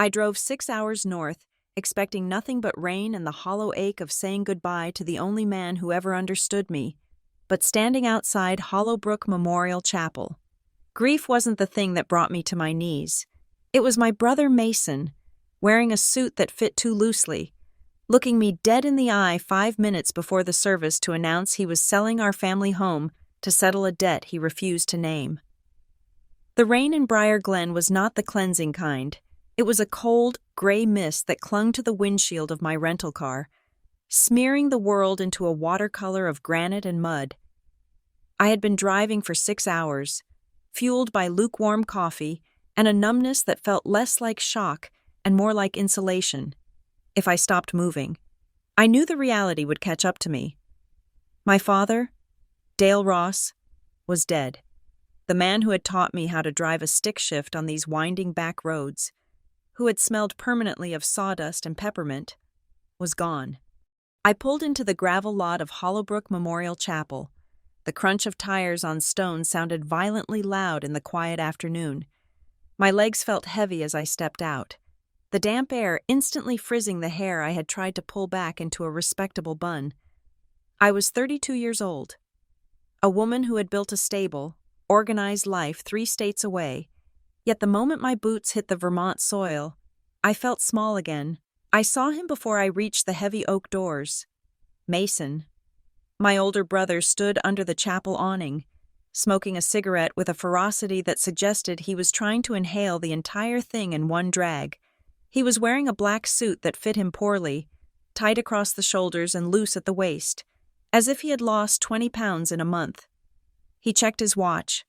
I drove 6 hours north, expecting nothing but rain and the hollow ache of saying goodbye to the only man who ever understood me, but standing outside Hollowbrook Memorial Chapel. Grief wasn't the thing that brought me to my knees. It was my brother Mason, wearing a suit that fit too loosely, looking me dead in the eye 5 minutes before the service to announce he was selling our family home to settle a debt he refused to name. The rain in Briar Glen was not the cleansing kind. It was a cold, gray mist that clung to the windshield of my rental car, smearing the world into a watercolor of granite and mud. I had been driving for 6 hours, fueled by lukewarm coffee and a numbness that felt less like shock and more like insulation. If I stopped moving, I knew the reality would catch up to me. My father, Dale Ross, was dead. The man who had taught me how to drive a stick shift on these winding back roads, who had smelled permanently of sawdust and peppermint, was gone. I pulled into the gravel lot of Hollowbrook Memorial Chapel. The crunch of tires on stone sounded violently loud in the quiet afternoon. My legs felt heavy as I stepped out, the damp air instantly frizzing the hair I had tried to pull back into a respectable bun. I was 32 years old, a woman who had built a stable, organized life 3 states away, yet the moment my boots hit the Vermont soil, I felt small again. I saw him before I reached the heavy oak doors. Mason, my older brother, stood under the chapel awning, smoking a cigarette with a ferocity that suggested he was trying to inhale the entire thing in one drag. He was wearing a black suit that fit him poorly, tight across the shoulders and loose at the waist, as if he had lost 20 pounds in a month. He checked his watch,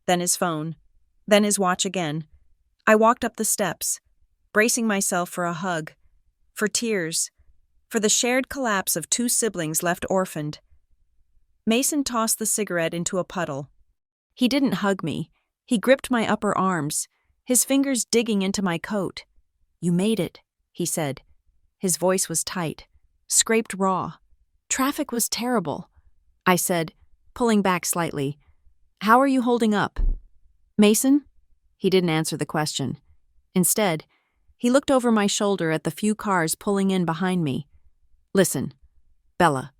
then his phone, then his watch again. I walked up the steps, bracing myself for a hug, for tears, for the shared collapse of 2 siblings left orphaned. Mason tossed the cigarette into a puddle. He didn't hug me. He gripped my upper arms, his fingers digging into my coat. "You made it," he said. His voice was tight, scraped raw. "Traffic was terrible," I said, pulling back slightly. "How are you holding up?" "Mason?" He didn't answer the question. Instead, he looked over my shoulder at the few cars pulling in behind me. "Listen, Bella,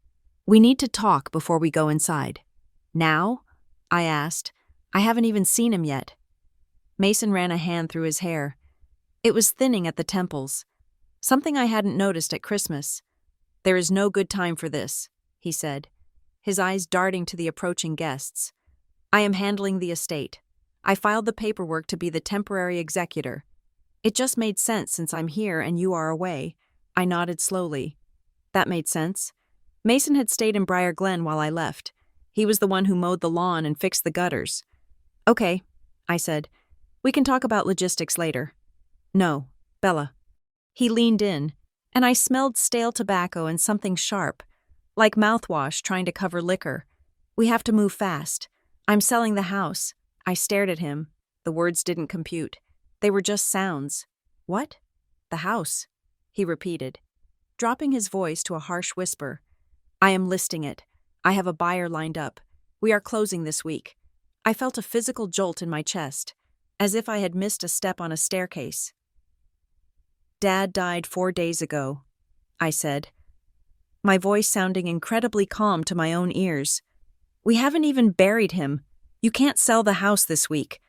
we need to talk before we go inside." "Now?" I asked. "I haven't even seen him yet." Mason ran a hand through his hair. It was thinning at the temples, something I hadn't noticed at Christmas. "There is no good time for this," he said, his eyes darting to the approaching guests. "I am handling the estate. I filed the paperwork to be the temporary executor. It just made sense since I'm here and you are away." I nodded slowly. That made sense. Mason had stayed in Briar Glen while I left. He was the one who mowed the lawn and fixed the gutters. "Okay," I said. "We can talk about logistics later." "No, Bella." He leaned in, and I smelled stale tobacco and something sharp, like mouthwash trying to cover liquor. "We have to move fast. I'm selling the house." I stared at him. The words didn't compute. They were just sounds. "What?" "The house," he repeated, dropping his voice to a harsh whisper. "I am listing it. I have a buyer lined up. We are closing this week." I felt a physical jolt in my chest, as if I had missed a step on a staircase. "Dad died 4 days ago," I said, my voice sounding incredibly calm to my own ears. "We haven't even buried him. You can't sell the house this week.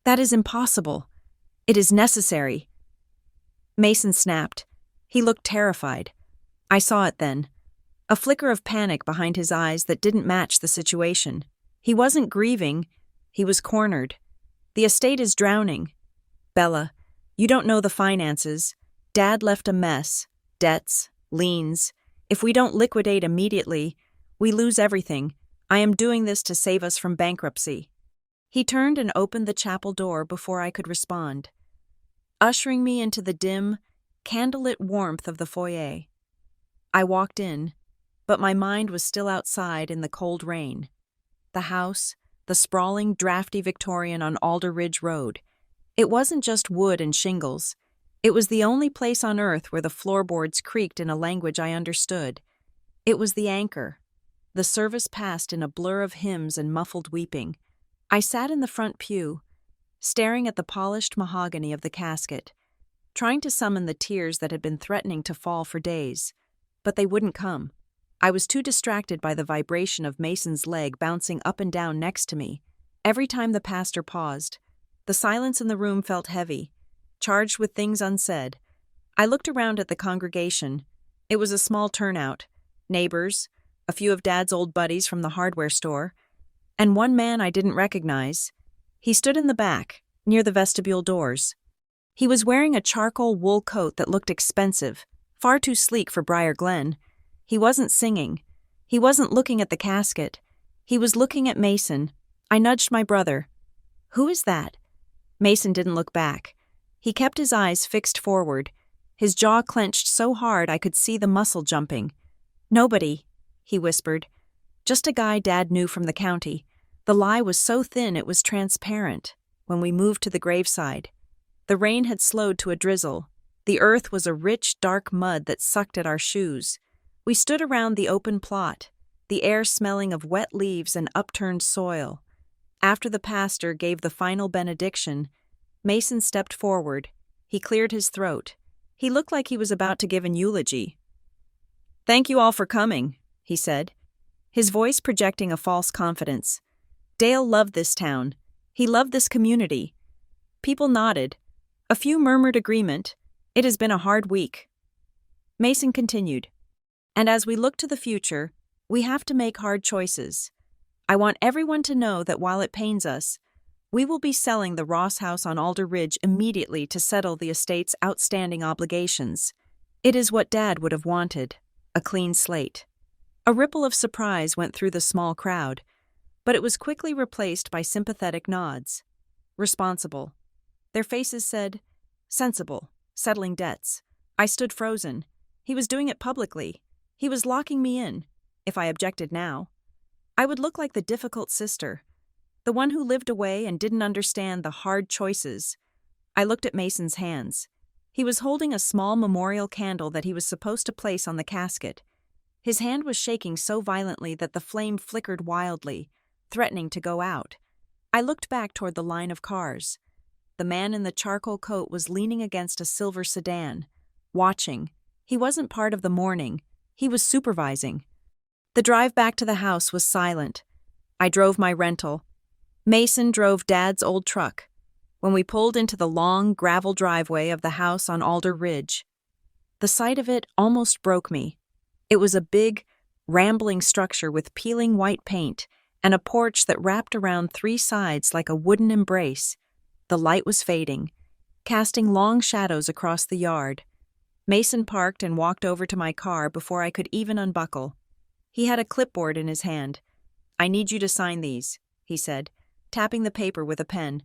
That is impossible. It is necessary." Mason snapped. He looked terrified. I saw it then. A flicker of panic behind his eyes that didn't match the situation. He wasn't grieving. He was cornered. "The estate is drowning. Bella, you don't know the finances. Dad left a mess. Debts, liens. If we don't liquidate immediately, we lose everything. I am doing this to save us from bankruptcy." He turned and opened the chapel door before I could respond, ushering me into the dim, candlelit warmth of the foyer. I walked in, but my mind was still outside in the cold rain. The house, the sprawling, drafty Victorian on Alder Ridge Road. It wasn't just wood and shingles. It was the only place on earth where the floorboards creaked in a language I understood. It was the anchor. The service passed in a blur of hymns and muffled weeping. I sat in the front pew, staring at the polished mahogany of the casket. trying to summon the tears that had been threatening to fall for days. But they wouldn't come. I was too distracted by the vibration of Mason's leg bouncing up and down next to me. Every time the pastor paused, the silence in the room felt heavy, charged with things unsaid. I looked around at the congregation. It was a small turnout. Neighbors, a few of Dad's old buddies from the hardware store, and one man I didn't recognize. He stood in the back, near the vestibule doors. He was wearing a charcoal wool coat that looked expensive, far too sleek for Briar Glen. He wasn't singing. He wasn't looking at the casket. He was looking at Mason. I nudged my brother. "Who is that?" Mason didn't look back. He kept his eyes fixed forward, his jaw clenched so hard I could see the muscle jumping. "Nobody," he whispered. "Just a guy Dad knew from the county." The lie was so thin it was transparent. When we moved to the graveside, the rain had slowed to a drizzle. The earth was a rich, dark mud that sucked at our shoes. We stood around the open plot, the air smelling of wet leaves and upturned soil. After the pastor gave the final benediction, Mason stepped forward. He cleared his throat. He looked like he was about to give an eulogy. "Thank you all for coming," he said, his voice projecting a false confidence. Dale loved this town. He loved this community. People nodded. A few murmured agreement. It has been a hard week. Mason continued. And as we look to the future, we have to make hard choices. I want everyone to know that while it pains us, we will be selling the Ross house on Alder Ridge immediately to settle the estate's outstanding obligations. It is what Dad would have wanted, a clean slate. A ripple of surprise went through the small crowd, but it was quickly replaced by sympathetic nods. Responsible. Their faces said, sensible, settling debts. I stood frozen. He was doing it publicly. He was locking me in. If I objected now, I would look like the difficult sister, the one who lived away and didn't understand the hard choices. I looked at Mason's hands. He was holding a small memorial candle that he was supposed to place on the casket. His hand was shaking so violently that the flame flickered wildly, threatening to go out. I looked back toward the line of cars. The man in the charcoal coat was leaning against a silver sedan, watching. He wasn't part of the mourning. He was supervising. The drive back to the house was silent. I drove my rental. Mason drove Dad's old truck. When we pulled into the long, gravel driveway of the house on Alder Ridge, the sight of it almost broke me. It was a big, rambling structure with peeling white paint and a porch that wrapped around three sides like a wooden embrace. The light was fading, casting long shadows across the yard. Mason parked and walked over to my car before I could even unbuckle. He had a clipboard in his hand. "I need you to sign these," he said, tapping the paper with a pen.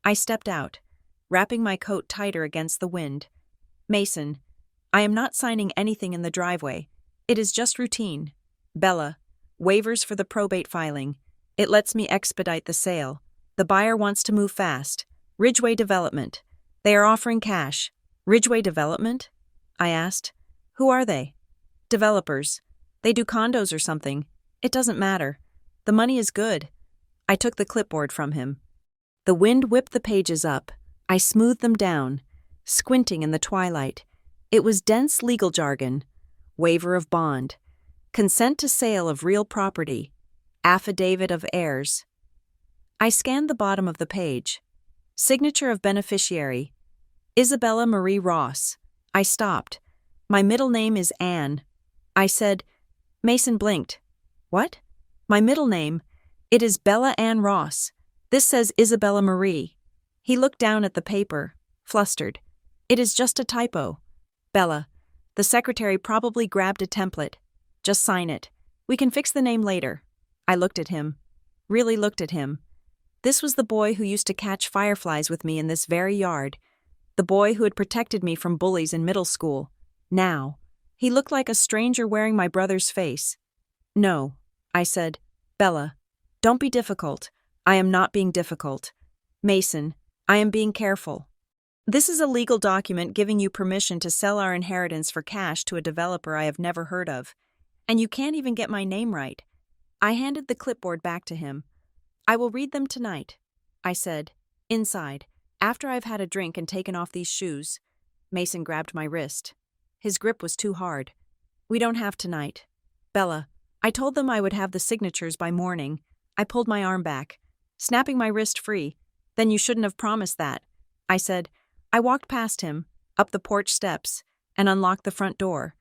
I stepped out, wrapping my coat tighter against the wind. "Mason, I am not signing anything in the driveway. It is just routine. Bella, waivers for the probate filing. It lets me expedite the sale. The buyer wants to move fast. Ridgeway Development. They are offering cash." "Ridgeway Development?" I asked. "Who are they?" "Developers. They do condos or something. It doesn't matter. The money is good." I took the clipboard from him. The wind whipped the pages up. I smoothed them down, squinting in the twilight. It was dense legal jargon. Waiver of bond. Consent to sale of real property. Affidavit of heirs. I scanned the bottom of the page. Signature of beneficiary. Isabella Marie Ross. I stopped. "My middle name is Anne." I said. Mason blinked. "What?" "My middle name. It is Bella Ann Ross. This says Isabella Marie." He looked down at the paper, flustered. "It is just a typo. Bella, the secretary probably grabbed a template. Just sign it. We can fix the name later." I looked at him. Really looked at him. This was the boy who used to catch fireflies with me in this very yard. The boy who had protected me from bullies in middle school. Now, he looked like a stranger wearing my brother's face. "No," I said. "Bella, don't be difficult. I am not being difficult. Mason, I am being careful. This is a legal document giving you permission to sell our inheritance for cash to a developer I have never heard of. And you can't even get my name right." I handed the clipboard back to him. "I will read them tonight," I said, "inside, after I've had a drink and taken off these shoes." Mason grabbed my wrist. His grip was too hard. "We don't have tonight. Bella, I told them I would have the signatures by morning." I pulled my arm back, snapping my wrist free. "Then you shouldn't have promised that," I said. I walked past him, up the porch steps, and unlocked the front door.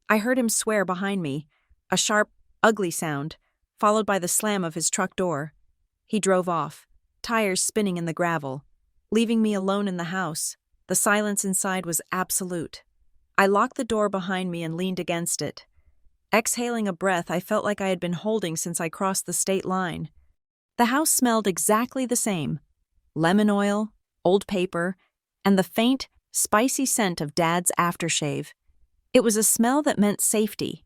I heard him swear behind me, a sharp, ugly sound, followed by the slam of his truck door. He drove off, tires spinning in the gravel, leaving me alone in the house. The silence inside was absolute. I locked the door behind me and leaned against it. Exhaling a breath I felt like I had been holding since I crossed the state line. The house smelled exactly the same: lemon oil, old paper, and the faint, spicy scent of Dad's aftershave. It was a smell that meant safety.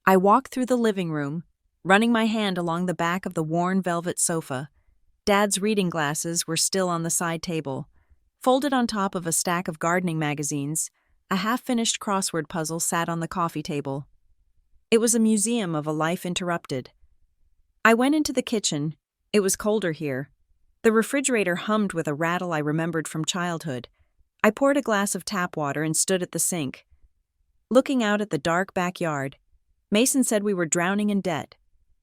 I walked through the living room, running my hand along the back of the worn velvet sofa. Dad's reading glasses were still on the side table. Folded on top of a stack of gardening magazines, a half-finished crossword puzzle sat on the coffee table. It was a museum of a life interrupted. I went into the kitchen. It was colder here. The refrigerator hummed with a rattle I remembered from childhood. I poured a glass of tap water and stood at the sink, looking out at the dark backyard. Mason said we were drowning in debt.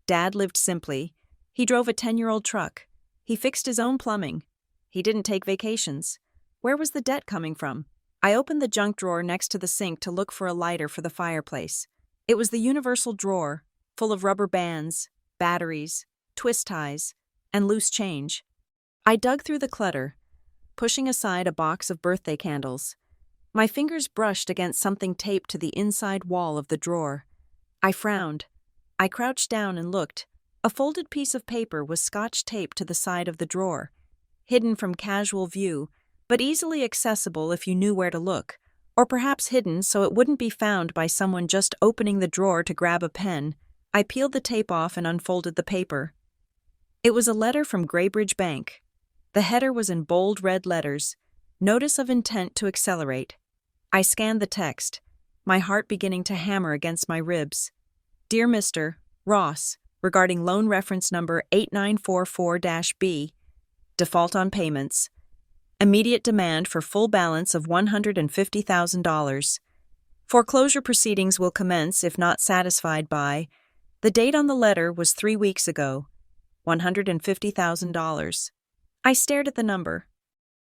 Dad lived simply. He drove a 10-year-old truck. He fixed his own plumbing. He didn't take vacations. Where was the debt coming from? I opened the junk drawer next to the sink to look for a lighter for the fireplace. It was the universal drawer, full of rubber bands, batteries, twist ties, and loose change. I dug through the clutter, pushing aside a box of birthday candles. My fingers brushed against something taped to the inside wall of the drawer. I frowned. I crouched down and looked. A folded piece of paper was scotch taped to the side of the drawer, hidden from casual view, but easily accessible if you knew where to look, or perhaps hidden so it wouldn't be found by someone just opening the drawer to grab a pen. I peeled the tape off and unfolded the paper. It was a letter from Graybridge Bank. The header was in bold red letters, "Notice of intent to accelerate." I scanned the text, my heart beginning to hammer against my ribs. "Dear Mr. Ross, regarding loan reference number 8944-B, default on payments. Immediate demand for full balance of $150,000. Foreclosure proceedings will commence if not satisfied by..." The date on the letter was 3 weeks ago. $150,000. I stared at the number.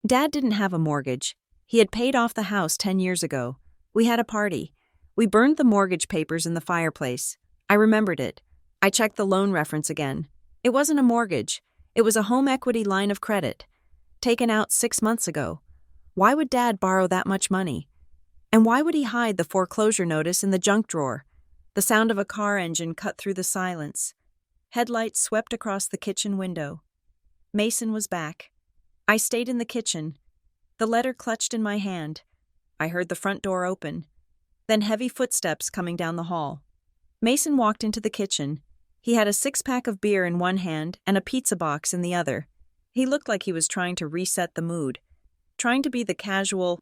Dad didn't have a mortgage. He had paid off the house 10 years ago. We had a party. We burned the mortgage papers in the fireplace. I remembered it. I checked the loan reference again. It wasn't a mortgage. It was a home equity line of credit, taken out 6 months ago. Why would Dad borrow that much money? And why would he hide the foreclosure notice in the junk drawer? The sound of a car engine cut through the silence. Headlights swept across the kitchen window. Mason was back. I stayed in the kitchen, the letter clutched in my hand. I heard the front door open, then heavy footsteps coming down the hall. Mason walked into the kitchen. He had a 6-pack of beer in one hand and a pizza box in the other. He looked like he was trying to reset the mood, trying to be the casual,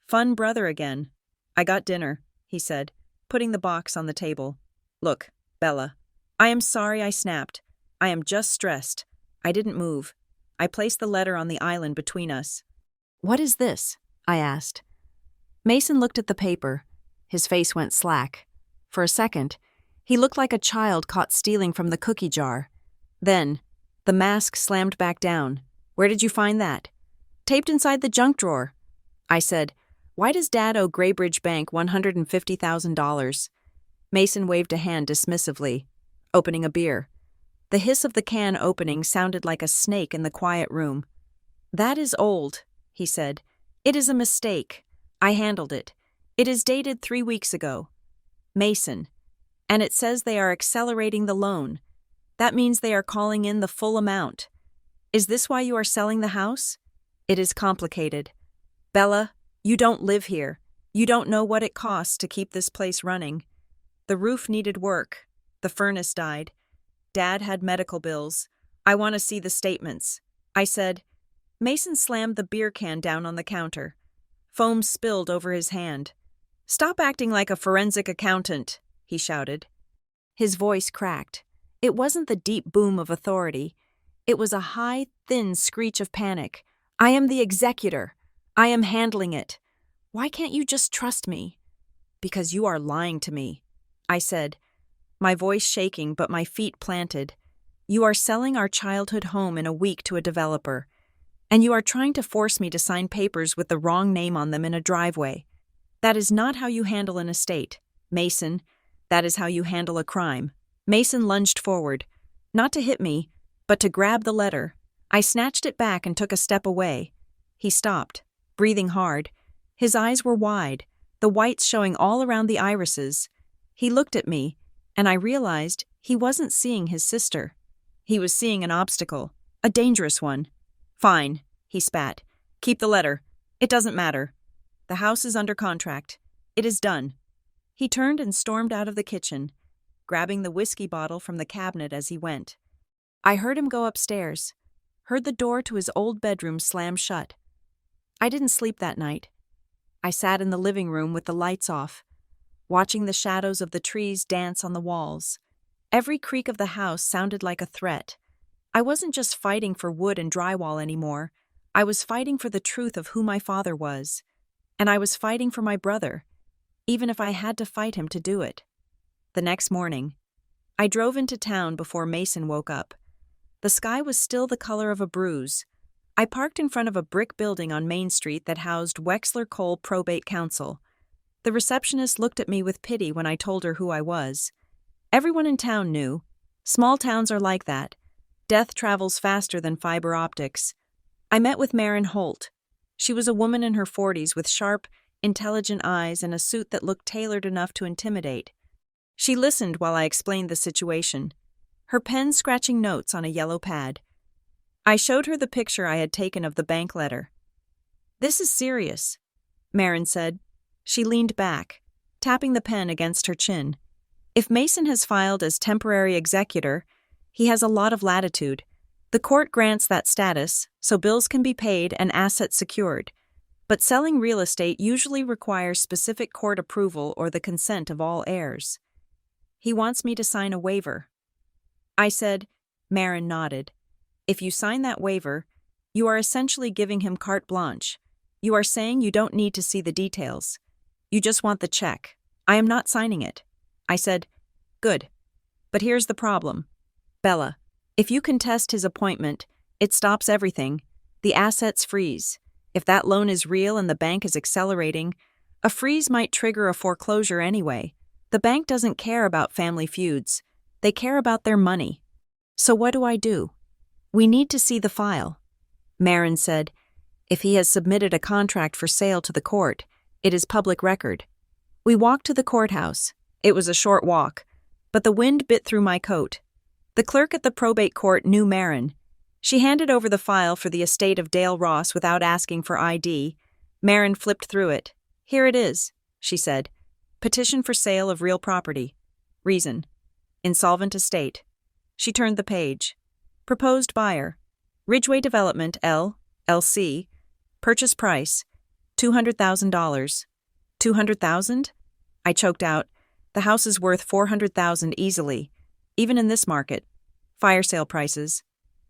fun brother again. "I got dinner," he said, putting the box on the table. "Look, Bella, I am sorry I snapped. I am just stressed. I didn't move. I placed the letter on the island between us." "What is this?" I asked. Mason looked at the paper. His face went slack. For a second, he looked like a child caught stealing from the cookie jar. Then, the mask slammed back down. "Where did you find that?" "Taped inside the junk drawer." I said, "Why does Dad owe Graybridge Bank $150,000? Mason waved a hand dismissively, opening a beer. The hiss of the can opening sounded like a snake in the quiet room. "That is old," he said. "It is a mistake. I handled it. It is dated 3 weeks ago. Mason. And it says they are accelerating the loan. That means they are calling in the full amount. Is this why you are selling the house? It is complicated. Bella, you don't live here. You don't know what it costs to keep this place running. The roof needed work. The furnace died. Dad had medical bills. I want to see the statements." I said. Mason slammed the beer can down on the counter. Foam spilled over his hand. "Stop acting like a forensic accountant," he shouted. His voice cracked. It wasn't the deep boom of authority. It was a high, thin screech of panic. "I am the executor. I am handling it. Why can't you just trust me? Because you are lying to me, I said, my voice shaking but my feet planted. You are selling our childhood home in a week to a developer, and you are trying to force me to sign papers with the wrong name on them in a driveway. That is not how you handle an estate, Mason. That is how you handle a crime. Mason lunged forward, not to hit me, but to grab the letter. I snatched it back and took a step away. He stopped, breathing hard. His eyes were wide, the whites showing all around the irises. He looked at me, and I realized he wasn't seeing his sister. He was seeing an obstacle, a dangerous one. Fine, he spat. Keep the letter. It doesn't matter. The house is under contract. It is done. He turned and stormed out of the kitchen, grabbing the whiskey bottle from the cabinet as he went. I heard him go upstairs, heard the door to his old bedroom slam shut. I didn't sleep that night. I sat in the living room with the lights off, watching the shadows of the trees dance on the walls. Every creak of the house sounded like a threat. I wasn't just fighting for wood and drywall anymore. I was fighting for the truth of who my father was. And I was fighting for my brother, even if I had to fight him to do it. The next morning, I drove into town before Mason woke up. The sky was still the color of a bruise. I parked in front of a brick building on Main Street that housed Wexler Cole Probate Council. The receptionist looked at me with pity when I told her who I was. Everyone in town knew. Small towns are like that. Death travels faster than fiber optics. I met with Maren Holt. She was a woman in her 40s with sharp, intelligent eyes and a suit that looked tailored enough to intimidate. She listened while I explained the situation, her pen scratching notes on a yellow pad. I showed her the picture I had taken of the bank letter. "This is serious," Maren said. She leaned back, tapping the pen against her chin. "If Mason has filed as temporary executor, he has a lot of latitude. The court grants that status, so bills can be paid and assets secured. But selling real estate usually requires specific court approval or the consent of all heirs. He wants me to sign a waiver." I said. Maren nodded. "If you sign that waiver, you are essentially giving him carte blanche. You are saying you don't need to see the details. You just want the check. I am not signing it." I said, "Good. But here's the problem. Bella, if you contest his appointment, it stops everything. The assets freeze. If that loan is real and the bank is accelerating, a freeze might trigger a foreclosure anyway. The bank doesn't care about family feuds. They care about their money. So what do? We need to see the file." Maren said, "If he has submitted a contract for sale to the court, it is public record." We walked to the courthouse. It was a short walk, but the wind bit through my coat. The clerk at the probate court knew Maren. She handed over the file for the estate of Dale Ross without asking for ID. Maren flipped through it. "Here it is," she said. "Petition for sale of real property. Reason: insolvent estate." She turned the page. Proposed buyer: Ridgeway Development, LLC. Purchase price: $200,000. $200,000? I choked out. The house is worth $400,000 easily, even in this market. Fire sale prices,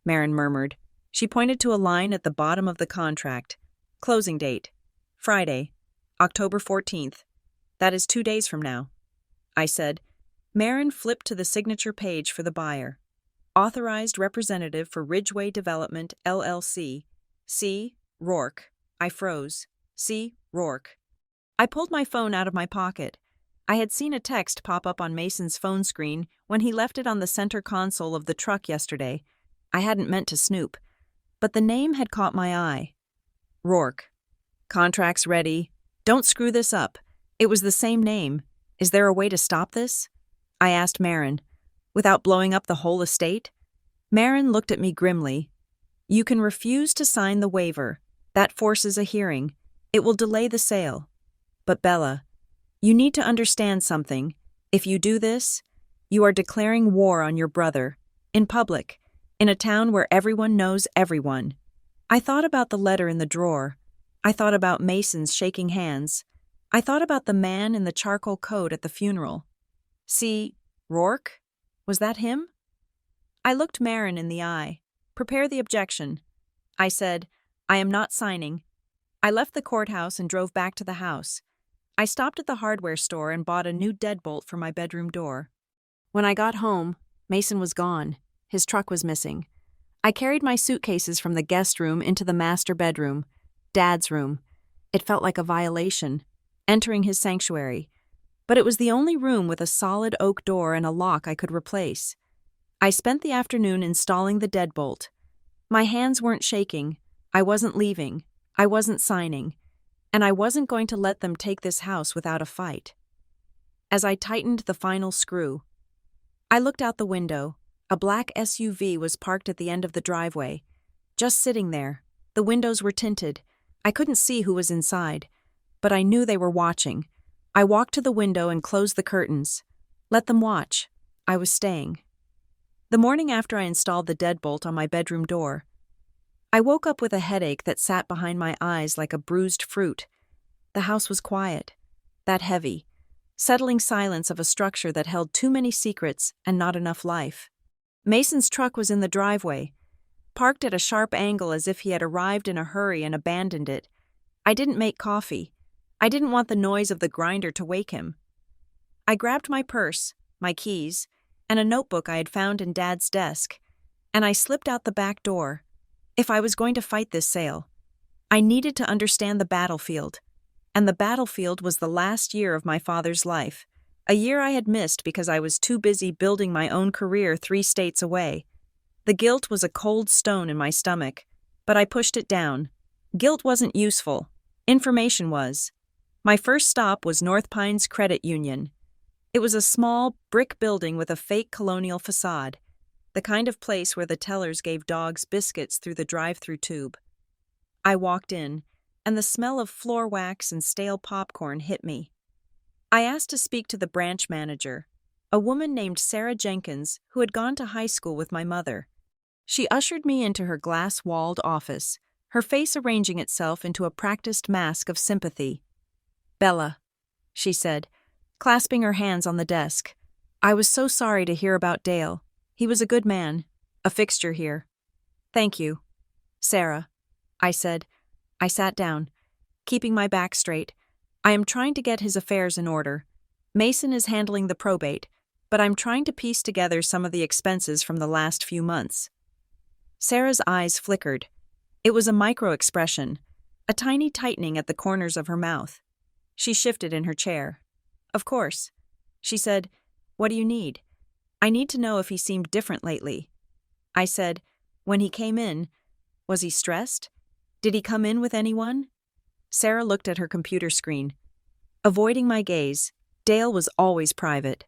Maren murmured. She pointed to a line at the bottom of the contract. Closing date: Friday, October 14th. That is 2 days from now. I said. Maren flipped to the signature page for the buyer. Authorized representative for Ridgeway Development, LLC. C. Rourke. I froze. C. Rourke. I pulled my phone out of my pocket. I had seen a text pop up on Mason's phone screen when he left it on the center console of the truck yesterday. I hadn't meant to snoop, but the name had caught my eye. Rourke. Contracts ready. Don't screw this up. It was the same name. Is there a way to stop this? I asked Maren. Without blowing up the whole estate? Maren looked at me grimly. You can refuse to sign the waiver. That forces a hearing. It will delay the sale. But Bella, you need to understand something. If you do this, you are declaring war on your brother, in public, in a town where everyone knows everyone. I thought about the letter in the drawer. I thought about Mason's shaking hands. I thought about the man in the charcoal coat at the funeral. See, Rourke? Was that him? I looked Maren in the eye. Prepare the objection. I said, I am not signing. I left the courthouse and drove back to the house. I stopped at the hardware store and bought a new deadbolt for my bedroom door. When I got home, Mason was gone. His truck was missing. I carried my suitcases from the guest room into the master bedroom, Dad's room. It felt like a violation, entering his sanctuary. But it was the only room with a solid oak door and a lock I could replace. I spent the afternoon installing the deadbolt. My hands weren't shaking. I wasn't leaving. I wasn't signing. And I wasn't going to let them take this house without a fight. As I tightened the final screw, I looked out the window. A black SUV was parked at the end of the driveway. Just sitting there. The windows were tinted. I couldn't see who was inside, but I knew they were watching. I walked to the window and closed the curtains. Let them watch. I was staying. The morning after I installed the deadbolt on my bedroom door, I woke up with a headache that sat behind my eyes like a bruised fruit. The house was quiet, that heavy, settling silence of a structure that held too many secrets and not enough life. Mason's truck was in the driveway, parked at a sharp angle as if he had arrived in a hurry and abandoned it. I didn't make coffee. I didn't want the noise of the grinder to wake him. I grabbed my purse, my keys, and a notebook I had found in Dad's desk, and I slipped out the back door. If I was going to fight this sale, I needed to understand the battlefield, and the battlefield was the last year of my father's life, a year I had missed because I was too busy building my own career 3 states away. The guilt was a cold stone in my stomach, but I pushed it down. Guilt wasn't useful. Information was. My first stop was North Pines Credit Union. It was a small, brick building with a fake colonial facade, the kind of place where the tellers gave dogs biscuits through the drive-through tube. I walked in, and the smell of floor wax and stale popcorn hit me. I asked to speak to the branch manager, a woman named Sarah Jenkins who had gone to high school with my mother. She ushered me into her glass-walled office, her face arranging itself into a practiced mask of sympathy. "Bella," she said, clasping her hands on the desk. "I was so sorry to hear about Dale. He was a good man, a fixture here." "Thank you, Sarah," I said. I sat down, keeping my back straight. "I am trying to get his affairs in order. Mason is handling the probate, but I'm trying to piece together some of the expenses from the last few months." Sarah's eyes flickered. It was a micro-expression, a tiny tightening at the corners of her mouth. She shifted in her chair. "Of course," she said. "What do you need?" "I need to know if he seemed different lately." I said, "When he came in, was he stressed? Did he come in with anyone?" Sarah looked at her computer screen. Avoiding my gaze, Dale was always private.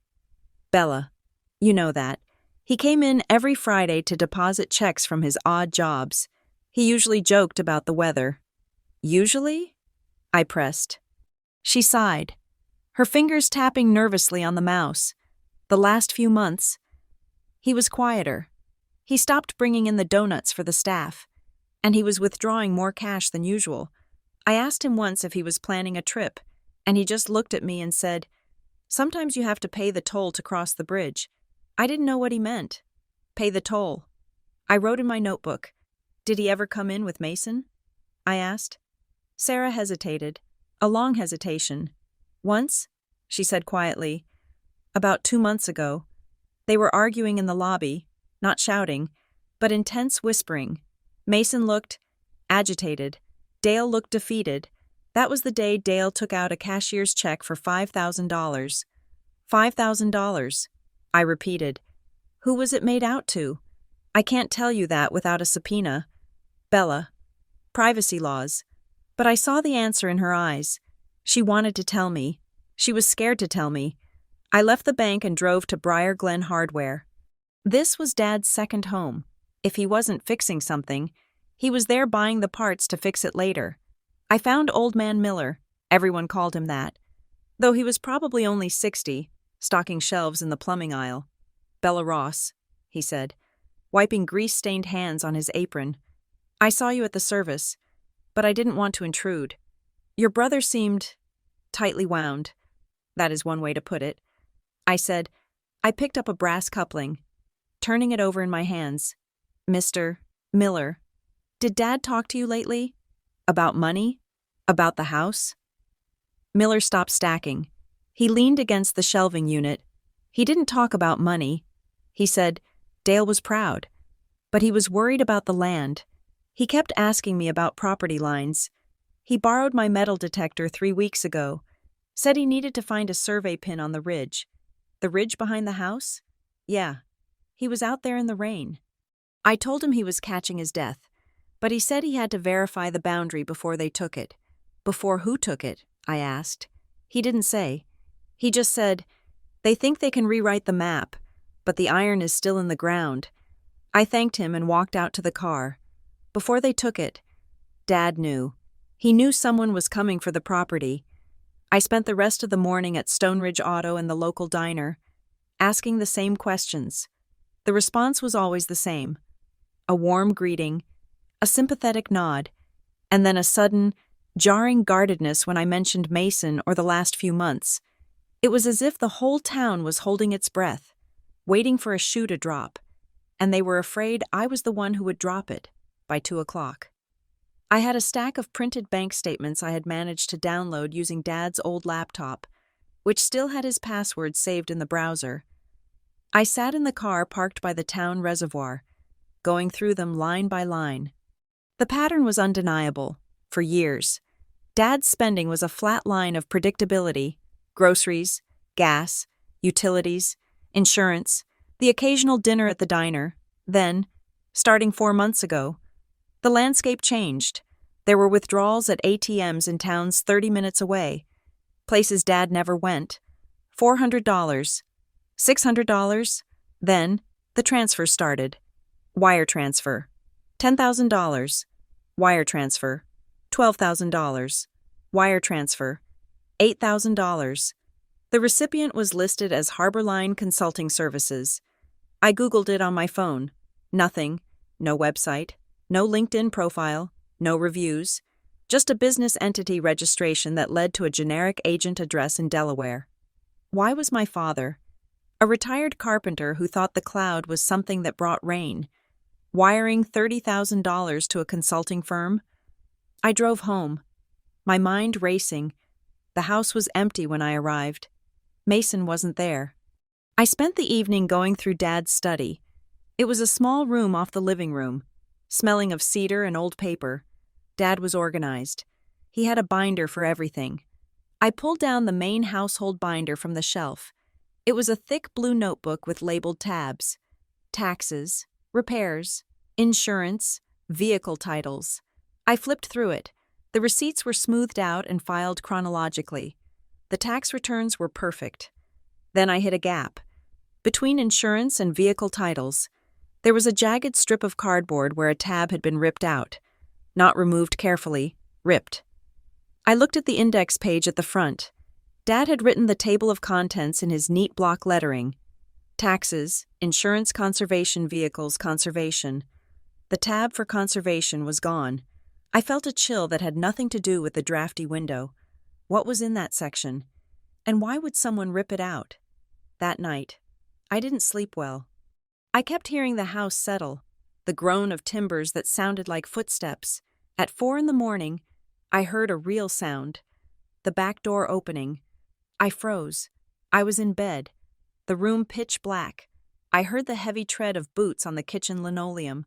"Bella, you know that. He came in every Friday to deposit checks from his odd jobs. He usually joked about the weather." "Usually?" I pressed. She sighed, her fingers tapping nervously on the mouse. "The last few months, he was quieter. He stopped bringing in the donuts for the staff, and he was withdrawing more cash than usual. I asked him once if he was planning a trip, and he just looked at me and said, 'Sometimes you have to pay the toll to cross the bridge.' I didn't know what he meant. Pay the toll. I wrote in my notebook, 'Did he ever come in with Mason?' I asked. Sarah hesitated, a long hesitation. "Once," she said quietly. "About 2 months ago. They were arguing in the lobby, not shouting, but intense whispering. Mason looked agitated. Dale looked defeated. That was the day Dale took out a cashier's check for $5,000. $5,000, I repeated. Who was it made out to? I can't tell you that without a subpoena. Bella. Privacy laws. But I saw the answer in her eyes. She wanted to tell me. She was scared to tell me. I left the bank and drove to Briar Glen Hardware. This was Dad's second home. If he wasn't fixing something, he was there buying the parts to fix it later. I found Old Man Miller, everyone called him that, though he was probably only 60, stocking shelves in the plumbing aisle. "Bella Ross," he said, wiping grease-stained hands on his apron. "I saw you at the service, but I didn't want to intrude. Your brother seemed tightly wound. That is one way to put it." I said. I picked up a brass coupling, turning it over in my hands. "Mr. Miller, did Dad talk to you lately? About money?" About the house? Miller stopped stacking. He leaned against the shelving unit. He didn't talk about money. He said Dale was proud, but he was worried about the land. He kept asking me about property lines. He borrowed my metal detector 3 weeks ago, said he needed to find a survey pin on the ridge. The ridge behind the house? Yeah. He was out there in the rain. I told him he was catching his death, but he said he had to verify the boundary before they took it. Before who took it? I asked. He didn't say. He just said, they think they can rewrite the map, but the iron is still in the ground. I thanked him and walked out to the car. Before they took it, Dad knew. He knew someone was coming for the property. I spent the rest of the morning at Stone Ridge Auto and the local diner, asking the same questions. The response was always the same. A warm greeting, a sympathetic nod, and then a sudden, jarring guardedness when I mentioned Mason or the last few months. It was as if the whole town was holding its breath, waiting for a shoe to drop, and they were afraid I was the one who would drop it by 2 o'clock. I had a stack of printed bank statements I had managed to download using Dad's old laptop, which still had his password saved in the browser. I sat in the car parked by the town reservoir, going through them line by line. The pattern was undeniable. For years, Dad's spending was a flat line of predictability: groceries, gas, utilities, insurance, the occasional dinner at the diner. Then, starting 4 months ago, the landscape changed. There were withdrawals at ATMs in towns 30 minutes away, places Dad never went. $400, $600. Then, the transfer started. Wire transfer. $10,000. Wire transfer. $12,000. Wire transfer. $8,000. The recipient was listed as Harborline Consulting Services. I Googled it on my phone. Nothing. No website. No LinkedIn profile. No reviews. Just a business entity registration that led to a generic agent address in Delaware. Why was my father, a retired carpenter who thought the cloud was something that brought rain, wiring $30,000 to a consulting firm? I drove home, my mind racing. The house was empty when I arrived. Mason wasn't there. I spent the evening going through Dad's study. It was a small room off the living room, smelling of cedar and old paper. Dad was organized. He had a binder for everything. I pulled down the main household binder from the shelf. It was a thick blue notebook with labeled tabs: taxes, repairs, insurance, vehicle titles. I flipped through it. The receipts were smoothed out and filed chronologically. The tax returns were perfect. Then I hit a gap. Between insurance and vehicle titles, there was a jagged strip of cardboard where a tab had been ripped out. Not removed carefully, ripped. I looked at the index page at the front. Dad had written the table of contents in his neat block lettering. Taxes, insurance, conservation, vehicles, conservation. The tab for conservation was gone. I felt a chill that had nothing to do with the drafty window. What was in that section? And why would someone rip it out? That night, I didn't sleep well. I kept hearing the house settle, the groan of timbers that sounded like footsteps. At 4 a.m, I heard a real sound. The back door opening. I froze. I was in bed. The room pitch black. I heard the heavy tread of boots on the kitchen linoleum.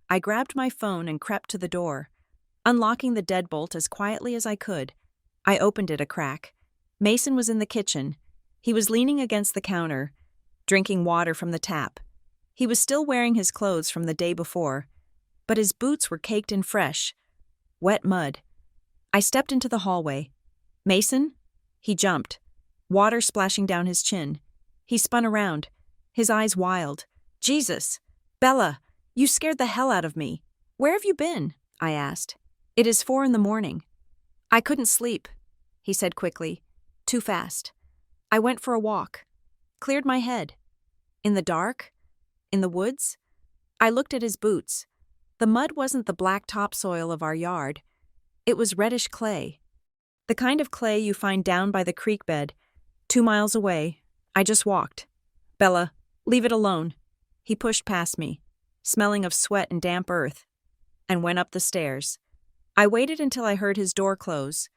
I grabbed my phone and crept to the door, unlocking the deadbolt as quietly as I could. I opened it a crack. Mason was in the kitchen. He was leaning against the counter, drinking water from the tap. He was still wearing his clothes from the day before, but his boots were caked in fresh, wet mud. I stepped into the hallway. Mason? He jumped, water splashing down his chin. He spun around, his eyes wild. Jesus! Bella, you scared the hell out of me. Where have you been? I asked. It is 4 a.m. I couldn't sleep, he said quickly. Too fast. I went for a walk. Cleared my head. In the dark? In the woods? I looked at his boots. The mud wasn't the black topsoil of our yard. It was reddish clay. The kind of clay you find down by the creek bed, 2 miles away. I just walked. Bella, leave it alone. He pushed past me, smelling of sweat and damp earth, and went up the stairs. I waited until I heard his door close.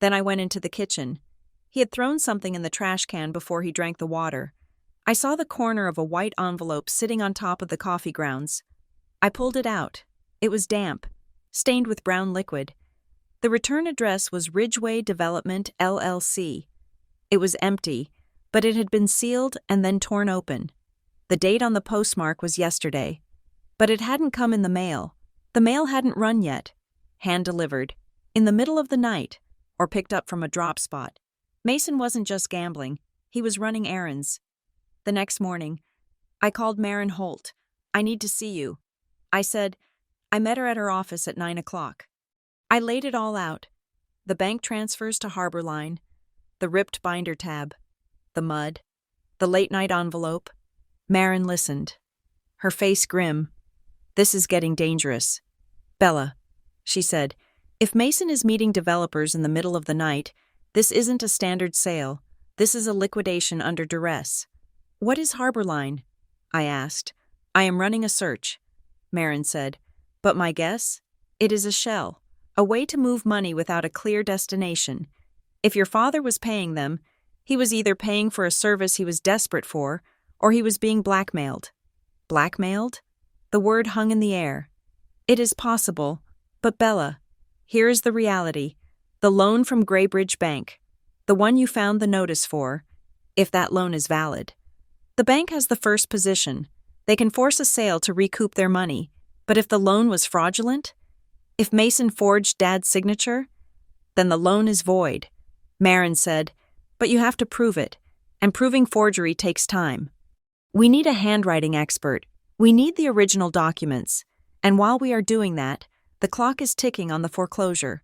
Then I went into the kitchen. He had thrown something in the trash can before he drank the water. I saw the corner of a white envelope sitting on top of the coffee grounds. I pulled it out. It was damp, stained with brown liquid. The return address was Ridgeway Development, LLC. It was empty, but it had been sealed and then torn open. The date on the postmark was yesterday. But it hadn't come in the mail. The mail hadn't run yet. Hand-delivered, in the middle of the night, or picked up from a drop spot. Mason wasn't just gambling. He was running errands. The next morning, I called Maren Holt. "I need to see you." I said. I met her at her office at 9 o'clock. I laid it all out. The bank transfers to Harborline, the ripped binder tab, the mud, the late-night envelope. Maren listened, her face grim. "This is getting dangerous. Bella," she said, "if Mason is meeting developers in the middle of the night, this isn't a standard sale. This is a liquidation under duress." "What is Harborline?" I asked. "I am running a search," Maren said. "But my guess? It is a shell, a way to move money without a clear destination. If your father was paying them, he was either paying for a service he was desperate for, or he was being blackmailed." Blackmailed? The word hung in the air. It is possible, but Bella, here is the reality. The loan from Greybridge Bank, the one you found the notice for, if that loan is valid. The bank has the first position. They can force a sale to recoup their money, but if the loan was fraudulent, if Mason forged Dad's signature, then the loan is void. Maren said, "But you have to prove it, and proving forgery takes time. We need a handwriting expert. We need the original documents. And while we are doing that, the clock is ticking on the foreclosure.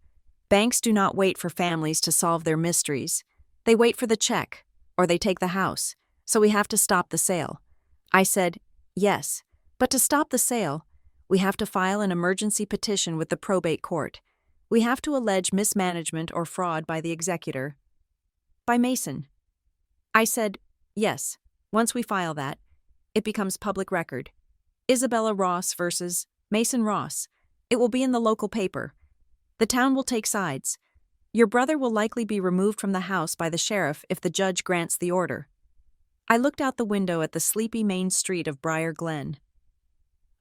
Banks do not wait for families to solve their mysteries. They wait for the check, or they take the house. So we have to stop the sale." I said, "Yes, but to stop the sale, we have to file an emergency petition with the probate court. We have to allege mismanagement or fraud by the executor." "By Mason." I said, "Yes, once we file that, it becomes public record. Isabella Ross versus Mason Ross. It will be in the local paper. The town will take sides. Your brother will likely be removed from the house by the sheriff if the judge grants the order." I looked out the window at the sleepy main street of Briar Glen.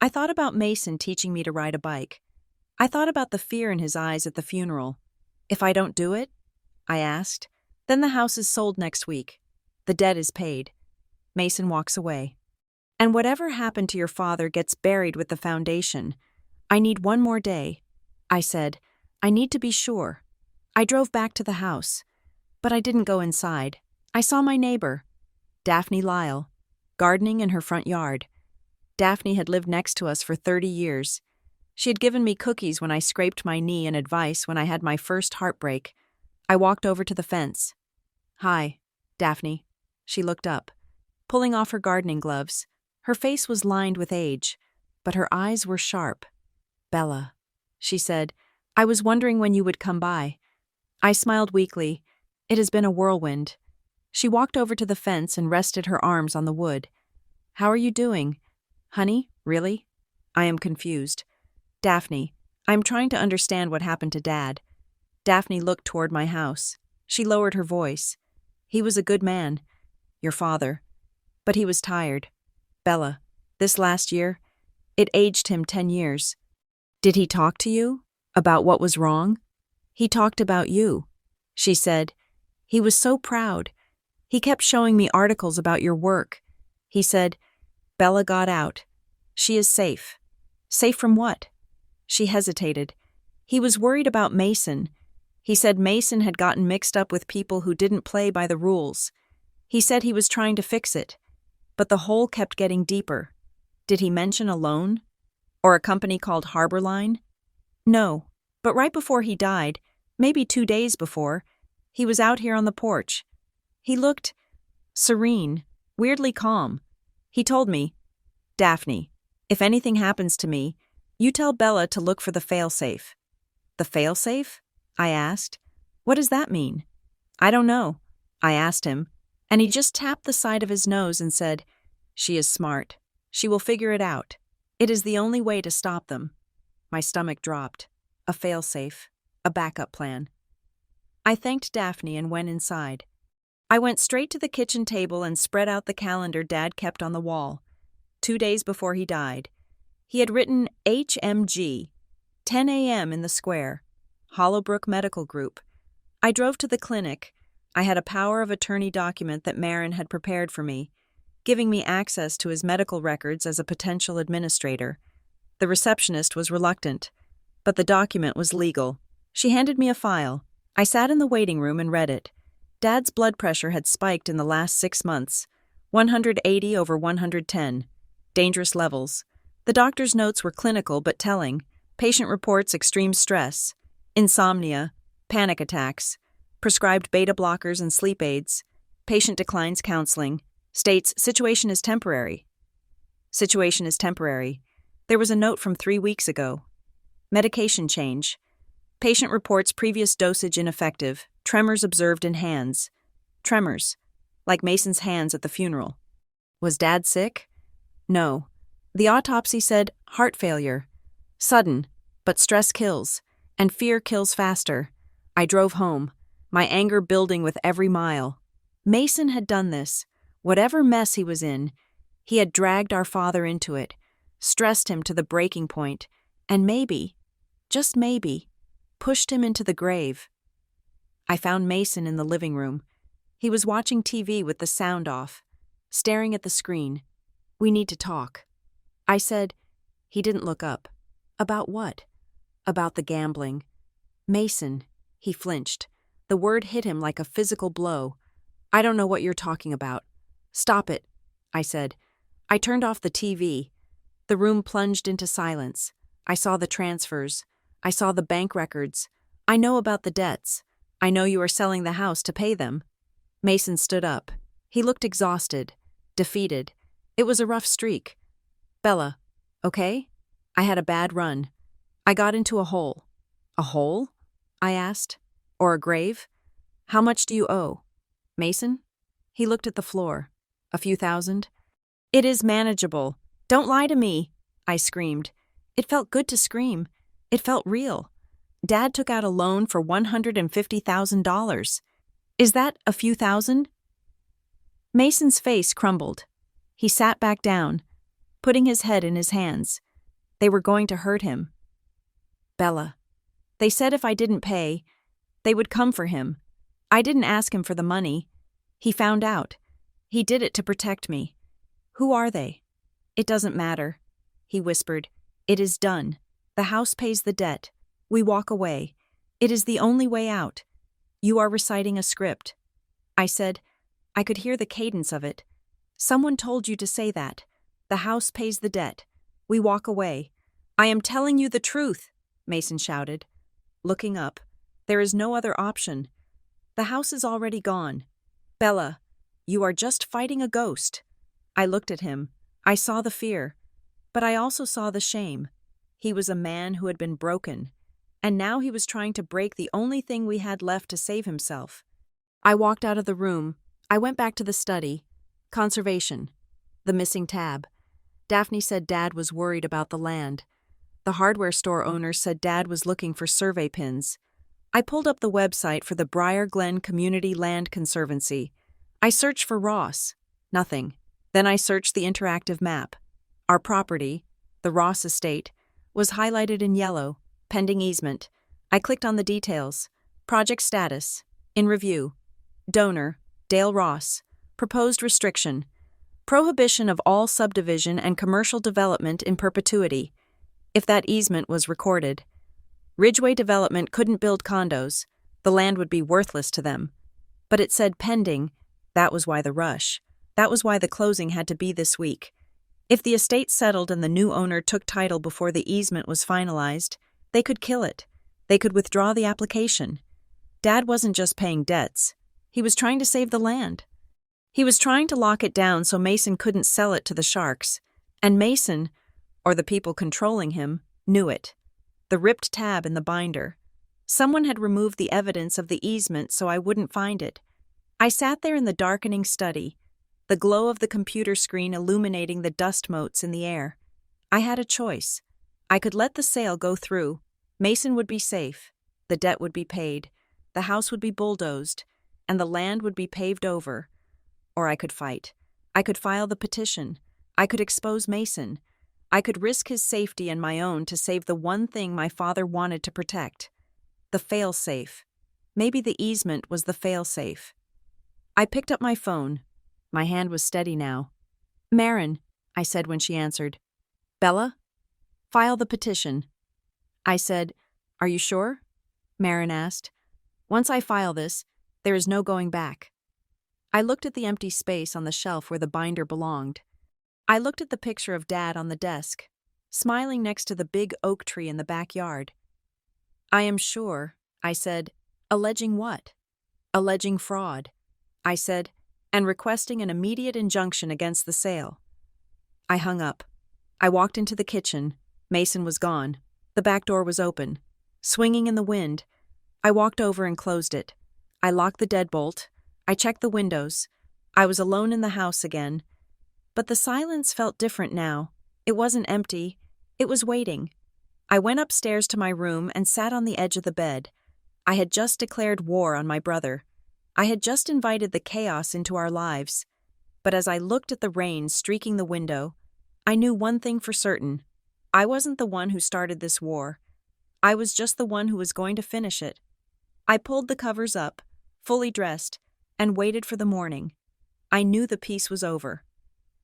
I thought about Mason teaching me to ride a bike. I thought about the fear in his eyes at the funeral. "If I don't do it?" I asked. "Then the house is sold next week. The debt is paid. Mason walks away. And whatever happened to your father gets buried with the foundation. I need one more day." I said, "I need to be sure." I drove back to the house. But I didn't go inside. I saw my neighbor, Daphne Lyle, gardening in her front yard. Daphne had lived next to us for 30 years. She had given me cookies when I scraped my knee and advice when I had my first heartbreak. I walked over to the fence. "Hi, Daphne." She looked up, pulling off her gardening gloves. Her face was lined with age, but her eyes were sharp. "Bella," she said, "I was wondering when you would come by." I smiled weakly. It has been a whirlwind. She walked over to the fence and rested her arms on the wood. "How are you doing?" "Honey, really?" I am confused. "Daphne, I'm trying to understand what happened to Dad." Daphne looked toward my house. She lowered her voice. "He was a good man, your father, but he was tired. Bella, this last year, it aged him 10 years. Did he talk to you about what was wrong?" "He talked about you," she said. "He was so proud. He kept showing me articles about your work. He said, 'Bella got out. She is safe.'" "Safe from what?" She hesitated. "He was worried about Mason. He said Mason had gotten mixed up with people who didn't play by the rules. He said he was trying to fix it, but the hole kept getting deeper." "Did he mention a loan? Or a company called Harborline?" "No, but right before he died, maybe 2 days before, he was out here on the porch. He looked serene, weirdly calm. He told me, 'Daphne, if anything happens to me, you tell Bella to look for the failsafe.'" "The failsafe?" I asked. "What does that mean?" "I don't know," I asked him, and he just tapped the side of his nose and said, "She is smart. She will figure it out. It is the only way to stop them." My stomach dropped. a failsafe, a backup plan. I thanked Daphne and went inside. I went straight to the kitchen table and spread out the calendar Dad kept on the wall. 2 days before he died, he had written HMG, 10 a.m. in the square, Hollowbrook Medical Group. I drove to the clinic. I had a power of attorney document that Marin had prepared for me, giving me access to his medical records as a potential administrator. The receptionist was reluctant, but the document was legal. She handed me a file. I sat in the waiting room and read it. Dad's blood pressure had spiked in the last 6 months, 180 over 110. Dangerous levels. The doctor's notes were clinical but telling. Patient reports extreme stress, insomnia, panic attacks, prescribed beta blockers and sleep aids. Patient declines counseling. States, situation is temporary. Situation is temporary. There was a note from 3 weeks ago. Medication change. Patient reports previous dosage ineffective. Tremors observed in hands. Tremors, like Mason's hands at the funeral. Was Dad sick? No. The autopsy said heart failure. Sudden, but stress kills, and fear kills faster. I drove home, my anger building with every mile. Mason had done this. Whatever mess he was in, he had dragged our father into it, stressed him to the breaking point, and maybe, just maybe, pushed him into the grave. I found Mason in the living room. He was watching TV with the sound off, staring at the screen. We need to talk. I said. He didn't look up. About what? About the gambling. Mason. He flinched. The word hit him like a physical blow. I don't know what you're talking about. Stop it, I said. I turned off the TV. The room plunged into silence. I saw the transfers. I saw the bank records. I know about the debts. I know you are selling the house to pay them. Mason stood up. He looked exhausted, defeated. It was a rough streak. Bella, okay? I had a bad run. I got into a hole. A hole? I asked. Or a grave? How much do you owe? Mason? He looked at the floor. A few thousand? It is manageable. Don't lie to me, I screamed. It felt good to scream. It felt real. Dad took out a loan for $150,000. Is that a few thousand? Mason's face crumbled. He sat back down, putting his head in his hands. They were going to hurt him. Bella. They said if I didn't pay, they would come for him. I didn't ask him for the money. He found out. He did it to protect me. Who are they? It doesn't matter, he whispered. It is done. The house pays the debt. We walk away. It is the only way out. You are reciting a script. I said. I could hear the cadence of it. Someone told you to say that. The house pays the debt. We walk away. I am telling you the truth, Mason shouted. Looking up. There is no other option. The house is already gone. Bella, you are just fighting a ghost. I looked at him. I saw the fear. But I also saw the shame. He was a man who had been broken. And now he was trying to break the only thing we had left to save himself. I walked out of the room. I went back to the study. Conservation. The missing tab. Daphne said Dad was worried about the land. The hardware store owner said Dad was looking for survey pins. I pulled up the website for the Briar Glen Community Land Conservancy. I searched for Ross. Nothing. Then I searched the interactive map. Our property, the Ross estate, was highlighted in yellow, pending easement. I clicked on the details. Project status. In review. Donor, Dale Ross. Proposed restriction. Prohibition of all subdivision and commercial development in perpetuity. If that easement was recorded. Ridgeway Development couldn't build condos. The land would be worthless to them. But it said pending. That was why the rush. That was why the closing had to be this week. If the estate settled and the new owner took title before the easement was finalized, they could kill it. They could withdraw the application. Dad wasn't just paying debts. He was trying to save the land. He was trying to lock it down so Mason couldn't sell it to the sharks. And Mason, or the people controlling him, knew it. The ripped tab in the binder. Someone had removed the evidence of the easement so I wouldn't find it. I sat there in the darkening study, the glow of the computer screen illuminating the dust motes in the air. I had a choice. I could let the sale go through, Mason would be safe, the debt would be paid, the house would be bulldozed, and the land would be paved over. Or I could fight. I could file the petition. I could expose Mason. I could risk his safety and my own to save the one thing my father wanted to protect. The fail-safe. Maybe the easement was the fail-safe. I picked up my phone. My hand was steady now. "Marin," I said when she answered. "Bella?" "File the petition." I said, "Are you sure?" Marin asked. "Once I file this, there is no going back." I looked at the empty space on the shelf where the binder belonged. I looked at the picture of Dad on the desk, smiling next to the big oak tree in the backyard. "I am sure," I said. "Alleging what?" "Alleging fraud," I said, "and requesting an immediate injunction against the sale." I hung up. I walked into the kitchen. Mason was gone. The back door was open, swinging in the wind. I walked over and closed it. I locked the deadbolt. I checked the windows. I was alone in the house again. But the silence felt different now. It wasn't empty. It was waiting. I went upstairs to my room and sat on the edge of the bed. I had just declared war on my brother. I had just invited the chaos into our lives. But as I looked at the rain streaking the window, I knew one thing for certain. I wasn't the one who started this war. I was just the one who was going to finish it. I pulled the covers up, fully dressed, and waited for the morning. I knew the peace was over.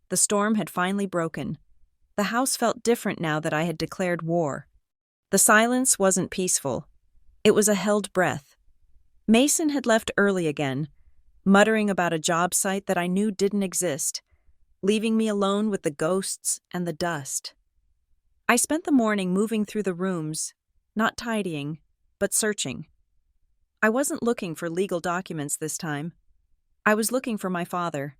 The storm had finally broken. The house felt different now that I had declared war. The silence wasn't peaceful. It was a held breath. Mason had left early again, muttering about a job site that I knew didn't exist, leaving me alone with the ghosts and the dust. I spent the morning moving through the rooms, not tidying, but searching. I wasn't looking for legal documents this time. I was looking for my father.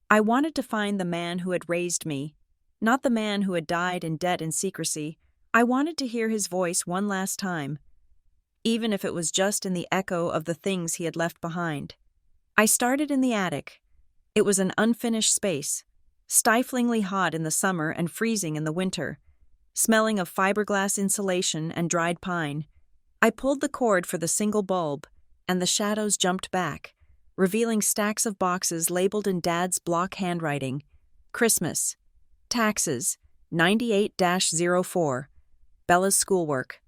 I wanted to find the man who had raised me, not the man who had died in debt and secrecy. I wanted to hear his voice one last time, even if it was just in the echo of the things he had left behind. I started in the attic. It was an unfinished space, stiflingly hot in the summer and freezing in the winter, smelling of fiberglass insulation and dried pine. I pulled the cord for the single bulb, and the shadows jumped back, revealing stacks of boxes labeled in Dad's block handwriting. Christmas. Taxes. 98-04. Bella's schoolwork.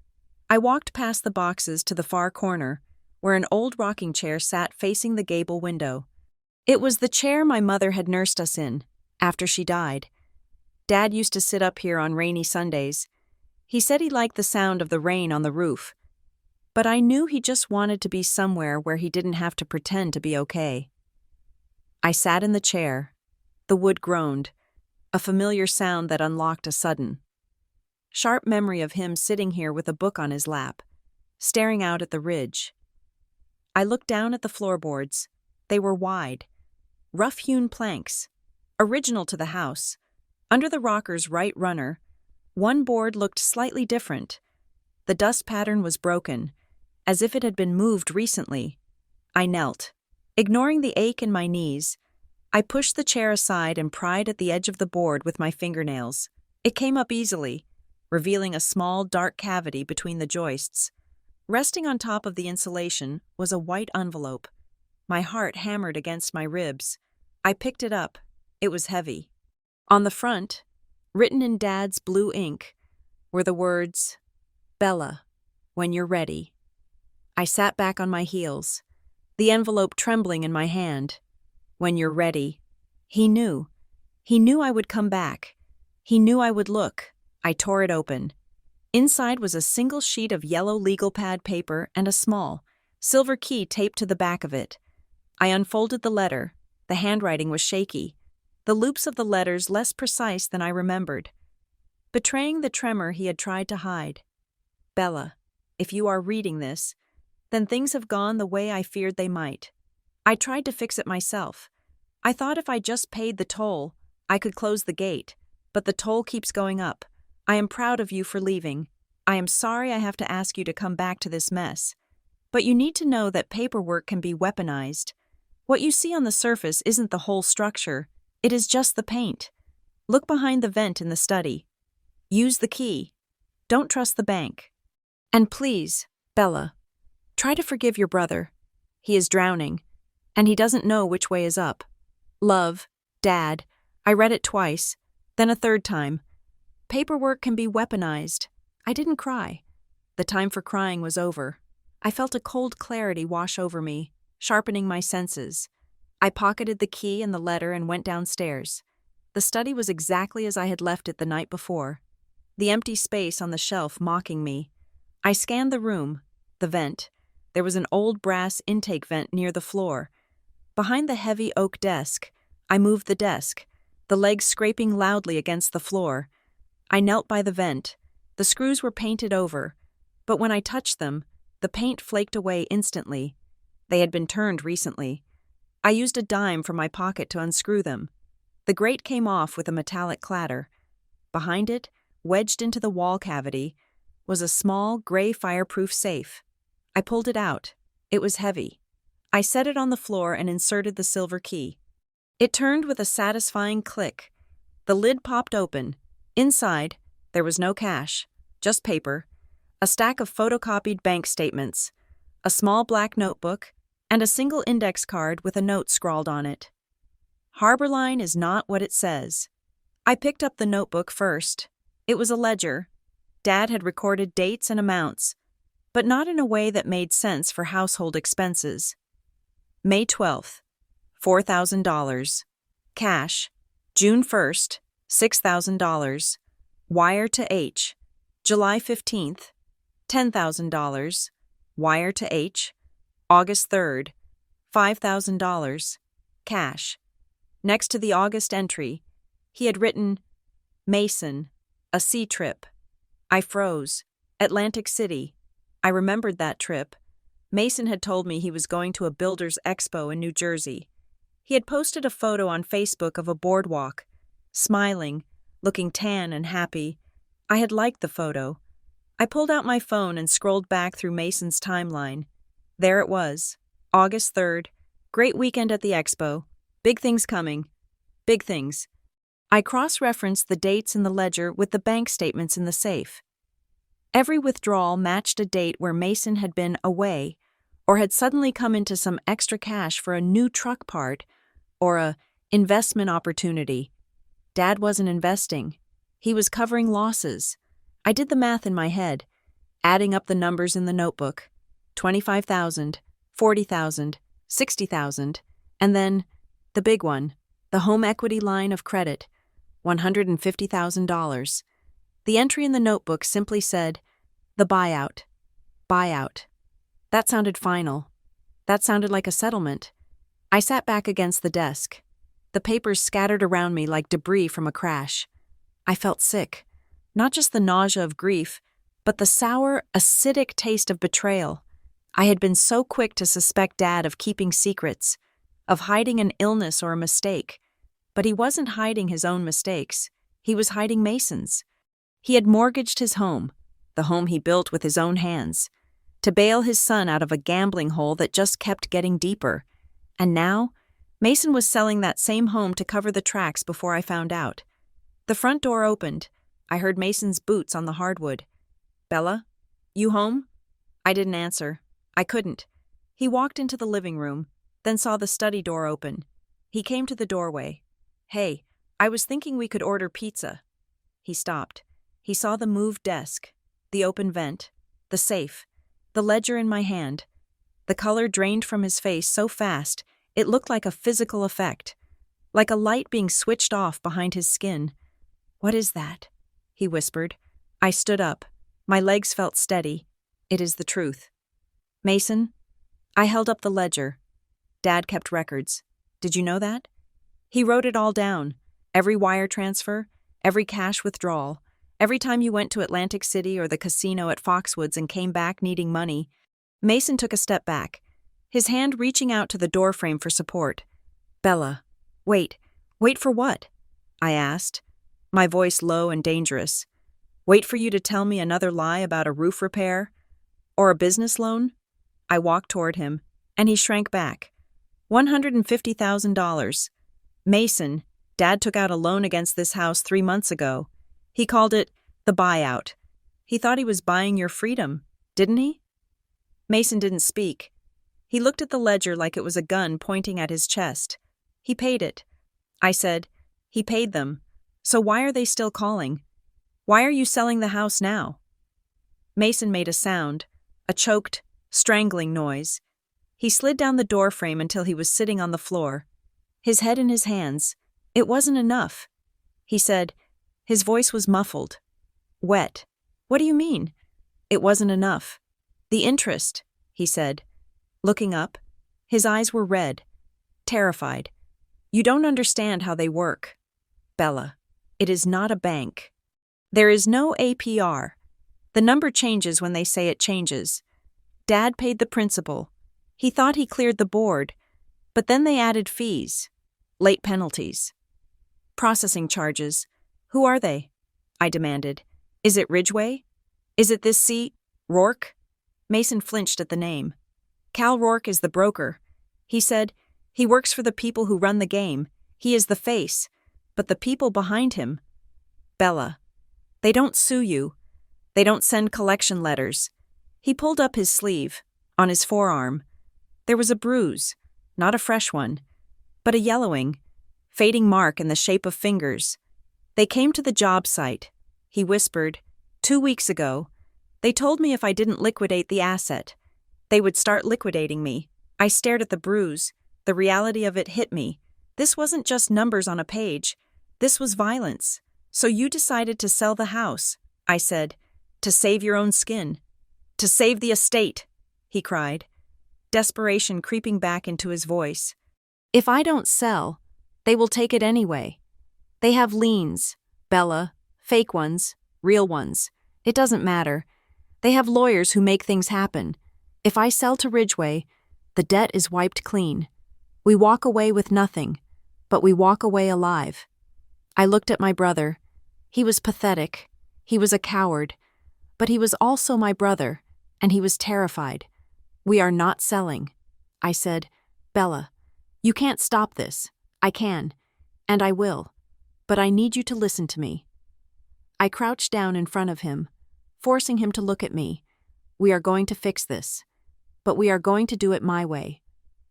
I walked past the boxes to the far corner, where an old rocking chair sat facing the gable window. It was the chair my mother had nursed us in, after she died. Dad used to sit up here on rainy Sundays. He said he liked the sound of the rain on the roof. But I knew he just wanted to be somewhere where he didn't have to pretend to be okay. I sat in the chair. The wood groaned, a familiar sound that unlocked a sudden, sharp memory of him sitting here with a book on his lap, staring out at the ridge. I looked down at the floorboards. They were wide, rough-hewn planks, original to the house. Under the rocker's right runner, one board looked slightly different. The dust pattern was broken, as if it had been moved recently. I knelt. Ignoring the ache in my knees, I pushed the chair aside and pried at the edge of the board with my fingernails. It came up easily, revealing a small, dark cavity between the joists. Resting on top of the insulation was a white envelope. My heart hammered against my ribs. I picked it up. It was heavy. On the front, written in Dad's blue ink, were the words, "Bella, when you're ready." I sat back on my heels, the envelope trembling in my hand. When you're ready. He knew. He knew I would come back. He knew I would look. I tore it open. Inside was a single sheet of yellow legal pad paper and a small, silver key taped to the back of it. I unfolded the letter. The handwriting was shaky, the loops of the letters less precise than I remembered, betraying the tremor he had tried to hide. Bella, if you are reading this, then things have gone the way I feared they might. I tried to fix it myself. I thought if I just paid the toll, I could close the gate, but the toll keeps going up. I am proud of you for leaving. I am sorry I have to ask you to come back to this mess. But you need to know that paperwork can be weaponized. What you see on the surface isn't the whole structure. It is just the paint. Look behind the vent in the study. Use the key. Don't trust the bank. And please, Bella, try to forgive your brother. He is drowning, and he doesn't know which way is up. Love, Dad. I read it twice, then a third time. Paperwork can be weaponized. I didn't cry. The time for crying was over. I felt a cold clarity wash over me, sharpening my senses. I pocketed the key and the letter and went downstairs. The study was exactly as I had left it the night before, the empty space on the shelf mocking me. I scanned the room, the vent. There was an old brass intake vent near the floor. Behind the heavy oak desk, I moved the desk, the legs scraping loudly against the floor. I knelt by the vent. The screws were painted over, but when I touched them, the paint flaked away instantly. They had been turned recently. I used a dime from my pocket to unscrew them. The grate came off with a metallic clatter. Behind it, wedged into the wall cavity, was a small, gray fireproof safe. I pulled it out. It was heavy. I set it on the floor and inserted the silver key. It turned with a satisfying click. The lid popped open. Inside, there was no cash, just paper, a stack of photocopied bank statements, a small black notebook, and a single index card with a note scrawled on it. Harborline is not what it says. I picked up the notebook first. It was a ledger. Dad had recorded dates and amounts, but not in a way that made sense for household expenses. May 12th, $4,000. Cash. June 1st, $6,000. Wire to H. July 15th, $10,000. Wire to H. August 3rd, $5,000. Cash. Next to the August entry, he had written, Mason, a sea trip. I froze. Atlantic City. I remembered that trip. Mason had told me he was going to a builder's expo in New Jersey. He had posted a photo on Facebook of a boardwalk, smiling, looking tan and happy. I had liked the photo. I pulled out my phone and scrolled back through Mason's timeline. There it was, August 3rd, great weekend at the expo, big things coming, big things. I cross-referenced the dates in the ledger with the bank statements in the safe. Every withdrawal matched a date where Mason had been away or had suddenly come into some extra cash for a new truck part or a investment opportunity. Dad wasn't investing. He was covering losses. I did the math in my head, adding up the numbers in the notebook. 25,000, 40,000, 60,000, and then the big one, the home equity line of credit, $150,000. The entry in the notebook simply said, the buyout. Buyout. That sounded final. That sounded like a settlement. I sat back against the desk. The papers scattered around me like debris from a crash. I felt sick. Not just the nausea of grief, but the sour, acidic taste of betrayal. I had been so quick to suspect Dad of keeping secrets, of hiding an illness or a mistake. But he wasn't hiding his own mistakes. He was hiding Mason's. He had mortgaged his home, the home he built with his own hands, to bail his son out of a gambling hole that just kept getting deeper. And now, Mason was selling that same home to cover the tracks before I found out. The front door opened. I heard Mason's boots on the hardwood. Bella, you home? I didn't answer. I couldn't. He walked into the living room, then saw the study door open. He came to the doorway. Hey, I was thinking we could order pizza. He stopped. He saw the moved desk, the open vent, the safe, the ledger in my hand. The color drained from his face so fast, it looked like a physical effect, like a light being switched off behind his skin. What is that? He whispered. I stood up. My legs felt steady. It is the truth. Mason? I held up the ledger. Dad kept records. Did you know that? He wrote it all down. Every wire transfer, every cash withdrawal, every time you went to Atlantic City or the casino at Foxwoods and came back needing money. Mason took a step back, his hand reaching out to the doorframe for support. Bella, wait for what? I asked, my voice low and dangerous. Wait for you to tell me another lie about a roof repair? Or a business loan? I walked toward him, and he shrank back. $150,000. Mason, Dad took out a loan against this house 3 months ago. He called it the buyout. He thought he was buying your freedom. didn't he? Mason didn't speak. He looked at the ledger like it was a gun pointing at his chest. He paid it. I said, he paid them. So why are they still calling? Why are you selling the house now? Mason made a sound, a choked, strangling noise. He slid down the doorframe until he was sitting on the floor, his head in his hands. It wasn't enough. He said, his voice was muffled. Wet. What do you mean? It wasn't enough. The interest, he said. Looking up, his eyes were red, terrified. You don't understand how they work. Bella, it is not a bank. There is no APR. The number changes when they say it changes. Dad paid the principal. He thought he cleared the board, but then they added fees, late penalties, processing charges. Who are they? I demanded. Is it Ridgway? Is it this Rourke? Mason flinched at the name. Cal Rourke is the broker. He said, he works for the people who run the game. He is the face, but the people behind him. Bella, they don't sue you. They don't send collection letters. He pulled up his sleeve, on his forearm. There was a bruise, not a fresh one, but a yellowing, fading mark in the shape of fingers. They came to the job site. He whispered, 2 weeks ago. They told me if I didn't liquidate the asset, they would start liquidating me. I stared at the bruise. The reality of it hit me. This wasn't just numbers on a page. This was violence. So you decided to sell the house, I said, to save your own skin. To save the estate, he cried, desperation creeping back into his voice. If I don't sell, they will take it anyway. They have liens, Bella, fake ones, real ones. It doesn't matter. They have lawyers who make things happen. If I sell to Ridgway, the debt is wiped clean. We walk away with nothing, but we walk away alive. I looked at my brother. He was pathetic. He was a coward. But he was also my brother, and he was terrified. We are not selling. I said, Bella, you can't stop this. I can, and I will. But I need you to listen to me. I crouched down in front of him, forcing him to look at me. We are going to fix this. But we are going to do it my way.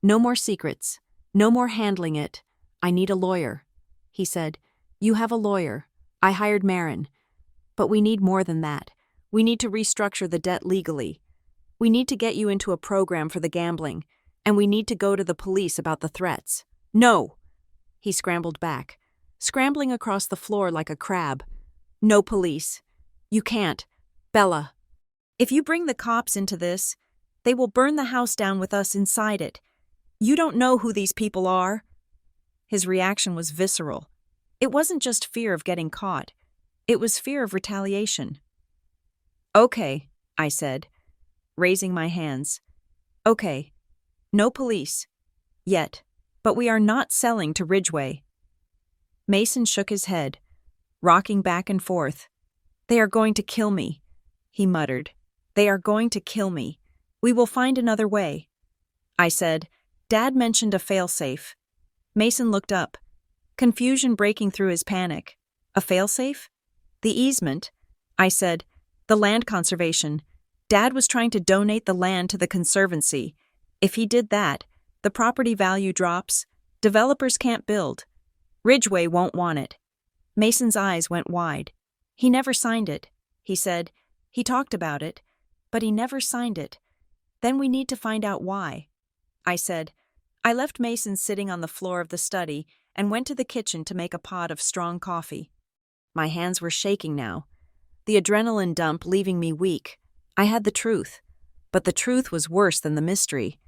No more secrets. No more handling it. I need a lawyer. He said, you have a lawyer. I hired Marin. But we need more than that. We need to restructure the debt legally. We need to get you into a program for the gambling, and we need to go to the police about the threats. No! He scrambled back, scrambling across the floor like a crab. No police. You can't. Bella. If you bring the cops into this, they will burn the house down with us inside it. You don't know who these people are. His reaction was visceral. It wasn't just fear of getting caught. It was fear of retaliation. Okay, I said, raising my hands. Okay. No police. Yet. But we are not selling to Ridgway. Mason shook his head, rocking back and forth. They are going to kill me, he muttered. They are going to kill me. We will find another way. I said, Dad mentioned a failsafe. Mason looked up, confusion breaking through his panic. A failsafe? The easement, I said. The land conservation. Dad was trying to donate the land to the conservancy. If he did that, the property value drops. Developers can't build. Ridgway won't want it. Mason's eyes went wide. He never signed it, he said. He talked about it, but he never signed it. Then we need to find out why. I said. I left Mason sitting on the floor of the study and went to the kitchen to make a pot of strong coffee. My hands were shaking now, the adrenaline dump leaving me weak. I had the truth, but the truth was worse than the mystery.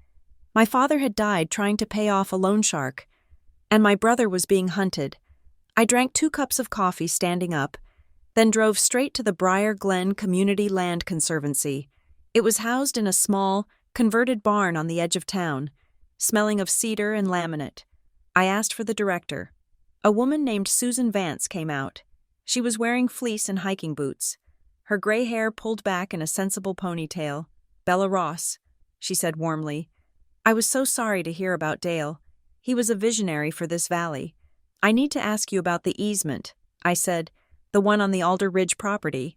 My father had died trying to pay off a loan shark, and my brother was being hunted. I drank 2 cups of coffee standing up, then drove straight to the Briar Glen Community Land Conservancy. It was housed in a small, converted barn on the edge of town, smelling of cedar and laminate. I asked for the director. A woman named Susan Vance came out. She was wearing fleece and hiking boots, her gray hair pulled back in a sensible ponytail. Bella Ross, she said warmly. I was so sorry to hear about Dale. He was a visionary for this valley. I need to ask you about the easement, I said, the one on the Alder Ridge property.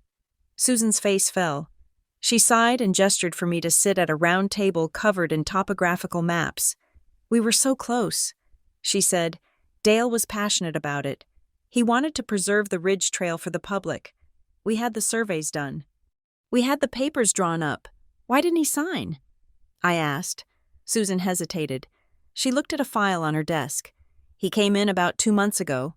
Susan's face fell. She sighed and gestured for me to sit at a round table covered in topographical maps. We were so close. She said, Dale was passionate about it. He wanted to preserve the ridge trail for the public. We had the surveys done. We had the papers drawn up. Why didn't he sign? I asked. Susan hesitated. She looked at a file on her desk. He came in about 2 months ago.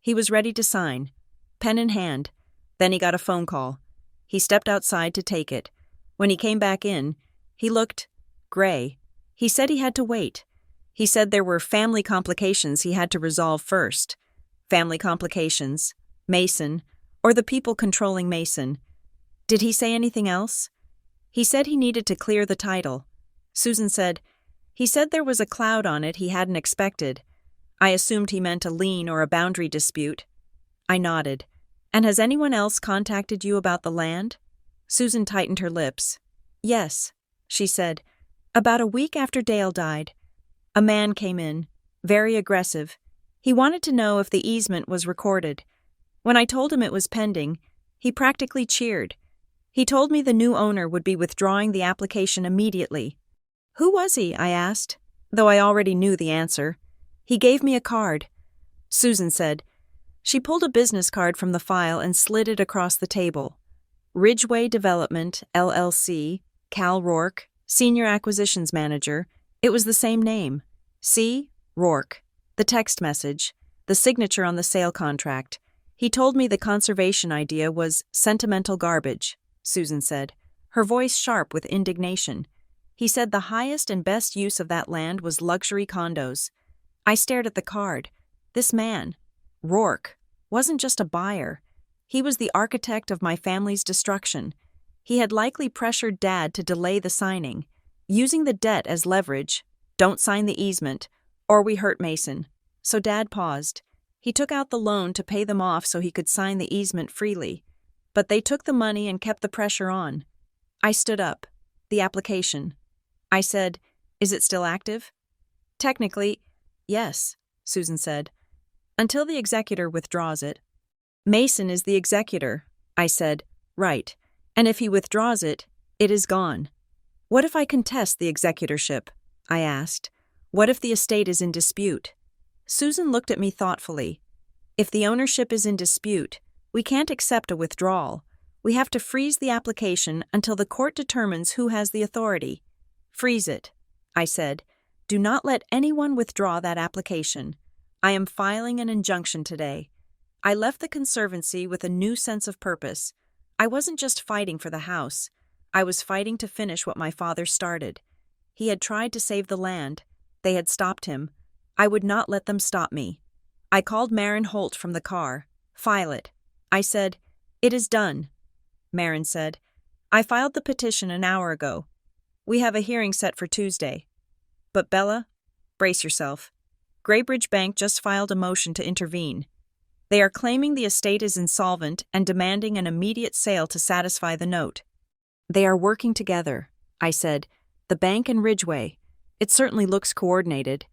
He was ready to sign, pen in hand. Then he got a phone call. He stepped outside to take it. When he came back in, he looked gray. He said he had to wait. He said there were family complications he had to resolve first. Family complications, Mason, or the people controlling Mason. Did he say anything else? He said he needed to clear the title. Susan said, he said there was a cloud on it he hadn't expected. I assumed he meant a lien or a boundary dispute. I nodded. And has anyone else contacted you about the land? Susan tightened her lips. Yes, she said. About a week after Dale died. A man came in, very aggressive. He wanted to know if the easement was recorded. When I told him it was pending, he practically cheered. He told me the new owner would be withdrawing the application immediately. Who was he? I asked, though I already knew the answer. He gave me a card. Susan said. She pulled a business card from the file and slid it across the table. Ridgeway Development, LLC, Cal Rourke, Senior Acquisitions Manager. It was the same name. C. Rourke. The text message. The signature on the sale contract. He told me the conservation idea was sentimental garbage, Susan said, her voice sharp with indignation. He said the highest and best use of that land was luxury condos. I stared at the card. This man, Rourke, wasn't just a buyer. He was the architect of my family's destruction. He had likely pressured Dad to delay the signing, using the debt as leverage. Don't sign the easement, or we hurt Mason. So Dad paused. He took out the loan to pay them off so he could sign the easement freely. But they took the money and kept the pressure on. I stood up. The application. I said, is it still active? Technically, yes, Susan said. Until the executor withdraws it. Mason is the executor, I said. Right. And if he withdraws it, it is gone. What if I contest the executorship? I asked. What if the estate is in dispute? Susan looked at me thoughtfully. If the ownership is in dispute, we can't accept a withdrawal. We have to freeze the application until the court determines who has the authority. Freeze it, I said. Do not let anyone withdraw that application. I am filing an injunction today. I left the Conservancy with a new sense of purpose. I wasn't just fighting for the house. I was fighting to finish what my father started. He had tried to save the land. They had stopped him. I would not let them stop me. I called Marin Holt from the car. File it. I said, it is done. Marin said, I filed the petition an hour ago. We have a hearing set for Tuesday. But Bella, brace yourself. Greybridge Bank just filed a motion to intervene. They are claiming the estate is insolvent and demanding an immediate sale to satisfy the note. They are working together, I said. The bank and Ridgeway. It certainly looks coordinated.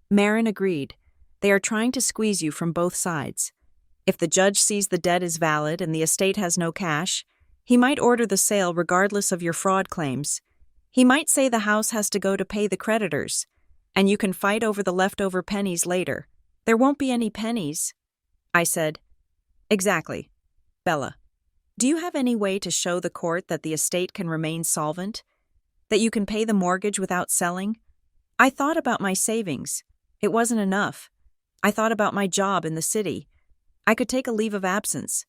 Marin agreed. They are trying to squeeze you from both sides. If the judge sees the debt is valid and the estate has no cash, he might order the sale regardless of your fraud claims. He might say the house has to go to pay the creditors, and you can fight over the leftover pennies later. There won't be any pennies. I said, exactly. Bella, do you have any way to show the court that the estate can remain solvent? That you can pay the mortgage without selling? I thought about my savings. It wasn't enough. I thought about my job in the city. I could take a leave of absence,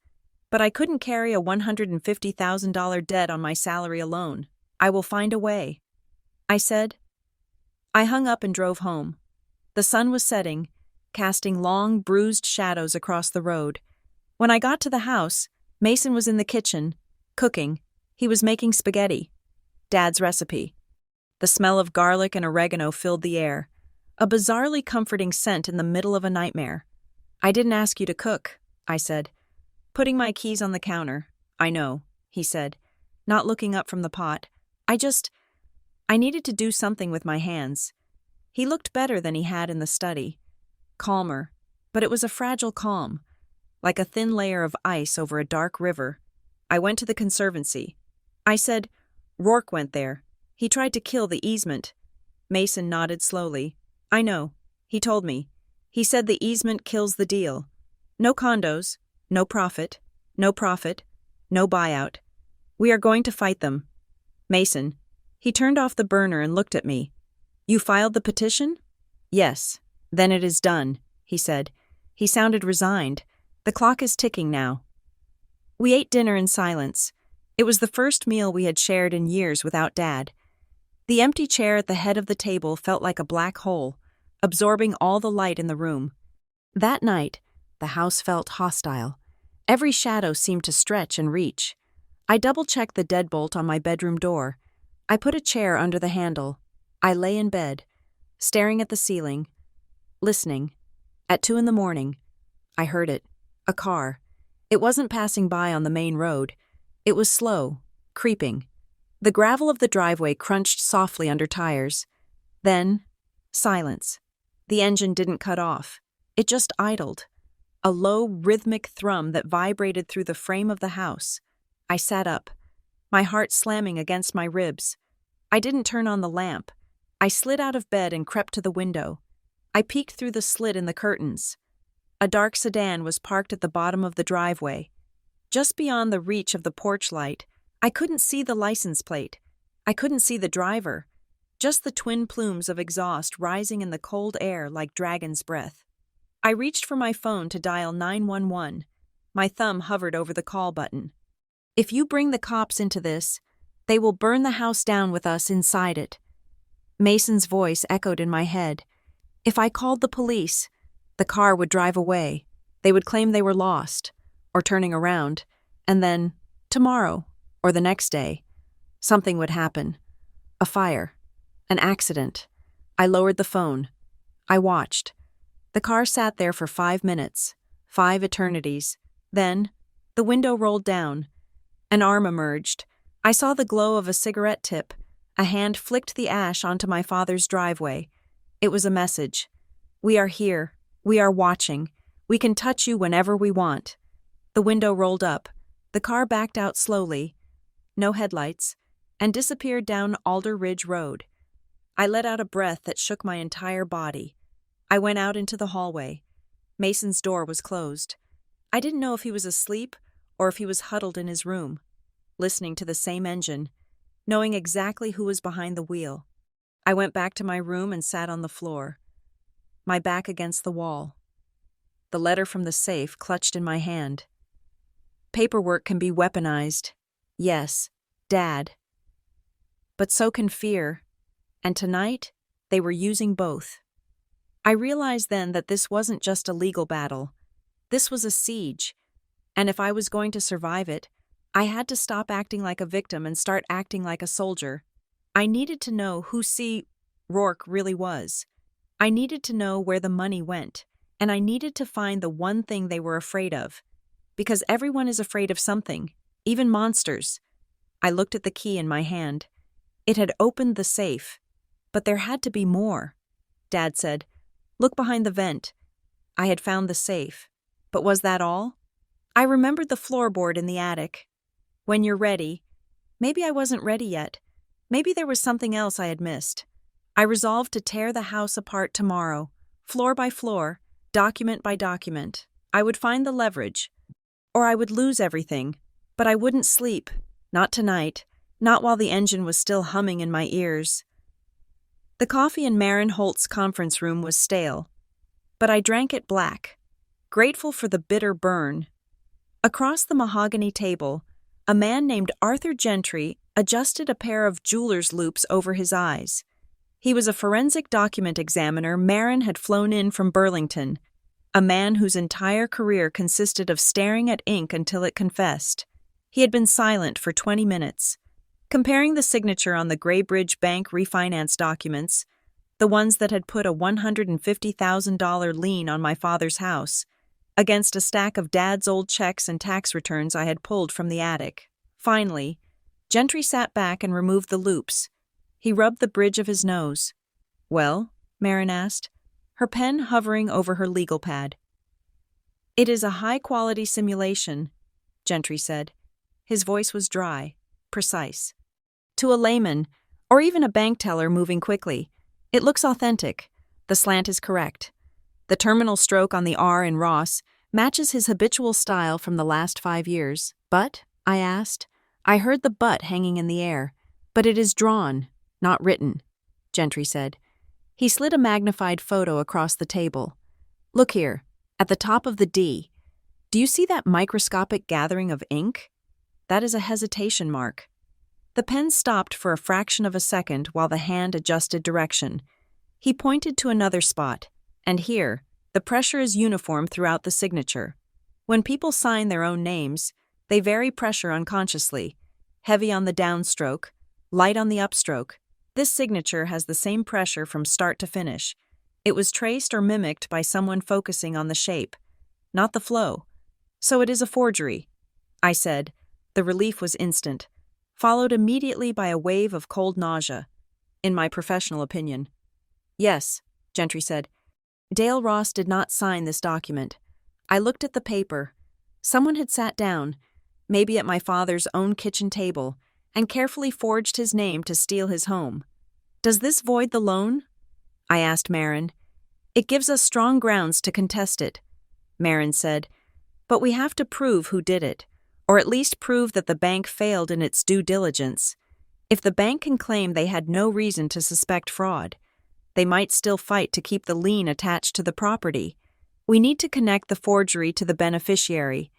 but I couldn't carry a $150,000 debt on my salary alone. I will find a way. I said. I hung up and drove home. The sun was setting, casting long, bruised shadows across the road. When I got to the house, Mason was in the kitchen, cooking. He was making spaghetti. Dad's recipe. The smell of garlic and oregano filled the air, a bizarrely comforting scent in the middle of a nightmare. I didn't ask you to cook, I said. Putting my keys on the counter. I know, he said, not looking up from the pot. I needed to do something with my hands. He looked better than he had in the study. Calmer, but it was a fragile calm, like a thin layer of ice over a dark river. I went to the Conservancy. I said, "Rourke went there. He tried to kill the easement." Mason nodded slowly. "I know. He told me. He said the easement kills the deal. No condos, no profit, no profit, no buyout. We are going to fight them." Mason. He turned off the burner and looked at me. "You filed the petition?" "Yes. Then it is done," he said. He sounded resigned. "The clock is ticking now." We ate dinner in silence. It was the first meal we had shared in years without Dad. The empty chair at the head of the table felt like a black hole, absorbing all the light in the room. That night, the house felt hostile. Every shadow seemed to stretch and reach. I double-checked the deadbolt on my bedroom door. I put a chair under the handle. I lay in bed, staring at the ceiling, listening. At 2 a.m, I heard it. A car. It wasn't passing by on the main road. It was slow, creeping. The gravel of the driveway crunched softly under tires. Then, silence. The engine didn't cut off. It just idled. A low, rhythmic thrum that vibrated through the frame of the house. I sat up, my heart slamming against my ribs. I didn't turn on the lamp. I slid out of bed and crept to the window. I peeked through the slit in the curtains. A dark sedan was parked at the bottom of the driveway. Just beyond the reach of the porch light, I couldn't see the license plate. I couldn't see the driver. Just the twin plumes of exhaust rising in the cold air like dragon's breath. I reached for my phone to dial 911. My thumb hovered over the call button. "If you bring the cops into this, they will burn the house down with us inside it." Mason's voice echoed in my head. If I called the police, the car would drive away. They would claim they were lost, or turning around, and then, tomorrow, or the next day, something would happen. A fire. An accident. I lowered the phone. I watched. The car sat there for 5 minutes, 5 eternities. Then, the window rolled down. An arm emerged. I saw the glow of a cigarette tip. A hand flicked the ash onto my father's driveway. It was a message. "We are here. We are watching. We can touch you whenever we want." The window rolled up. The car backed out slowly, no headlights, and disappeared down Alder Ridge Road. I let out a breath that shook my entire body. I went out into the hallway. Mason's door was closed. I didn't know if he was asleep or if he was huddled in his room, listening to the same engine, knowing exactly who was behind the wheel. I went back to my room and sat on the floor, my back against the wall. The letter from the safe clutched in my hand. Paperwork can be weaponized. Yes, Dad. But so can fear. And tonight, they were using both. I realized then that this wasn't just a legal battle. This was a siege. And if I was going to survive it, I had to stop acting like a victim and start acting like a soldier. I needed to know who Rourke really was. I needed to know where the money went. And I needed to find the one thing they were afraid of. Because everyone is afraid of something, even monsters. I looked at the key in my hand. It had opened the safe. But there had to be more. Dad said, "Look behind the vent." I had found the safe. But was that all? I remembered the floorboard in the attic. When you're ready. Maybe I wasn't ready yet. Maybe there was something else I had missed. I resolved to tear the house apart tomorrow, floor by floor, document by document. I would find the leverage. Or I would lose everything. But I wouldn't sleep. Not tonight. Not while the engine was still humming in my ears. The coffee in Marin Holt's conference room was stale. But I drank it black, grateful for the bitter burn. Across the mahogany table, a man named Arthur Gentry adjusted a pair of jeweler's loops over his eyes. He was a forensic document examiner Marin had flown in from Burlington, a man whose entire career consisted of staring at ink until it confessed. He had been silent for 20 minutes, comparing the signature on the Graybridge Bank refinance documents, the ones that had put a $150,000 lien on my father's house, against a stack of Dad's old checks and tax returns I had pulled from the attic. Finally, Gentry sat back and removed the loops. He rubbed the bridge of his nose. "Well?" Marin asked, her pen hovering over her legal pad. "It is a high-quality simulation," Gentry said. His voice was dry, precise. To a layman, or even a bank teller moving quickly, it looks authentic. The slant is correct. The terminal stroke on the R in Ross matches his habitual style from the last 5 years. But, I asked, I heard the but hanging in the air. But it is drawn, not written, Gentry said. He slid a magnified photo across the table. Look here, at the top of the D. Do you see that microscopic gathering of ink? That is a hesitation mark. The pen stopped for a fraction of a second while the hand adjusted direction. He pointed to another spot, and here, the pressure is uniform throughout the signature. When people sign their own names, they vary pressure unconsciously, heavy on the downstroke, light on the upstroke. This signature has the same pressure from start to finish. It was traced or mimicked by someone focusing on the shape, not the flow. So it is a forgery, I said. The relief was instant, followed immediately by a wave of cold nausea, in my professional opinion. Yes, Gentry said. Dale Ross did not sign this document. I looked at the paper. Someone had sat down, maybe at my father's own kitchen table, and carefully forged his name to steal his home. Does this void the loan? I asked Marin. It gives us strong grounds to contest it, Marin said, but we have to prove who did it, or at least prove that the bank failed in its due diligence. If the bank can claim they had no reason to suspect fraud, they might still fight to keep the lien attached to the property. We need to connect the forgery to the beneficiary.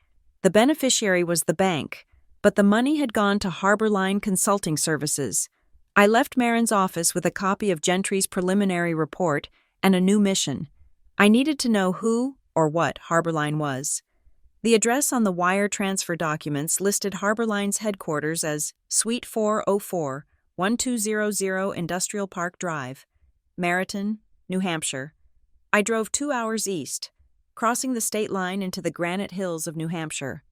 The beneficiary was the bank, but the money had gone to Harborline Consulting Services. I left Marin's office with a copy of Gentry's preliminary report and a new mission. I needed to know who or what Harborline was. The address on the wire transfer documents listed Harborline's headquarters as Suite 404, 1200 Industrial Park Drive, Meriton, New Hampshire. I drove 2 hours east, crossing the state line into the granite hills of New Hampshire.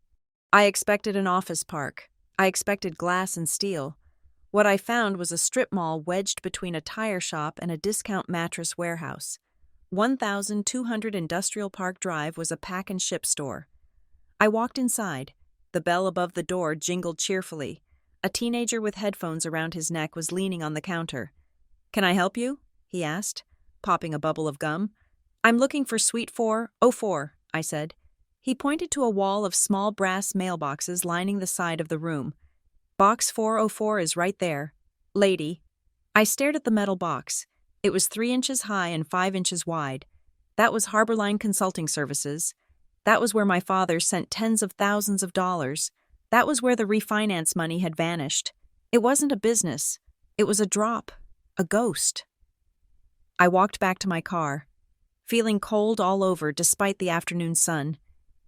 I expected an office park. I expected glass and steel. What I found was a strip mall wedged between a tire shop and a discount mattress warehouse. 1200 Industrial Park Drive was a pack and ship store. I walked inside. The bell above the door jingled cheerfully. A teenager with headphones around his neck was leaning on the counter. Can I help you? He asked, popping a bubble of gum. I'm looking for Suite 404, I said. He pointed to a wall of small brass mailboxes lining the side of the room. Box 404 is right there. Lady. I stared at the metal box. It was 3 inches high and 5 inches wide. That was Harborline Consulting Services. That was where my father sent tens of thousands of dollars. That was where the refinance money had vanished. It wasn't a business. It was a drop. A ghost. I walked back to my car, feeling cold all over despite the afternoon sun.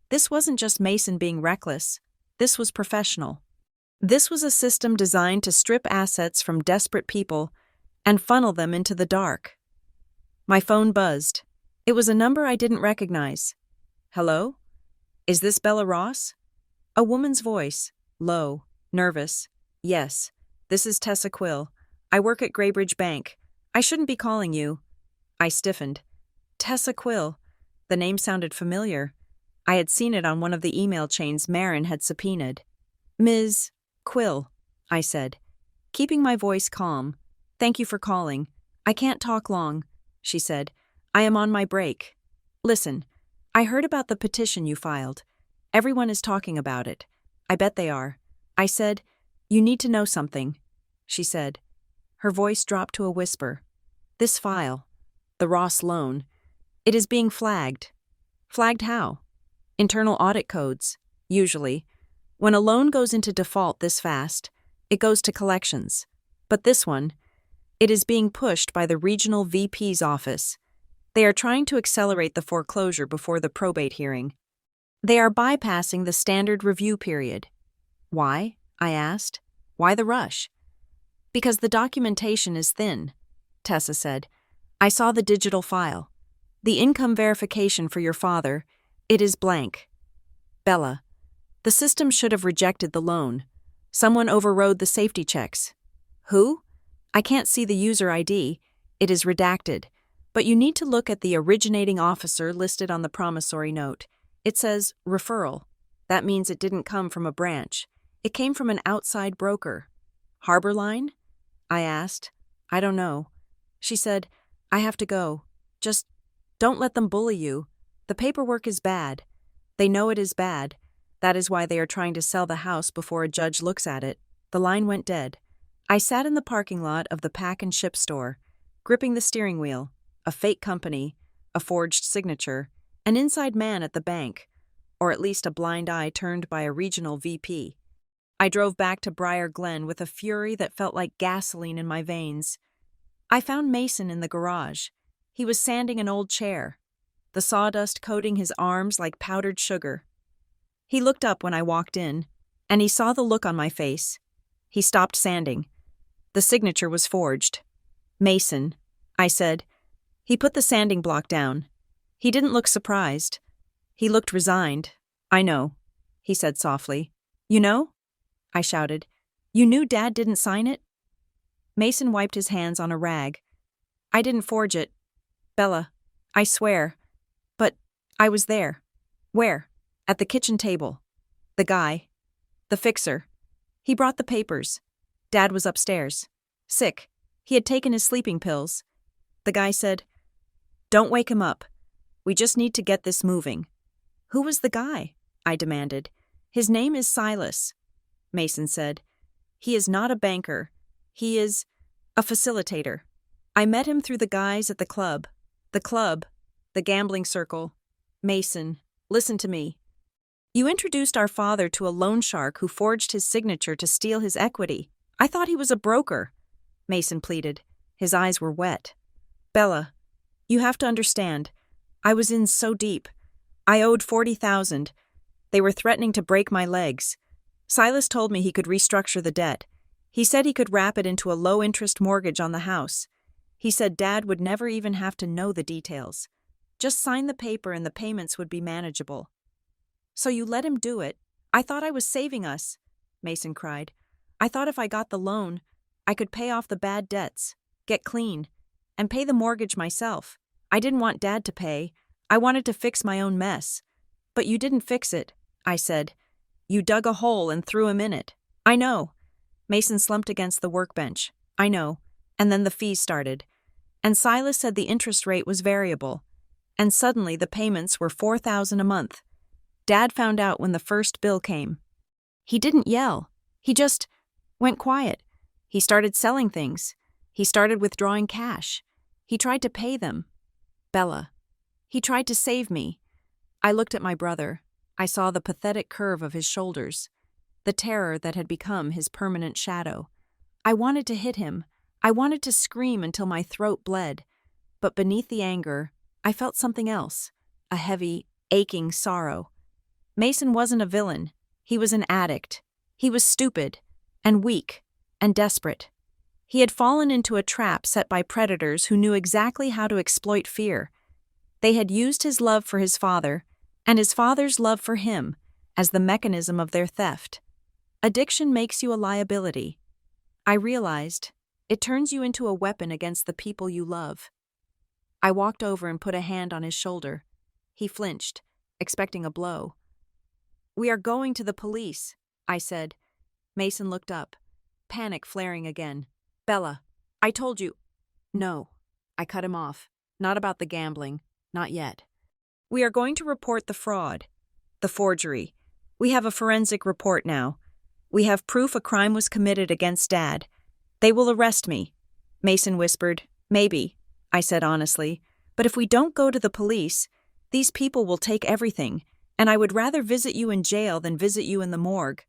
This wasn't just Mason being reckless. This was professional. This was a system designed to strip assets from desperate people and funnel them into the dark. My phone buzzed. It was a number I didn't recognize. Hello? Is this Bella Ross? A woman's voice, low, nervous. Yes, this is Tessa Quill. I work at Graybridge Bank. I shouldn't be calling you. I stiffened. Tessa Quill. The name sounded familiar. I had seen it on one of the email chains Marin had subpoenaed. Ms. Quill, I said, keeping my voice calm. Thank you for calling. I can't talk long, she said. I am on my break. Listen, I heard about the petition you filed. Everyone is talking about it. I bet they are. I said, you need to know something, she said. Her voice dropped to a whisper. This file, the Ross loan, it is being flagged. Flagged how? Internal audit codes, usually. When a loan goes into default this fast, it goes to collections. But this one, it is being pushed by the regional VP's office. They are trying to accelerate the foreclosure before the probate hearing. They are bypassing the standard review period. Why? I asked. Why the rush? Because the documentation is thin, Tessa said. I saw the digital file. The income verification for your father, it is blank. Bella, the system should have rejected the loan. Someone overrode the safety checks. Who? I can't see the user ID. It is redacted. But you need to look at the originating officer listed on the promissory note. It says referral. That means it didn't come from a branch. It came from an outside broker. Harbor Line? I asked. I don't know. She said, I have to go. Just don't let them bully you. The paperwork is bad. They know it is bad. That is why they are trying to sell the house before a judge looks at it. The line went dead. I sat in the parking lot of the pack and ship store, gripping the steering wheel, a fake company, a forged signature, an inside man at the bank, or at least a blind eye turned by a regional VP. I drove back to Briar Glen with a fury that felt like gasoline in my veins. I found Mason in the garage. He was sanding an old chair, the sawdust coating his arms like powdered sugar. He looked up when I walked in, and he saw the look on my face. He stopped sanding. The signature was forged. Mason, I said. He put the sanding block down. He didn't look surprised. He looked resigned. I know, he said softly. You know? I shouted. You knew Dad didn't sign it? Mason wiped his hands on a rag. I didn't forge it. Bella, I swear. But I was there. Where? At the kitchen table. The guy. The fixer. He brought the papers. Dad was upstairs. Sick. He had taken his sleeping pills. The guy said, Don't wake him up. We just need to get this moving. Who was the guy? I demanded. His name is Silas. Mason said. He is not a banker. He is a facilitator. I met him through the guys at the club. The gambling circle. Mason, listen to me. You introduced our father to a loan shark who forged his signature to steal his equity. I thought he was a broker. Mason pleaded. His eyes were wet. Bella, you have to understand. I was in so deep. I owed $40,000. They were threatening to break my legs. Silas told me he could restructure the debt. He said he could wrap it into a low-interest mortgage on the house. He said Dad would never even have to know the details. Just sign the paper and the payments would be manageable. So you let him do it? I thought I was saving us, Mason cried. I thought if I got the loan, I could pay off the bad debts, get clean, and pay the mortgage myself. I didn't want Dad to pay. I wanted to fix my own mess. But you didn't fix it, I said. You dug a hole and threw him in it. I know. Mason slumped against the workbench. I know. And then the fees started. And Silas said the interest rate was variable. And suddenly the payments were $4,000 a month. Dad found out when the first bill came. He didn't yell. He just went quiet. He started selling things. He started withdrawing cash. He tried to pay them. Bella. He tried to save me. I looked at my brother. I saw the pathetic curve of his shoulders, the terror that had become his permanent shadow. I wanted to hit him. I wanted to scream until my throat bled. But beneath the anger, I felt something else, a heavy, aching sorrow. Mason wasn't a villain. He was an addict. He was stupid, and weak, and desperate. He had fallen into a trap set by predators who knew exactly how to exploit fear. They had used his love for his father, and his father's love for him, as the mechanism of their theft. Addiction makes you a liability. I realized it turns you into a weapon against the people you love. I walked over and put a hand on his shoulder. He flinched, expecting a blow. We are going to the police, I said. Mason looked up, panic flaring again. Bella, I told you. No, I cut him off. Not about the gambling, not yet. We are going to report the fraud, the forgery. We have a forensic report now. We have proof a crime was committed against Dad. They will arrest me. Mason whispered. Maybe, I said honestly. But if we don't go to the police, these people will take everything, and I would rather visit you in jail than visit you in the morgue.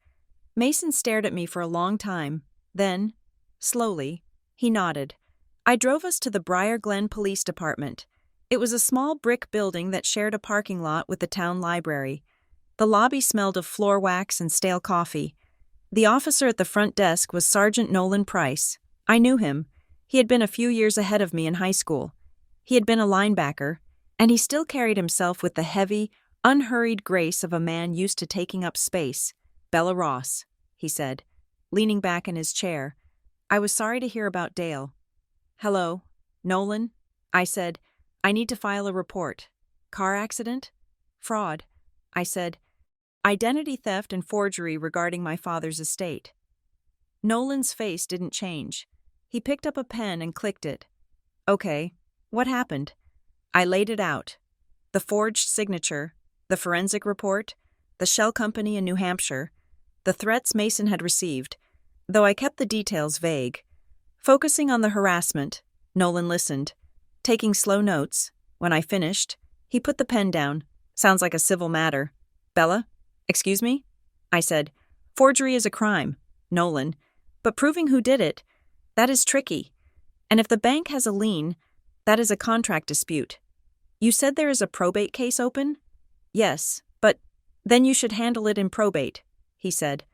Mason stared at me for a long time. Then, slowly, he nodded. I drove us to the Briar Glen Police Department. It was a small brick building that shared a parking lot with the town library. The lobby smelled of floor wax and stale coffee. The officer at the front desk was Sergeant Nolan Price. I knew him. He had been a few years ahead of me in high school. He had been a linebacker, and he still carried himself with the heavy, unhurried grace of a man used to taking up space. Bella Ross, he said, leaning back in his chair. I was sorry to hear about Dale. Hello, Nolan? I said, I need to file a report. Car accident? Fraud. I said, Identity theft and forgery regarding my father's estate. Nolan's face didn't change. He picked up a pen and clicked it. Okay, what happened? I laid it out. The forged signature, the forensic report, the shell company in New Hampshire, the threats Mason had received, though I kept the details vague. Focusing on the harassment, Nolan listened, taking slow notes. When I finished, he put the pen down. Sounds like a civil matter. Bella? Excuse me? I said. Forgery is a crime, Nolan, but proving who did it, that is tricky. And if the bank has a lien, that is a contract dispute. You said there is a probate case open? Yes, but then you should handle it in probate, he said,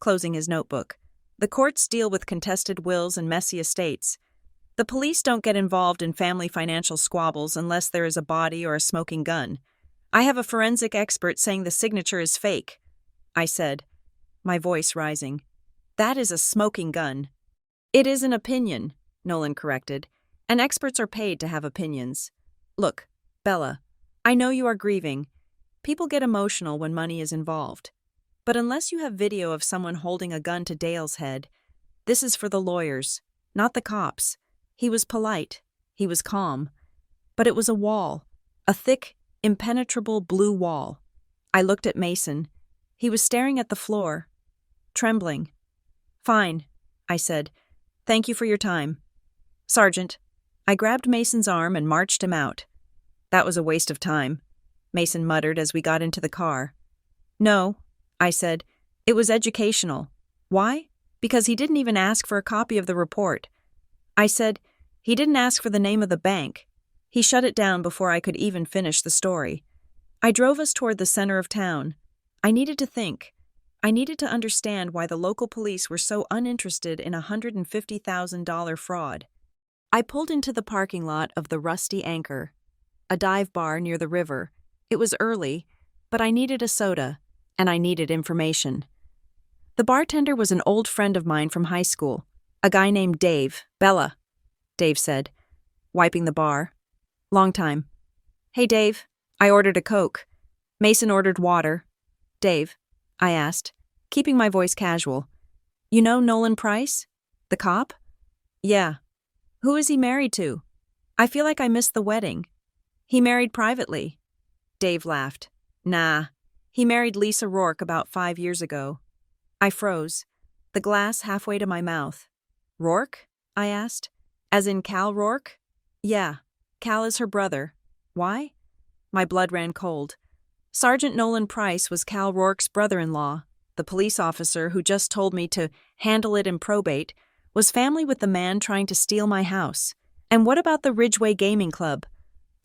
closing his notebook. The courts deal with contested wills and messy estates. The police don't get involved in family financial squabbles unless there is a body or a smoking gun. I have a forensic expert saying the signature is fake, I said, my voice rising. That is a smoking gun. It is an opinion, Nolan corrected, and experts are paid to have opinions. Look, Bella, I know you are grieving. People get emotional when money is involved. But unless you have video of someone holding a gun to Dale's head, this is for the lawyers, not the cops. He was polite. He was calm. But it was a wall, a thick, impenetrable blue wall. I looked at Mason. He was staring at the floor, trembling. Fine, I said. Thank you for your time. Sergeant. I grabbed Mason's arm and marched him out. That was a waste of time, Mason muttered as we got into the car. No, I said. It was educational. Why? Because he didn't even ask for a copy of the report. I said, he didn't ask for the name of the bank. He shut it down before I could even finish the story. I drove us toward the center of town. I needed to think. I needed to understand why the local police were so uninterested in a $150,000 fraud. I pulled into the parking lot of the Rusty Anchor, a dive bar near the river. It was early, but I needed a soda, and I needed information. The bartender was an old friend of mine from high school, a guy named Dave. Bella, Dave said, wiping the bar. Long time. Hey, Dave, I ordered a Coke. Mason ordered water. Dave, I asked, keeping my voice casual. You know Nolan Price? The cop? Yeah. Who is he married to? I feel like I missed the wedding. He married privately. Dave laughed. Nah, he married Lisa Rourke about 5 years ago. I froze, the glass halfway to my mouth. Rourke? I asked. As in Cal Rourke? Yeah, Cal is her brother. Why? My blood ran cold. Sergeant Nolan Price was Cal Rourke's brother-in-law. The police officer who just told me to handle it in probate was family with the man trying to steal my house. And what about the Ridgeway Gaming Club?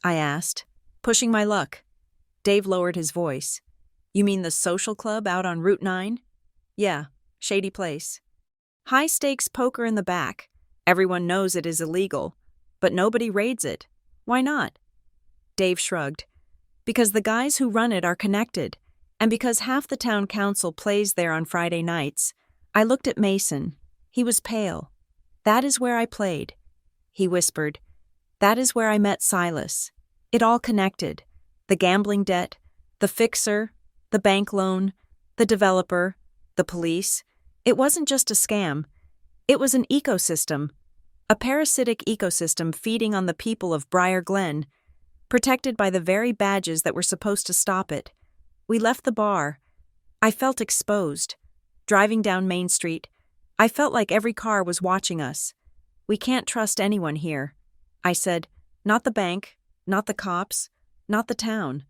I asked, pushing my luck. Dave lowered his voice. You mean the social club out on Route 9? Yeah, shady place. High-stakes poker in the back. Everyone knows it is illegal, but nobody raids it. Why not? Dave shrugged. Because the guys who run it are connected, and because half the town council plays there on Friday nights. I looked at Mason. He was pale. That is where I played. He whispered. That is where I met Silas. It all connected. The gambling debt, the fixer, the bank loan, the developer, the police. It wasn't just a scam. It was an ecosystem. A parasitic ecosystem feeding on the people of Briar Glen, protected by the very badges that were supposed to stop it. We left the bar. I felt exposed. Driving down Main Street, I felt like every car was watching us. We can't trust anyone here. I said, not the bank, not the cops, not the town.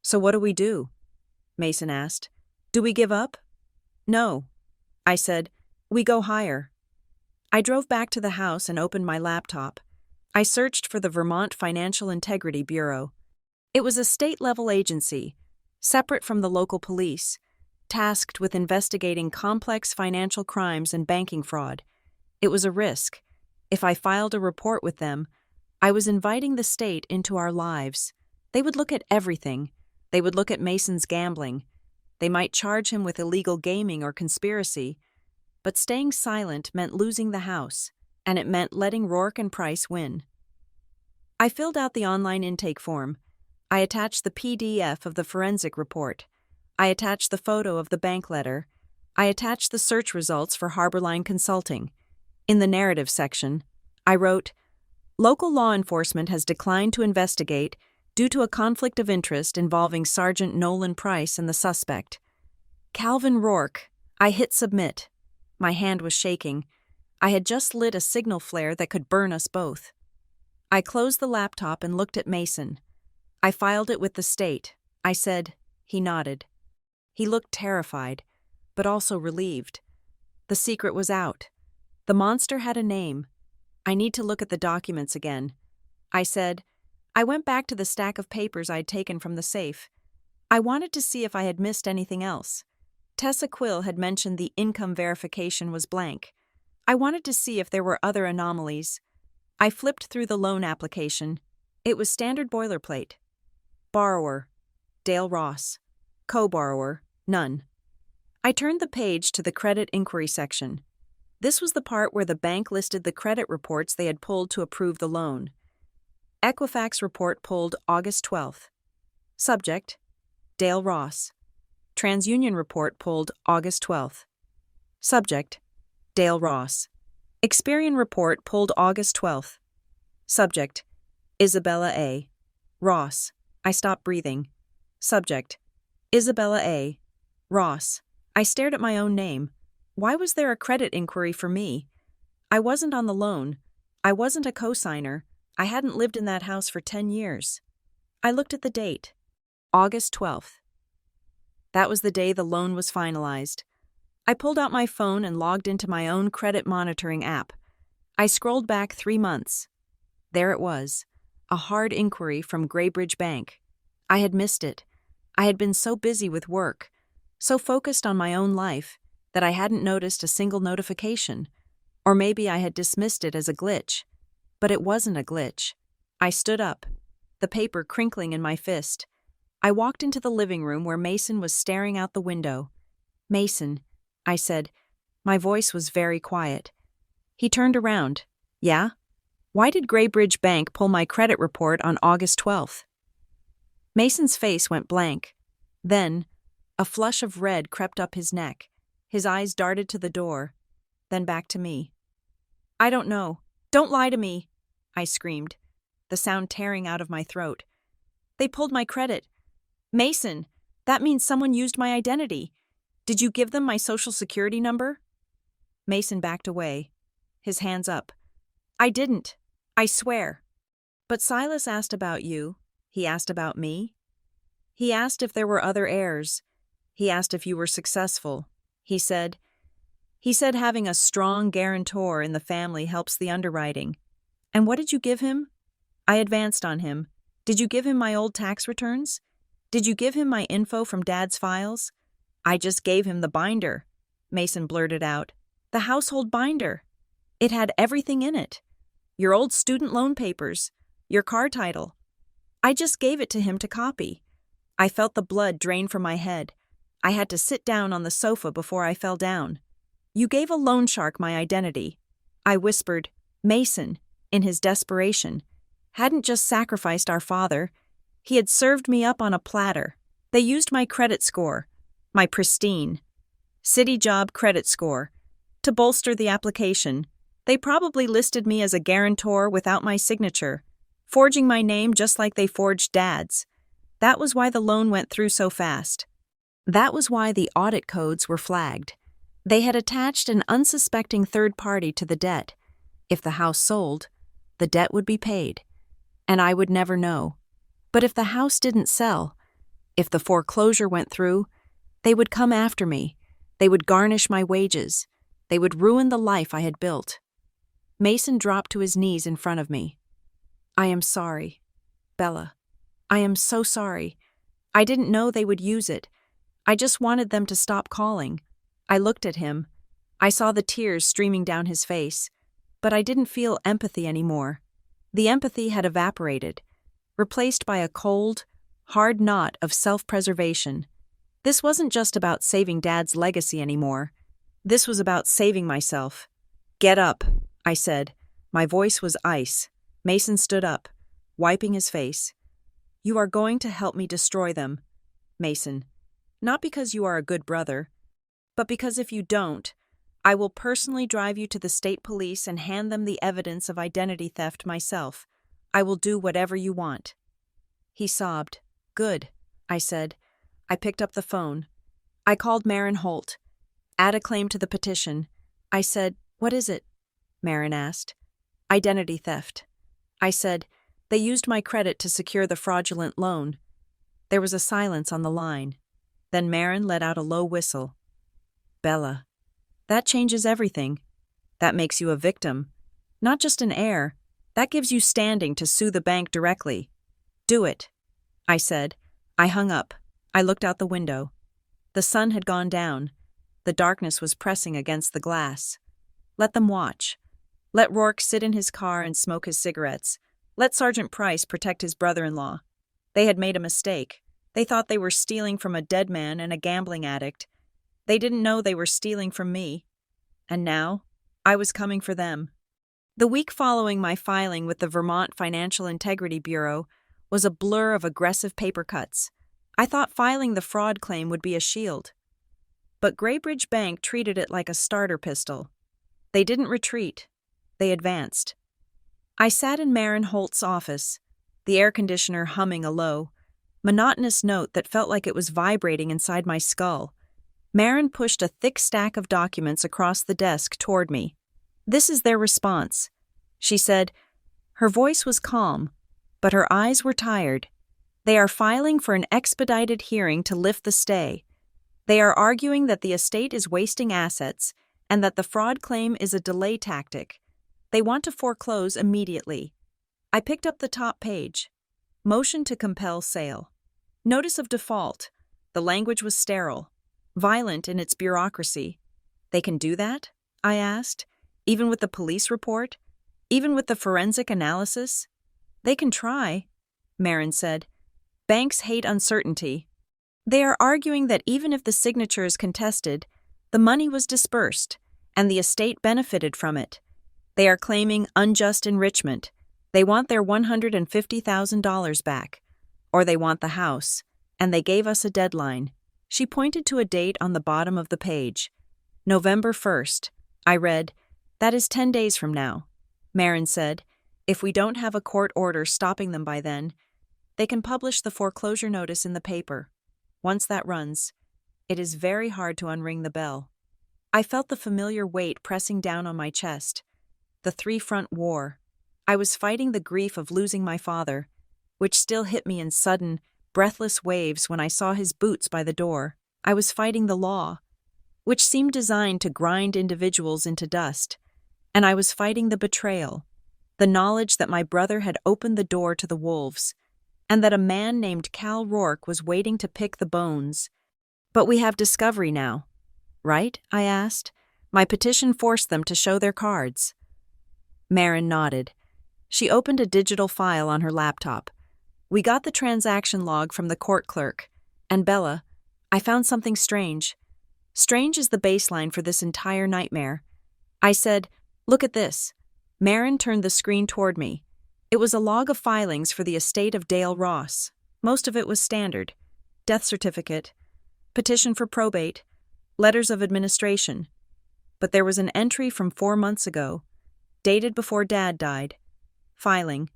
So what do we do? Mason asked. Do we give up? No. I said, we go higher. I drove back to the house and opened my laptop. I searched for the Vermont Financial Integrity Bureau. It was a state-level agency, separate from the local police, tasked with investigating complex financial crimes and banking fraud. It was a risk. If I filed a report with them, I was inviting the state into our lives. They would look at everything. They would look at Mason's gambling. They might charge him with illegal gaming or conspiracy. But staying silent meant losing the house, and it meant letting Rourke and Price win. I filled out the online intake form. I attached the PDF of the forensic report. I attached the photo of the bank letter. I attached the search results for Harborline Consulting. In the narrative section, I wrote, "Local law enforcement has declined to investigate due to a conflict of interest involving Sergeant Nolan Price and the suspect. Calvin Rourke." I hit submit. My hand was shaking. I had just lit a signal flare that could burn us both. I closed the laptop and looked at Mason. I filed it with the state. I said. He nodded. He looked terrified, but also relieved. The secret was out. The monster had a name. I need to look at the documents again. I said. I went back to the stack of papers I'd taken from the safe. I wanted to see if I had missed anything else. Tessa Quill had mentioned the income verification was blank. I wanted to see if there were other anomalies. I flipped through the loan application. It was standard boilerplate. Borrower, Dale Ross. Co-borrower, none. I turned the page to the credit inquiry section. This was the part where the bank listed the credit reports they had pulled to approve the loan. Equifax report pulled August 12th. Subject, Dale Ross. TransUnion report pulled August 12th. Subject, Dale Ross. Experian report pulled August 12th. Subject, Isabella A. Ross. I stopped breathing. Subject, Isabella A. Ross. I stared at my own name. Why was there a credit inquiry for me? I wasn't on the loan. I wasn't a cosigner. I hadn't lived in that house for 10 years. I looked at the date. August 12th. That was the day the loan was finalized. I pulled out my phone and logged into my own credit monitoring app. I scrolled back 3 months. There it was, a hard inquiry from Graybridge Bank. I had missed it. I had been so busy with work, so focused on my own life, that I hadn't noticed a single notification. Or maybe I had dismissed it as a glitch. But it wasn't a glitch. I stood up, the paper crinkling in my fist. I walked into the living room where Mason was staring out the window. "Mason," I said. My voice was very quiet. He turned around. "Yeah? Why did Graybridge Bank pull my credit report on August 12th? Mason's face went blank. Then, a flush of red crept up his neck. His eyes darted to the door, then back to me. "I don't know. Don't lie to me," I screamed, the sound tearing out of my throat. "They pulled my credit. Mason, that means someone used my identity. Did you give them my social security number?" Mason backed away, his hands up. "I didn't. I swear." "But Silas asked about you. He asked about me. He asked if there were other heirs. He asked if you were successful. He said having a strong guarantor in the family helps the underwriting. And what did you give him?" I advanced on him. "Did you give him my old tax returns? Did you give him my info from Dad's files?" "I just gave him the binder," Mason blurted out. "The household binder. It had everything in it. Your old student loan papers, your car title. I just gave it to him to copy." I felt the blood drain from my head. I had to sit down on the sofa before I fell down. "You gave a loan shark my identity." I whispered. Mason, in his desperation, hadn't just sacrificed our father. He had served me up on a platter. They used my credit score, my pristine city job credit score, to bolster the application. They probably listed me as a guarantor without my signature, forging my name just like they forged Dad's. That was why the loan went through so fast. That was why the audit codes were flagged. They had attached an unsuspecting third party to the debt. If the house sold, the debt would be paid, and I would never know. But if the house didn't sell, if the foreclosure went through, they would come after me. They would garnish my wages. They would ruin the life I had built. Mason dropped to his knees in front of me. "I am sorry, Bella. I am so sorry. I didn't know they would use it. I just wanted them to stop calling." I looked at him. I saw the tears streaming down his face, but I didn't feel empathy anymore. The empathy had evaporated, replaced by a cold, hard knot of self-preservation. This wasn't just about saving Dad's legacy anymore. This was about saving myself. "Get up," I said. My voice was ice. Mason stood up, wiping his face. "You are going to help me destroy them, Mason. Not because you are a good brother, but because if you don't, I will personally drive you to the state police and hand them the evidence of identity theft myself. I will do whatever you want." He sobbed. "Good," I said. I picked up the phone. I called Marin Holt. "Add a claim to the petition." I said, "What is it?" Marin asked. "Identity theft." I said, "They used my credit to secure the fraudulent loan." There was a silence on the line. Then Marin let out a low whistle. "Bella, that changes everything. That makes you a victim. Not just an heir. That gives you standing to sue the bank directly. Do it," I said. I hung up. I looked out the window. The sun had gone down. The darkness was pressing against the glass. Let them watch. Let Rourke sit in his car and smoke his cigarettes. Let Sergeant Price protect his brother-in-law. They had made a mistake. They thought they were stealing from a dead man and a gambling addict. They didn't know they were stealing from me. And now, I was coming for them. The week following my filing with the Vermont Financial Integrity Bureau was a blur of aggressive paper cuts. I thought filing the fraud claim would be a shield. But Graybridge Bank treated it like a starter pistol. They didn't retreat. They advanced. I sat in Marin Holt's office, the air conditioner humming a low, monotonous note that felt like it was vibrating inside my skull. Marin pushed a thick stack of documents across the desk toward me. "This is their response," she said. Her voice was calm, but her eyes were tired. "They are filing for an expedited hearing to lift the stay. They are arguing that the estate is wasting assets and that the fraud claim is a delay tactic. They want to foreclose immediately." I picked up the top page. Motion to compel sale. Notice of default. The language was sterile, violent in its bureaucracy. "They can do that?" I asked. "Even with the police report? Even with the forensic analysis?" "They can try," Marin said. "Banks hate uncertainty. They are arguing that even if the signature is contested, the money was dispersed, and the estate benefited from it. They are claiming unjust enrichment. They want their $150,000 back. Or they want the house, and they gave us a deadline." She pointed to a date on the bottom of the page. "November 1st. I read, "That is 10 days from now." Marin said, "If we don't have a court order stopping them by then, they can publish the foreclosure notice in the paper. Once that runs, it is very hard to unring the bell." I felt the familiar weight pressing down on my chest. The three-front war. I was fighting the grief of losing my father, which still hit me in sudden, breathless waves when I saw his boots by the door. I was fighting the law, which seemed designed to grind individuals into dust. And I was fighting the betrayal, the knowledge that my brother had opened the door to the wolves, and that a man named Cal Rourke was waiting to pick the bones. "But we have discovery now, right?" I asked. "My petition forced them to show their cards." Marin nodded. She opened a digital file on her laptop. "We got the transaction log from the court clerk. And Bella, I found something strange. Strange is the baseline for this entire nightmare." I said, "Look at this." Marin turned the screen toward me. It was a log of filings for the estate of Dale Ross. Most of it was standard. Death certificate, petition for probate, letters of administration. But there was an entry from 4 months ago, dated before Dad died. Filing.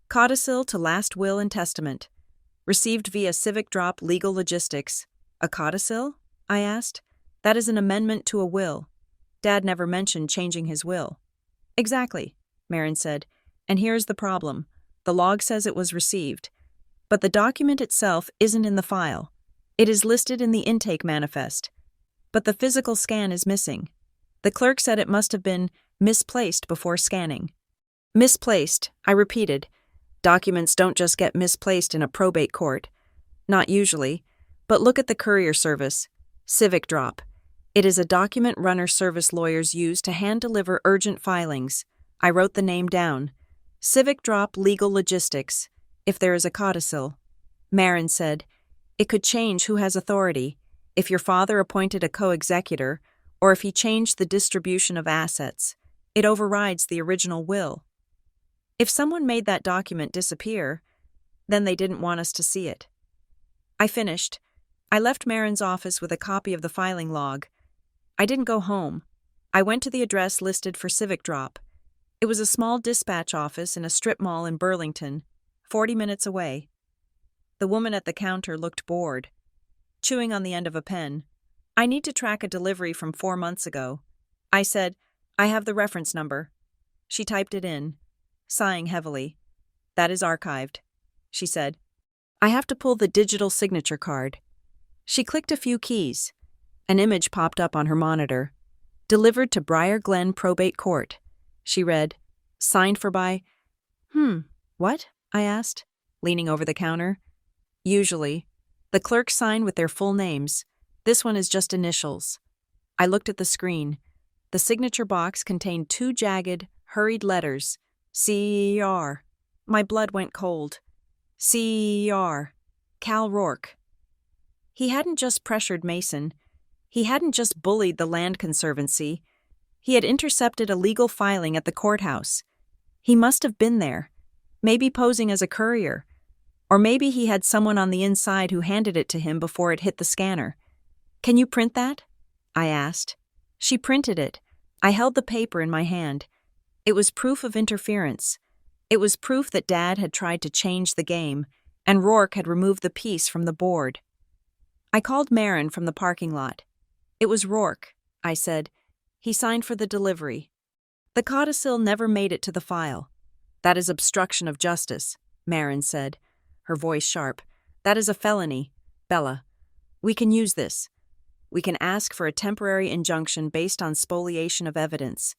Codicil to last will and testament. Received via Civic Drop Legal Logistics. "A codicil?" I asked. "That is an amendment to a will. Dad never mentioned changing his will." "Exactly," Marin said. "And here's the problem. The log says it was received. But the document itself isn't in the file. It is listed in the intake manifest. But the physical scan is missing. The clerk said it must have been misplaced before scanning." "Misplaced," I repeated. "Documents don't just get misplaced in a probate court. Not usually. But look at the courier service. Civic Drop. It is a document runner service lawyers use to hand-deliver urgent filings. I wrote the name down. Civic Drop Legal Logistics, if there is a codicil." Marin said, "It could change who has authority, if your father appointed a co-executor, or if he changed the distribution of assets. It overrides the original will. If someone made that document disappear, then they didn't want us to see it." I finished. I left Marin's office with a copy of the filing log. I didn't go home. I went to the address listed for civic drop. It was a small dispatch office in a strip mall in Burlington, 40 minutes away. The woman at the counter looked bored, chewing on the end of a pen. I need to track a delivery from 4 months ago. I said, I have the reference number. She typed it in, sighing heavily. That is archived, she said. I have to pull the digital signature card. She clicked a few keys. An image popped up on her monitor. Delivered to Briar Glen Probate Court. She read, signed for by... What? I asked, leaning over the counter. Usually, the clerks sign with their full names. This one is just initials. I looked at the screen. The signature box contained 2 jagged, hurried letters. C-E-R. My blood went cold. C-E-R. Cal Rourke. He hadn't just pressured Mason. He hadn't just bullied the Land Conservancy. He had intercepted a legal filing at the courthouse. He must have been there, maybe posing as a courier. Or maybe he had someone on the inside who handed it to him before it hit the scanner. Can you print that? I asked. She printed it. I held the paper in my hand. It was proof of interference. It was proof that Dad had tried to change the game, and Rourke had removed the piece from the board. I called Marin from the parking lot. It was Rourke, I said. He signed for the delivery. The codicil never made it to the file. That is obstruction of justice, Marin said, her voice sharp. That is a felony, Bella. We can use this. We can ask for a temporary injunction based on spoliation of evidence.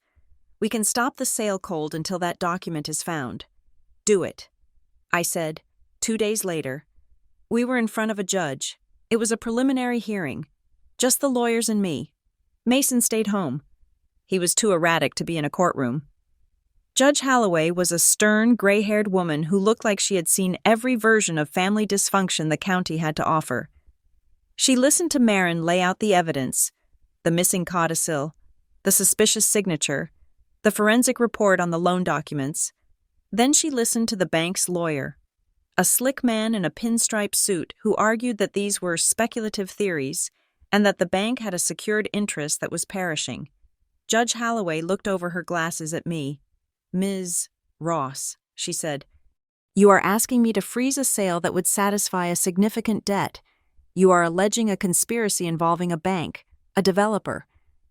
We can stop the sale cold until that document is found. Do it, I said, 2 days later. We were in front of a judge. It was a preliminary hearing. Just the lawyers and me. Mason stayed home. He was too erratic to be in a courtroom. Judge Holloway was a stern, gray-haired woman who looked like she had seen every version of family dysfunction the county had to offer. She listened to Marin lay out the evidence, the missing codicil, the suspicious signature, the forensic report on the loan documents. Then she listened to the bank's lawyer, a slick man in a pinstripe suit who argued that these were speculative theories and that the bank had a secured interest that was perishing. Judge Holloway looked over her glasses at me. Ms. Ross, she said, you are asking me to freeze a sale that would satisfy a significant debt. You are alleging a conspiracy involving a bank, a developer,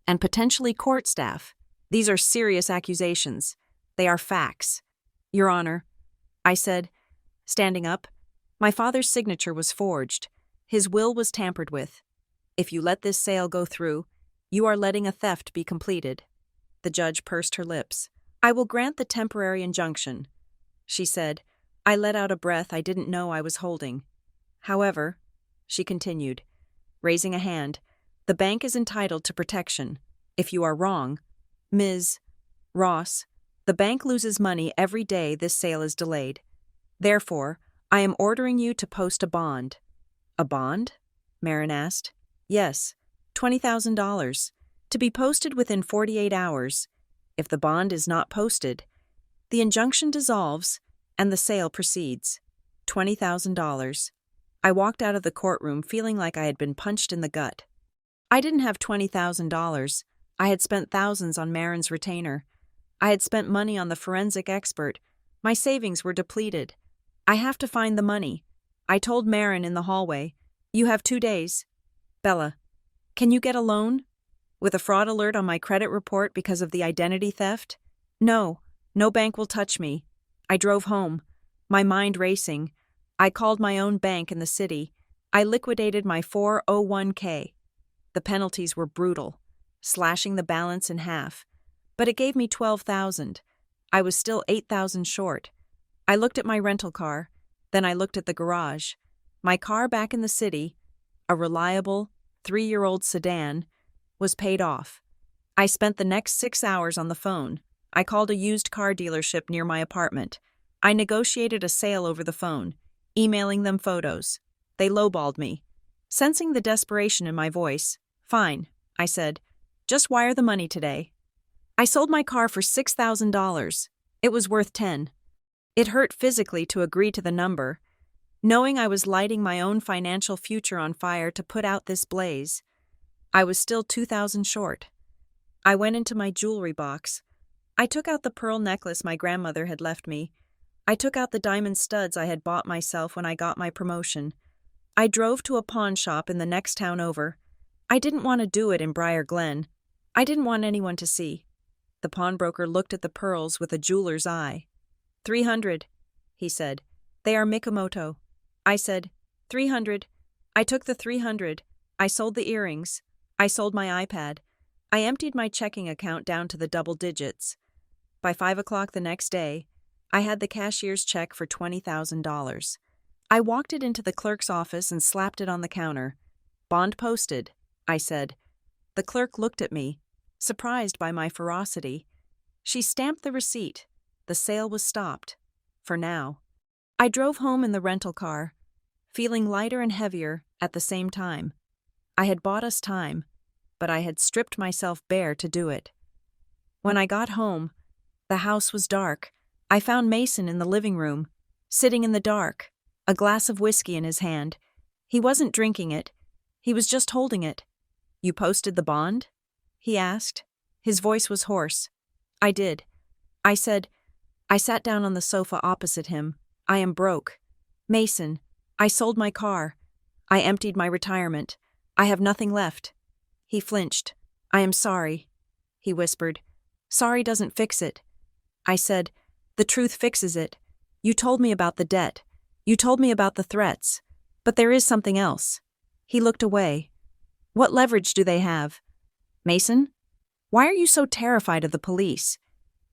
and potentially court staff. These are serious accusations. They are facts. Your Honor, I said, standing up, my father's signature was forged. His will was tampered with. If you let this sale go through, you are letting a theft be completed. The judge pursed her lips. I will grant the temporary injunction, she said. I let out a breath I didn't know I was holding. However, she continued, raising a hand, the bank is entitled to protection. If you are wrong, Ms. Ross, the bank loses money every day this sale is delayed. Therefore, I am ordering you to post a bond. A bond? Marin asked. Yes, $20,000, to be posted within 48 hours. If the bond is not posted, the injunction dissolves and the sale proceeds. $20,000. I walked out of the courtroom feeling like I had been punched in the gut. I didn't have $20,000. I had spent thousands on Marin's retainer. I had spent money on the forensic expert. My savings were depleted. I have to find the money. I told Marin in the hallway, you have 2 days. Bella, can you get a loan? With a fraud alert on my credit report because of the identity theft? No bank will touch me. I drove home, my mind racing. I called my own bank in the city. I liquidated my 401k. The penalties were brutal, slashing the balance in half. But it gave me $12,000. I was still $8,000 short. I looked at my rental car. Then I looked at the garage. My car back in the city, a reliable, 3-year-old sedan, was paid off. I spent the next 6 hours on the phone. I called a used car dealership near my apartment. I negotiated a sale over the phone, emailing them photos. They lowballed me. Sensing the desperation in my voice, fine, I said, just wire the money today. I sold my car for $6,000. It was worth $10,000. It hurt physically to agree to the number. knowing I was lighting my own financial future on fire to put out this blaze. I was still 2,000 short. I went into my jewelry box. I took out the pearl necklace my grandmother had left me. I took out the diamond studs I had bought myself when I got my promotion. I drove to a pawn shop in the next town over. I didn't want to do it in Briar Glen. I didn't want anyone to see. The pawnbroker looked at the pearls with a jeweler's eye. 300, he said. They are Mikomoto. I said, 300. I took the 300. I sold the earrings. I sold my iPad. I emptied my checking account down to the double digits. By 5 o'clock the next day, I had the cashier's check for $20,000. I walked it into the clerk's office and slapped it on the counter. Bond posted, I said. The clerk looked at me, surprised by my ferocity. She stamped the receipt. The sale was stopped. For now. I drove home in the rental car, feeling lighter and heavier at the same time. I had bought us time, but I had stripped myself bare to do it. When I got home, the house was dark. I found Mason in the living room, sitting in the dark, a glass of whiskey in his hand. He wasn't drinking it. He was just holding it. You posted the bond? He asked. His voice was hoarse. I did. I said. I sat down on the sofa opposite him. I am broke. Mason, I sold my car. I emptied my retirement. I have nothing left. He flinched. I am sorry, he whispered. Sorry doesn't fix it. I said, the truth fixes it. You told me about the debt. You told me about the threats. But there is something else. He looked away. What leverage do they have? Mason? Why are you so terrified of the police?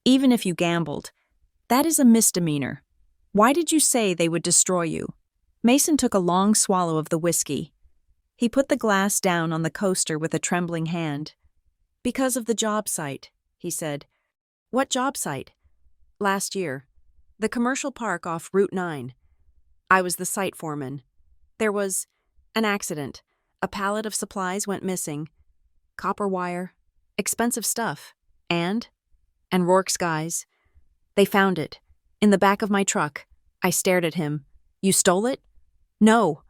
Even if you gambled. That is a misdemeanor. Why did you say they would destroy you? Mason took a long swallow of the whiskey. He put the glass down on the coaster with a trembling hand. Because of the job site, he said. What job site? Last year. The commercial park off Route 9. I was the site foreman. There was an accident. A pallet of supplies went missing. Copper wire. Expensive stuff. And Rourke's guys. They found it. In the back of my truck. I stared at him. You stole it? No.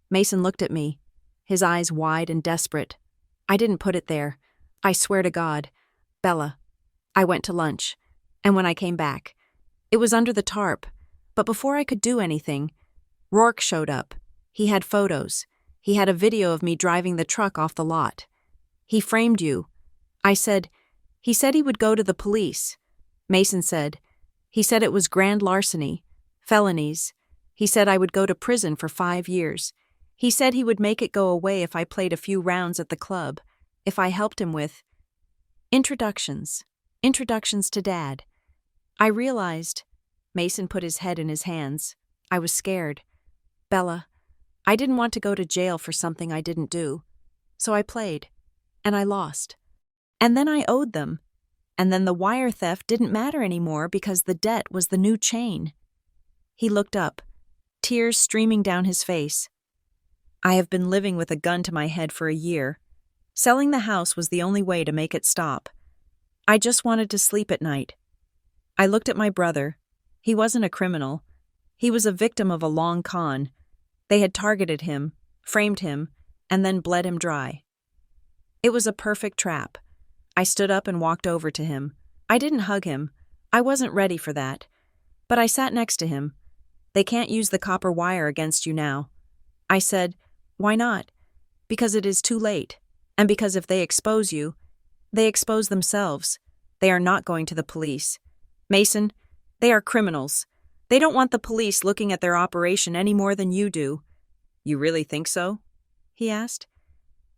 Mason looked at me, his eyes wide and desperate. I didn't put it there. I swear to God. Bella. I went to lunch. And when I came back, it was under the tarp. But before I could do anything, Rourke showed up. He had photos. He had a video of me driving the truck off the lot. He framed you. I said, he said he would go to the police. Mason said, he said it was grand larceny, felonies. He said I would go to prison for 5 years. He said he would make it go away if I played a few rounds at the club, if I helped him with introductions to Dad. I realized. Mason put his head in his hands. I was scared. Bella, I didn't want to go to jail for something I didn't do. So I played. And I lost. And then I owed them. And then the wire theft didn't matter anymore because the debt was the new chain. He looked up, tears streaming down his face. I have been living with a gun to my head for a year. Selling the house was the only way to make it stop. I just wanted to sleep at night. I looked at my brother. He wasn't a criminal. He was a victim of a long con. They had targeted him, framed him, and then bled him dry. It was a perfect trap. I stood up and walked over to him. I didn't hug him. I wasn't ready for that. But I sat next to him. They can't use the copper wire against you now. I said, why not? Because it is too late. And because if they expose you, they expose themselves. They are not going to the police. Mason, they are criminals. They don't want the police looking at their operation any more than you do. You really think so? He asked,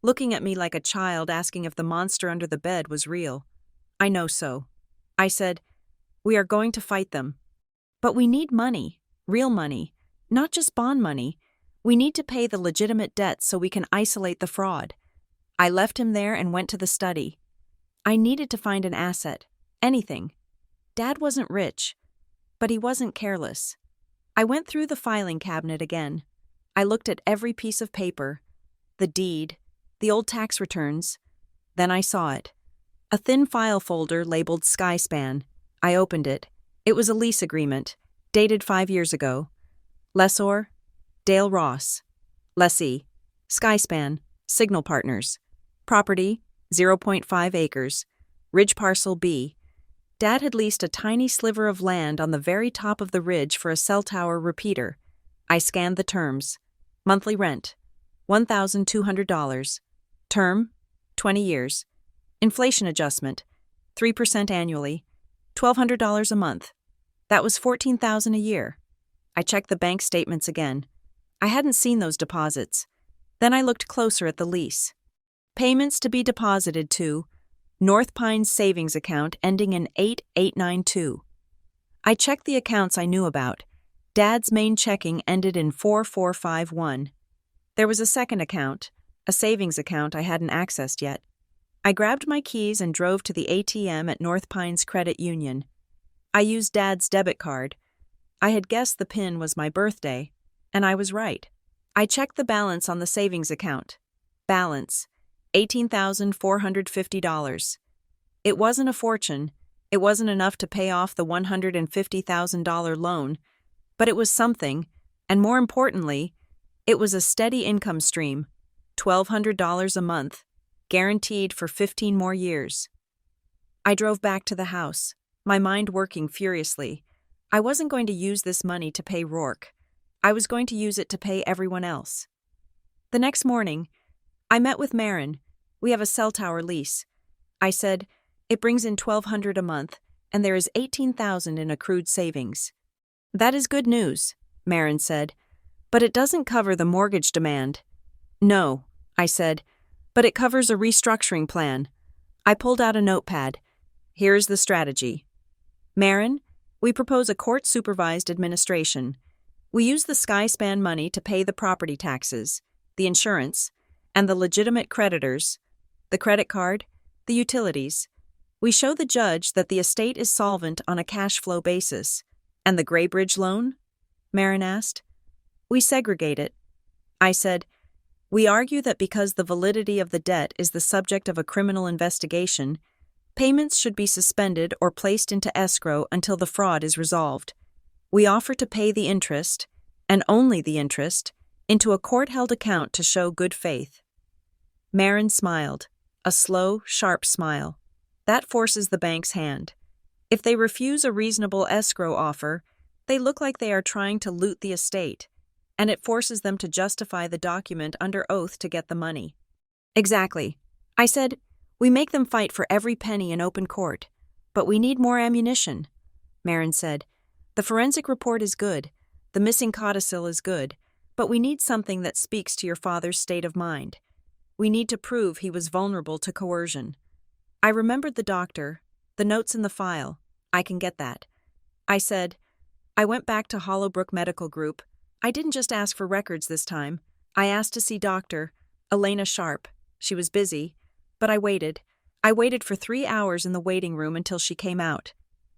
looking at me like a child asking if the monster under the bed was real. I know so. I said, we are going to fight them. But we need money, real money, not just bond money. We need to pay the legitimate debts so we can isolate the fraud. I left him there and went to the study. I needed to find an asset, anything. Dad wasn't rich, but he wasn't careless. I went through the filing cabinet again. I looked at every piece of paper, the deed, the old tax returns. Then I saw it. A thin file folder labeled Skyspan. I opened it. It was a lease agreement, dated 5 years ago. Lessor, Dale Ross. Lessee. Skyspan. Signal Partners. Property, 0.5 acres. Ridge Parcel B. Dad had leased a tiny sliver of land on the very top of the ridge for a cell tower repeater. I scanned the terms. Monthly rent, $1,200. Term, 20 years. Inflation adjustment, 3% annually, $1,200 a month. That was $14,000 a year. I checked the bank statements again. I hadn't seen those deposits. Then I looked closer at the lease. Payments to be deposited to North Pines savings account ending in 8892. I checked the accounts I knew about. Dad's main checking ended in 4451. There was a second account, a savings account I hadn't accessed yet. I grabbed my keys and drove to the ATM at North Pines Credit Union. I used Dad's debit card. I had guessed the PIN was my birthday, and I was right. I checked the balance on the savings account. Balance, $18,450. It wasn't a fortune. It wasn't enough to pay off the $150,000 loan, but it was something, and more importantly, it was a steady income stream, $1,200 a month, guaranteed for 15 more years. I drove back to the house, my mind working furiously. I wasn't going to use this money to pay Rourke. I was going to use it to pay everyone else. The next morning, I met with Marin. We have a cell tower lease. I said, it brings in $1,200 a month, and there is $18,000 in accrued savings. That is good news, Marin said, but it doesn't cover the mortgage demand. No, I said, but it covers a restructuring plan. I pulled out a notepad. Here is the strategy. Marin, we propose a court-supervised administration. We use the Skyspan money to pay the property taxes, the insurance, and the legitimate creditors, the credit card, the utilities. We show the judge that the estate is solvent on a cash flow basis. And the Graybridge loan? Marin asked. We segregate it. I said, we argue that because the validity of the debt is the subject of a criminal investigation, payments should be suspended or placed into escrow until the fraud is resolved. We offer to pay the interest, and only the interest, into a court-held account to show good faith. Marin smiled, a slow, sharp smile. That forces the bank's hand. If they refuse a reasonable escrow offer, they look like they are trying to loot the estate, and it forces them to justify the document under oath to get the money. Exactly. I said, we make them fight for every penny in open court, but we need more ammunition. Marin said, the forensic report is good, the missing codicil is good, but we need something that speaks to your father's state of mind. We need to prove he was vulnerable to coercion. I remembered the doctor, the notes in the file. I can get that. I said, I went back to Hollowbrook Medical Group. I didn't just ask for records this time. I asked to see Dr. Elena Sharp. She was busy, but I waited. I waited for 3 hours in the waiting room until she came out.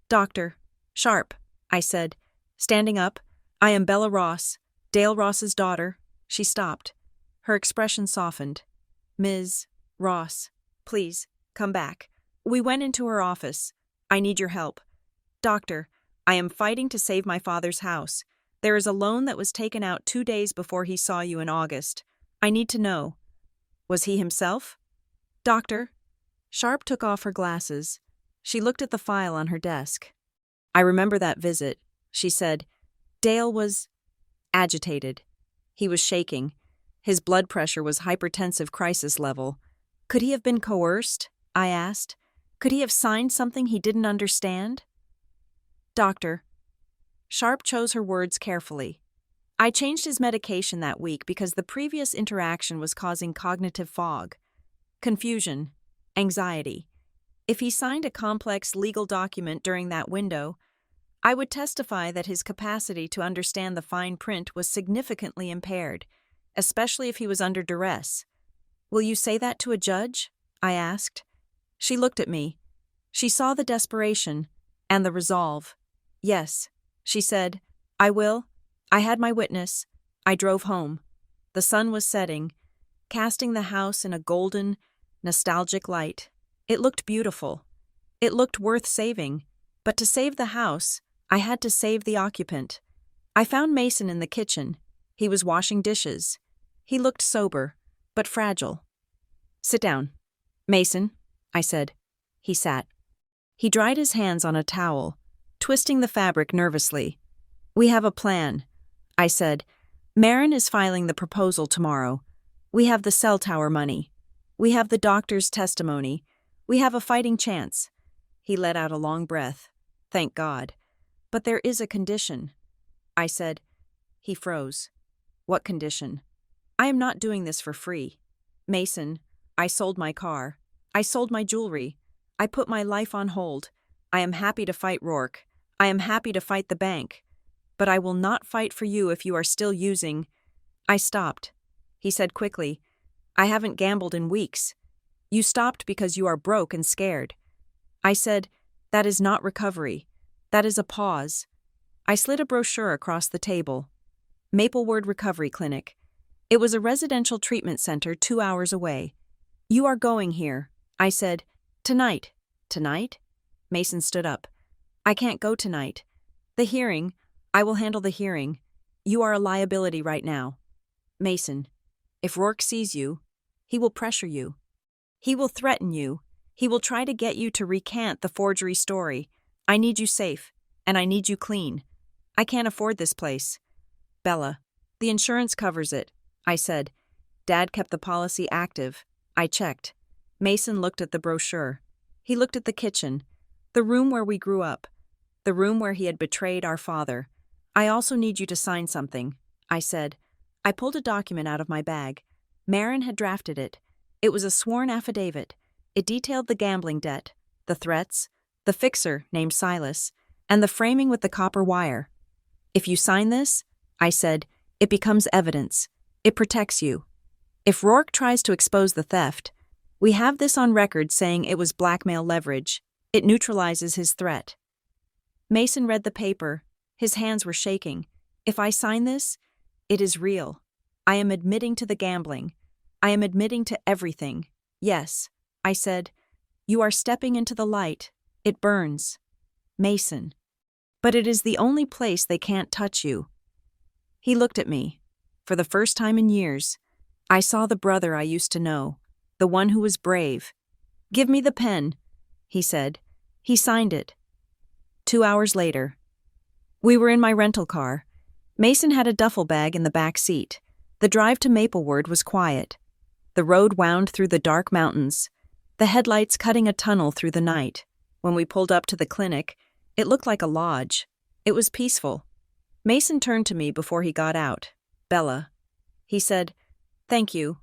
Dr. Sharp, I said, standing up. I am Bella Ross, Dale Ross's daughter. She stopped. Her expression softened. Ms. Ross, please, come back. We went into her office. I need your help. Doctor, I am fighting to save my father's house. There is a loan that was taken out 2 days before he saw you in August. I need to know. Was he himself? Doctor? Sharp took off her glasses. She looked at the file on her desk. I remember that visit. She said, Dale was agitated. He was shaking. His blood pressure was hypertensive crisis level. Could he have been coerced? I asked. Could he have signed something he didn't understand? Doctor. Sharp chose her words carefully. I changed his medication that week because the previous interaction was causing cognitive fog, confusion, anxiety. If he signed a complex legal document during that window, I would testify that his capacity to understand the fine print was significantly impaired, especially if he was under duress. Will you say that to a judge? I asked. She looked at me. She saw the desperation and the resolve. Yes, she said, I will. I had my witness. I drove home. The sun was setting, casting the house in a golden, nostalgic light. It looked beautiful. It looked worth saving. But to save the house, I had to save the occupant. I found Mason in the kitchen. He was washing dishes. He looked sober, but fragile. "Sit down." "Mason," I said. He sat. He dried his hands on a towel, twisting the fabric nervously. "We have a plan," I said. "Marin is filing the proposal tomorrow. We have the cell tower money. We have the doctor's testimony. We have a fighting chance." He let out a long breath. "Thank God. But there is a condition," I said. He froze. "What condition?" "I am not doing this for free. Mason, I sold my car. I sold my jewelry. I put my life on hold. I am happy to fight Rourke. I am happy to fight the bank. But I will not fight for you if you are still using—" I stopped. He said quickly, "I haven't gambled in weeks. You stopped because you are broke and scared." I said, "That is not recovery. That is a pause." I slid a brochure across the table. Maplewood Recovery Clinic. It was a residential treatment center 2 hours away. "You are going here," I said. "Tonight." "Tonight?" Mason stood up. "I can't go tonight. The hearing, I will handle the hearing. You are a liability right now." "Mason, if Rourke sees you, he will pressure you. He will threaten you. He will try to get you to recant the forgery story. I need you safe, and I need you clean. I can't afford this place." "Bella, the insurance covers it," I said. Dad kept the policy active. I checked. Mason looked at the brochure. He looked at the kitchen, the room where we grew up, the room where he had betrayed our father. "I also need you to sign something," I said. I pulled a document out of my bag. Marin had drafted it. It was a sworn affidavit. It detailed the gambling debt, the threats, the fixer named Silas, and the framing with the copper wire. "If you sign this," I said, "it becomes evidence. It protects you. If Rourke tries to expose the theft, we have this on record saying it was blackmail leverage. It neutralizes his threat." Mason read the paper. His hands were shaking. "If I sign this, it is real. I am admitting to the gambling. I am admitting to everything. Yes," I said, "you are stepping into the light. It burns. Mason. But it is the only place they can't touch you." He looked at me. For the first time in years, I saw the brother I used to know, the one who was brave. "Give me the pen," he said. He signed it. 2 hours later. We were in my rental car. Mason had a duffel bag in the back seat. The drive to Maplewood was quiet. The road wound through the dark mountains, the headlights cutting a tunnel through the night. When we pulled up to the clinic, it looked like a lodge. It was peaceful. Mason turned to me before he got out. "Bella," he said, "thank you."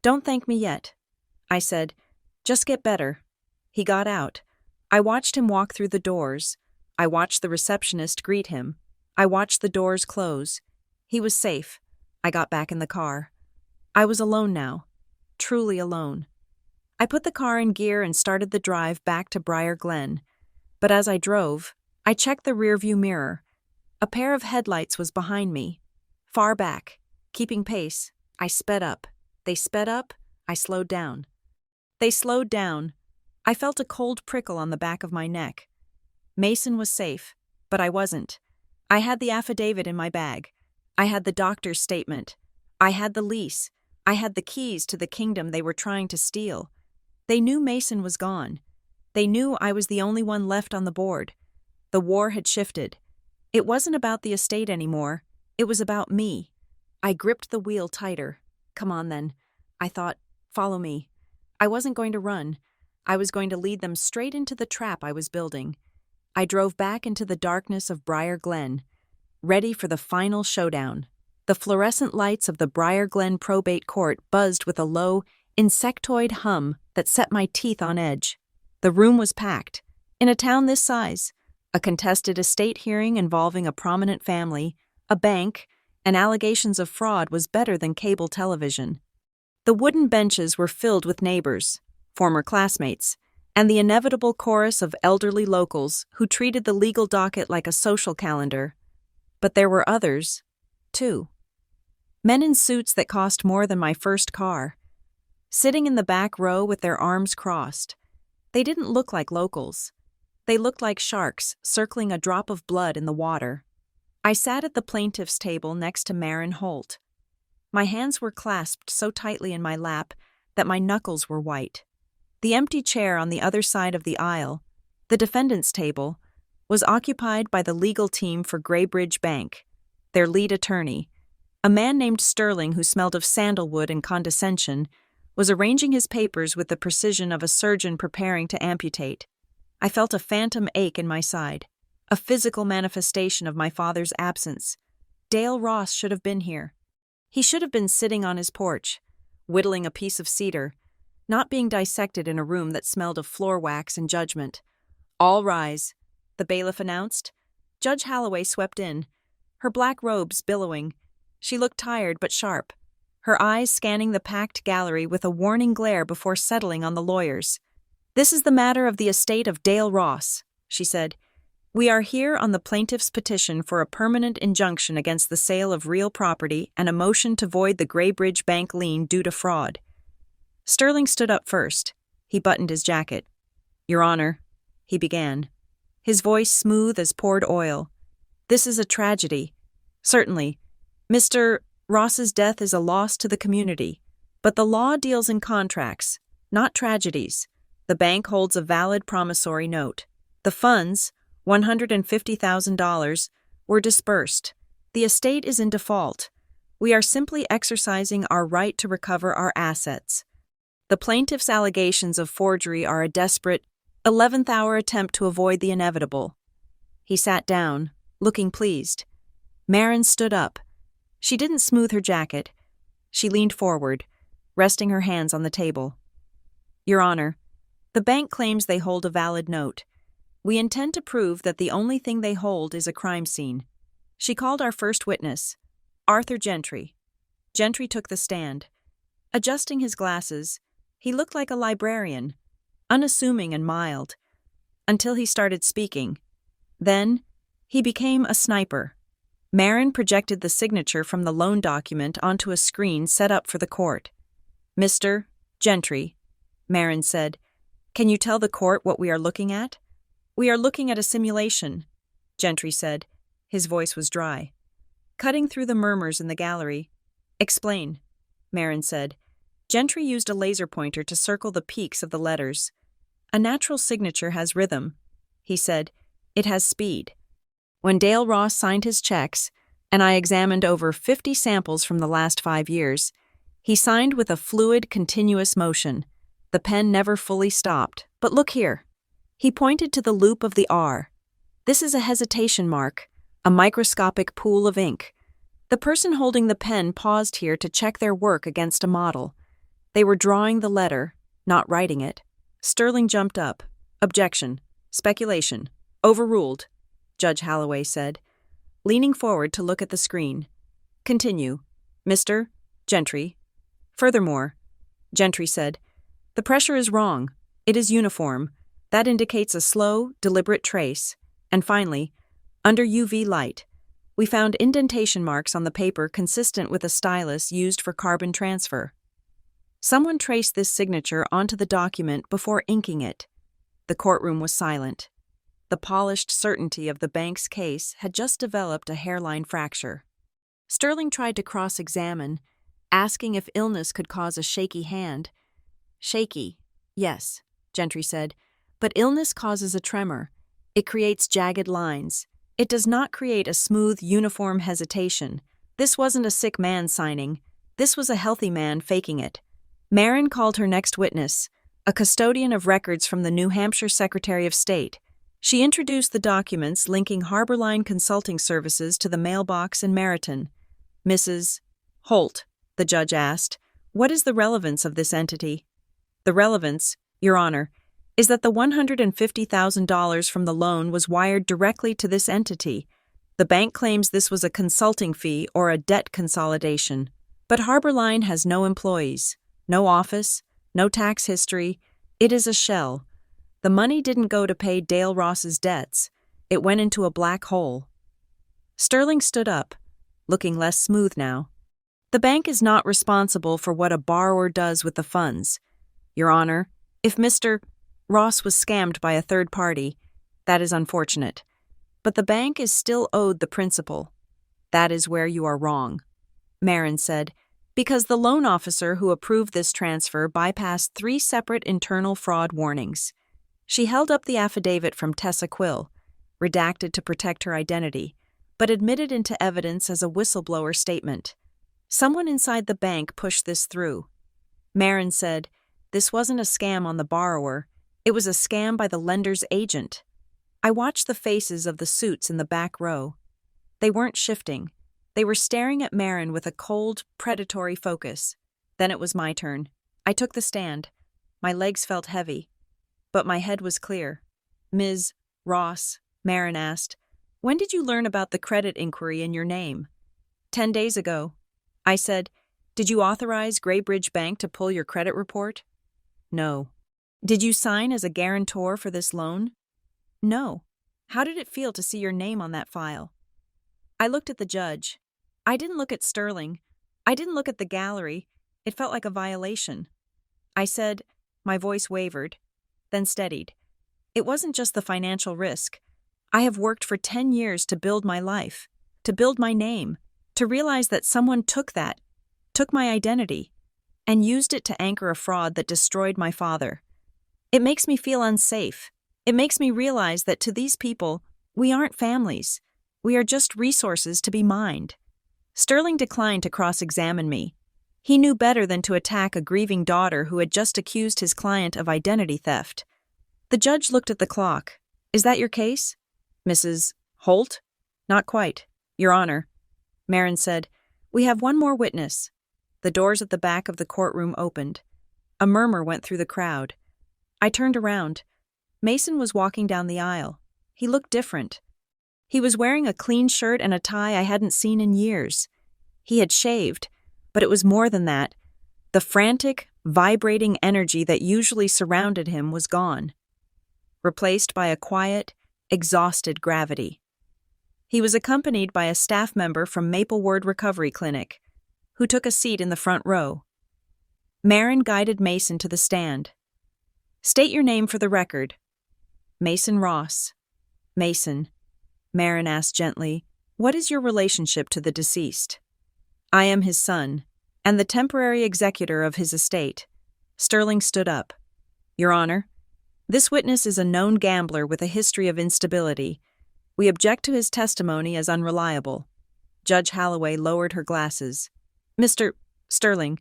"Don't thank me yet." I said, "Just get better." He got out. I watched him walk through the doors. I watched the receptionist greet him. I watched the doors close. He was safe. I got back in the car. I was alone now. Truly alone. I put the car in gear and started the drive back to Briar Glen. But as I drove, I checked the rearview mirror. A pair of headlights was behind me. Far back, keeping pace, I sped up. They sped up, I slowed down. They slowed down. I felt a cold prickle on the back of my neck. Mason was safe, but I wasn't. I had the affidavit in my bag. I had the doctor's statement. I had the lease. I had the keys to the kingdom they were trying to steal. They knew Mason was gone. They knew I was the only one left on the board. The war had shifted. It wasn't about the estate anymore. It was about me. I gripped the wheel tighter. Come on then. I thought, follow me. I wasn't going to run. I was going to lead them straight into the trap I was building. I drove back into the darkness of Briar Glen, ready for the final showdown. The fluorescent lights of the Briar Glen probate court buzzed with a low, insectoid hum that set my teeth on edge. The room was packed. In a town this size, a contested estate hearing involving a prominent family, a bank, and allegations of fraud was better than cable television. The wooden benches were filled with neighbors, former classmates, and the inevitable chorus of elderly locals who treated the legal docket like a social calendar. But there were others, too. Men in suits that cost more than my first car, sitting in the back row with their arms crossed. They didn't look like locals. They looked like sharks circling a drop of blood in the water. I sat at the plaintiff's table next to Marin Holt. My hands were clasped so tightly in my lap that my knuckles were white. The empty chair on the other side of the aisle, the defendant's table, was occupied by the legal team for Graybridge Bank, their lead attorney. A man named Sterling, who smelled of sandalwood and condescension, was arranging his papers with the precision of a surgeon preparing to amputate. I felt a phantom ache in my side, a physical manifestation of my father's absence. Dale Ross should have been here. He should have been sitting on his porch, whittling a piece of cedar, not being dissected in a room that smelled of floor wax and judgment. "All rise," the bailiff announced. Judge Holloway swept in, her black robes billowing. She looked tired but sharp, her eyes scanning the packed gallery with a warning glare before settling on the lawyers. "This is the matter of the estate of Dale Ross," she said. "We are here on the plaintiff's petition for a permanent injunction against the sale of real property and a motion to void the Graybridge Bank lien due to fraud." Sterling stood up first. He buttoned his jacket. "Your Honor," he began, his voice smooth as poured oil. "This is a tragedy. Certainly, Mr. Ross's death is a loss to the community, but the law deals in contracts, not tragedies. The bank holds a valid promissory note. The funds, $150,000, were dispersed. The estate is in default. We are simply exercising our right to recover our assets. The plaintiff's allegations of forgery are a desperate, 11th-hour attempt to avoid the inevitable." He sat down, looking pleased. Marin stood up. She didn't smooth her jacket. She leaned forward, resting her hands on the table. "Your Honor, the bank claims they hold a valid note. We intend to prove that the only thing they hold is a crime scene." She called our first witness, Arthur Gentry. Gentry took the stand. Adjusting his glasses, he looked like a librarian, unassuming and mild, until he started speaking. Then, he became a sniper. Marin projected the signature from the loan document onto a screen set up for the court. "Mr. Gentry," Marin said, "can you tell the court what we are looking at?" "We are looking at a simulation," Gentry said. His voice was dry, cutting through the murmurs in the gallery. "Explain," Marin said. Gentry used a laser pointer to circle the peaks of the letters. "A natural signature has rhythm," he said. "It has speed. When Dale Ross signed his checks, and I examined over 50 samples from the last 5 years, he signed with a fluid, continuous motion. The pen never fully stopped. But look here." He pointed to the loop of the R. "This is a hesitation mark, a microscopic pool of ink. The person holding the pen paused here to check their work against a model. They were drawing the letter, not writing it." Sterling jumped up. "Objection. Speculation. Overruled," Judge Holloway said, leaning forward to look at the screen. "Continue, Mr. Gentry." "Furthermore," Gentry said, "the pressure is wrong. It is uniform. That indicates a slow, deliberate trace. And finally, under UV light, we found indentation marks on the paper consistent with a stylus used for carbon transfer. Someone traced this signature onto the document before inking it." The courtroom was silent. The polished certainty of the bank's case had just developed a hairline fracture. Sterling tried to cross-examine, asking if illness could cause a shaky hand. "Shaky, yes," Gentry said, "but illness causes a tremor. It creates jagged lines. It does not create a smooth, uniform hesitation. This wasn't a sick man signing. This was a healthy man faking it." Marin called her next witness, a custodian of records from the New Hampshire Secretary of State. She introduced the documents linking Harborline Consulting Services to the mailbox in Meriton. "Mrs. Holt," the judge asked, "what is the relevance of this entity?" "The relevance, Your Honor, is that the $150,000 from the loan was wired directly to this entity. The bank claims this was a consulting fee or a debt consolidation. But Harborline has no employees, no office, no tax history. It is a shell. The money didn't go to pay Dale Ross's debts. It went into a black hole." Sterling stood up, looking less smooth now. "The bank is not responsible for what a borrower does with the funds. Your Honor, if Mr. Ross was scammed by a third party, that is unfortunate. But the bank is still owed the principal. That is where you are wrong, Marin said, because the loan officer who approved this transfer bypassed 3 separate internal fraud warnings. She held up the affidavit from Tessa Quill, redacted to protect her identity, but admitted into evidence as a whistleblower statement. Someone inside the bank pushed this through. Marin said, this wasn't a scam on the borrower, it was a scam by the lender's agent. I watched the faces of the suits in the back row. They weren't shifting. They were staring at Marin with a cold, predatory focus. Then it was my turn. I took the stand. My legs felt heavy, but my head was clear. Ms. Ross, Marin asked, when did you learn about the credit inquiry in your name? 10 days ago. I said, did you authorize Greybridge Bank to pull your credit report? No. Did you sign as a guarantor for this loan? No. How did it feel to see your name on that file? I looked at the judge. I didn't look at Sterling. I didn't look at the gallery. It felt like a violation. I said, my voice wavered, then steadied. It wasn't just the financial risk. I have worked for 10 years to build my life, to build my name, to realize that someone took my identity, and used it to anchor a fraud that destroyed my father. It makes me feel unsafe. It makes me realize that to these people, we aren't families. We are just resources to be mined. Sterling declined to cross-examine me. He knew better than to attack a grieving daughter who had just accused his client of identity theft. The judge looked at the clock. Is that your case? Mrs. Holt? Not quite, Your Honor. Marin said, we have one more witness. The doors at the back of the courtroom opened. A murmur went through the crowd. I turned around. Mason was walking down the aisle. He looked different. He was wearing a clean shirt and a tie I hadn't seen in years. He had shaved, but it was more than that. The frantic, vibrating energy that usually surrounded him was gone, replaced by a quiet, exhausted gravity. He was accompanied by a staff member from Maplewood Recovery Clinic, who took a seat in the front row. Marin guided Mason to the stand. State your name for the record. Mason Ross. Mason, Marin asked gently, what is your relationship to the deceased? I am his son, and the temporary executor of his estate. Sterling stood up. Your Honor, this witness is a known gambler with a history of instability. We object to his testimony as unreliable. Judge Holloway lowered her glasses. Mr. Sterling,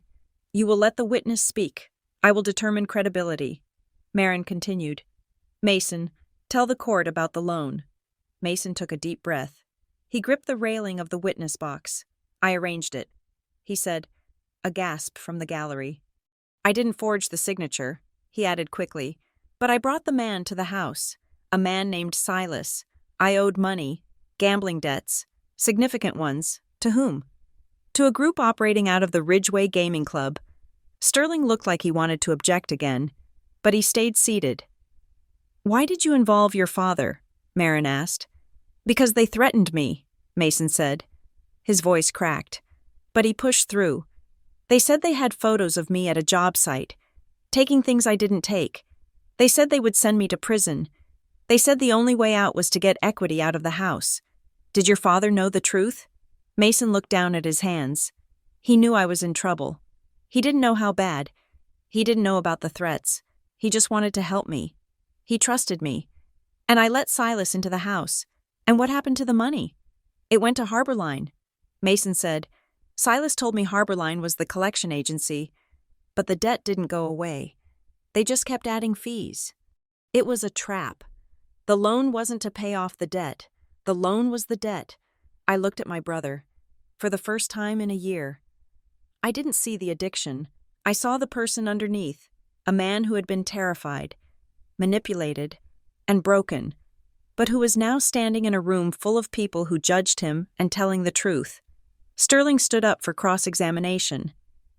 you will let the witness speak. I will determine credibility. Marin continued. Mason, tell the court about the loan. Mason took a deep breath. He gripped the railing of the witness box. I arranged it. He said, a gasp from the gallery. I didn't forge the signature, he added quickly, but I brought the man to the house, a man named Silas. I owed money, gambling debts, significant ones. To whom? To a group operating out of the Ridgeway Gaming Club. Sterling looked like he wanted to object again, but he stayed seated. Why did you involve your father? Marin asked. Because they threatened me, Mason said. His voice cracked, but he pushed through. They said they had photos of me at a job site, taking things I didn't take. They said they would send me to prison. They said the only way out was to get equity out of the house. Did your father know the truth? Mason looked down at his hands. He knew I was in trouble. He didn't know how bad. He didn't know about the threats. He just wanted to help me. He trusted me. And I let Silas into the house. And what happened to the money? It went to Harborline. Mason said, Silas told me Harborline was the collection agency, but the debt didn't go away. They just kept adding fees. It was a trap. The loan wasn't to pay off the debt. The loan was the debt. I looked at my brother. For the first time in a year. I didn't see the addiction. I saw the person underneath, a man who had been terrified, manipulated, and broken, but who was now standing in a room full of people who judged him and telling the truth. Sterling stood up for cross-examination.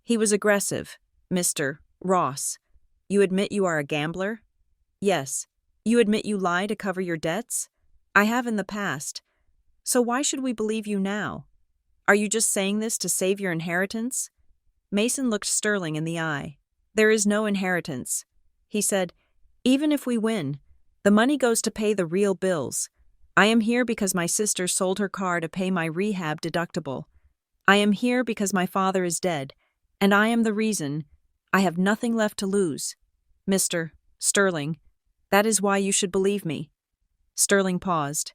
He was aggressive. Mr. Ross, you admit you are a gambler? Yes. You admit you lie to cover your debts? I have in the past. So why should we believe you now? Are you just saying this to save your inheritance? Mason looked Sterling in the eye. There is no inheritance. He said, even if we win, the money goes to pay the real bills. I am here because my sister sold her car to pay my rehab deductible. I am here because my father is dead, and I am the reason. I have nothing left to lose. Mr. Sterling, that is why you should believe me." Sterling paused.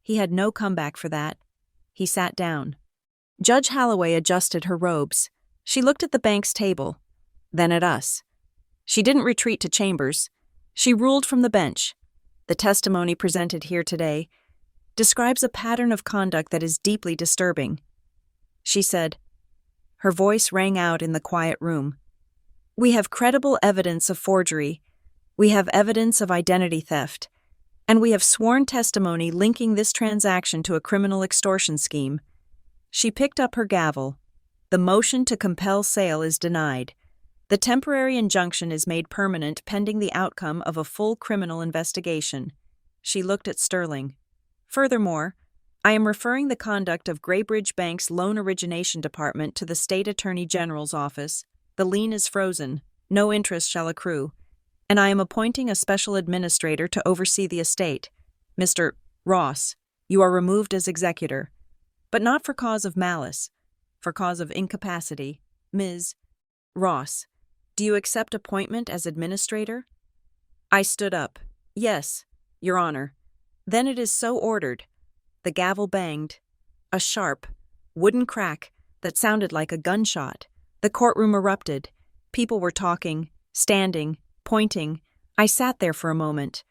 He had no comeback for that. He sat down. Judge Holloway adjusted her robes. She looked at the bank's table, then at us. She didn't retreat to chambers. She ruled from the bench. "The testimony presented here today describes a pattern of conduct that is deeply disturbing," she said. Her voice rang out in the quiet room. "We have credible evidence of forgery. We have evidence of identity theft. And we have sworn testimony linking this transaction to a criminal extortion scheme." She picked up her gavel. "The motion to compel sale is denied. The temporary injunction is made permanent pending the outcome of a full criminal investigation." She looked at Sterling. "Furthermore, I am referring the conduct of Graybridge Bank's Loan Origination Department to the State Attorney General's office. The lien is frozen. No interest shall accrue. And I am appointing a special administrator to oversee the estate. Mr. Ross, you are removed as executor, but not for cause of malice, for cause of incapacity. Ms. Ross, do you accept appointment as administrator?" I stood up. "Yes, Your Honor." "Then it is so ordered." The gavel banged. A sharp, wooden crack that sounded like a gunshot. The courtroom erupted. People were talking, standing, pointing. I sat there for a moment,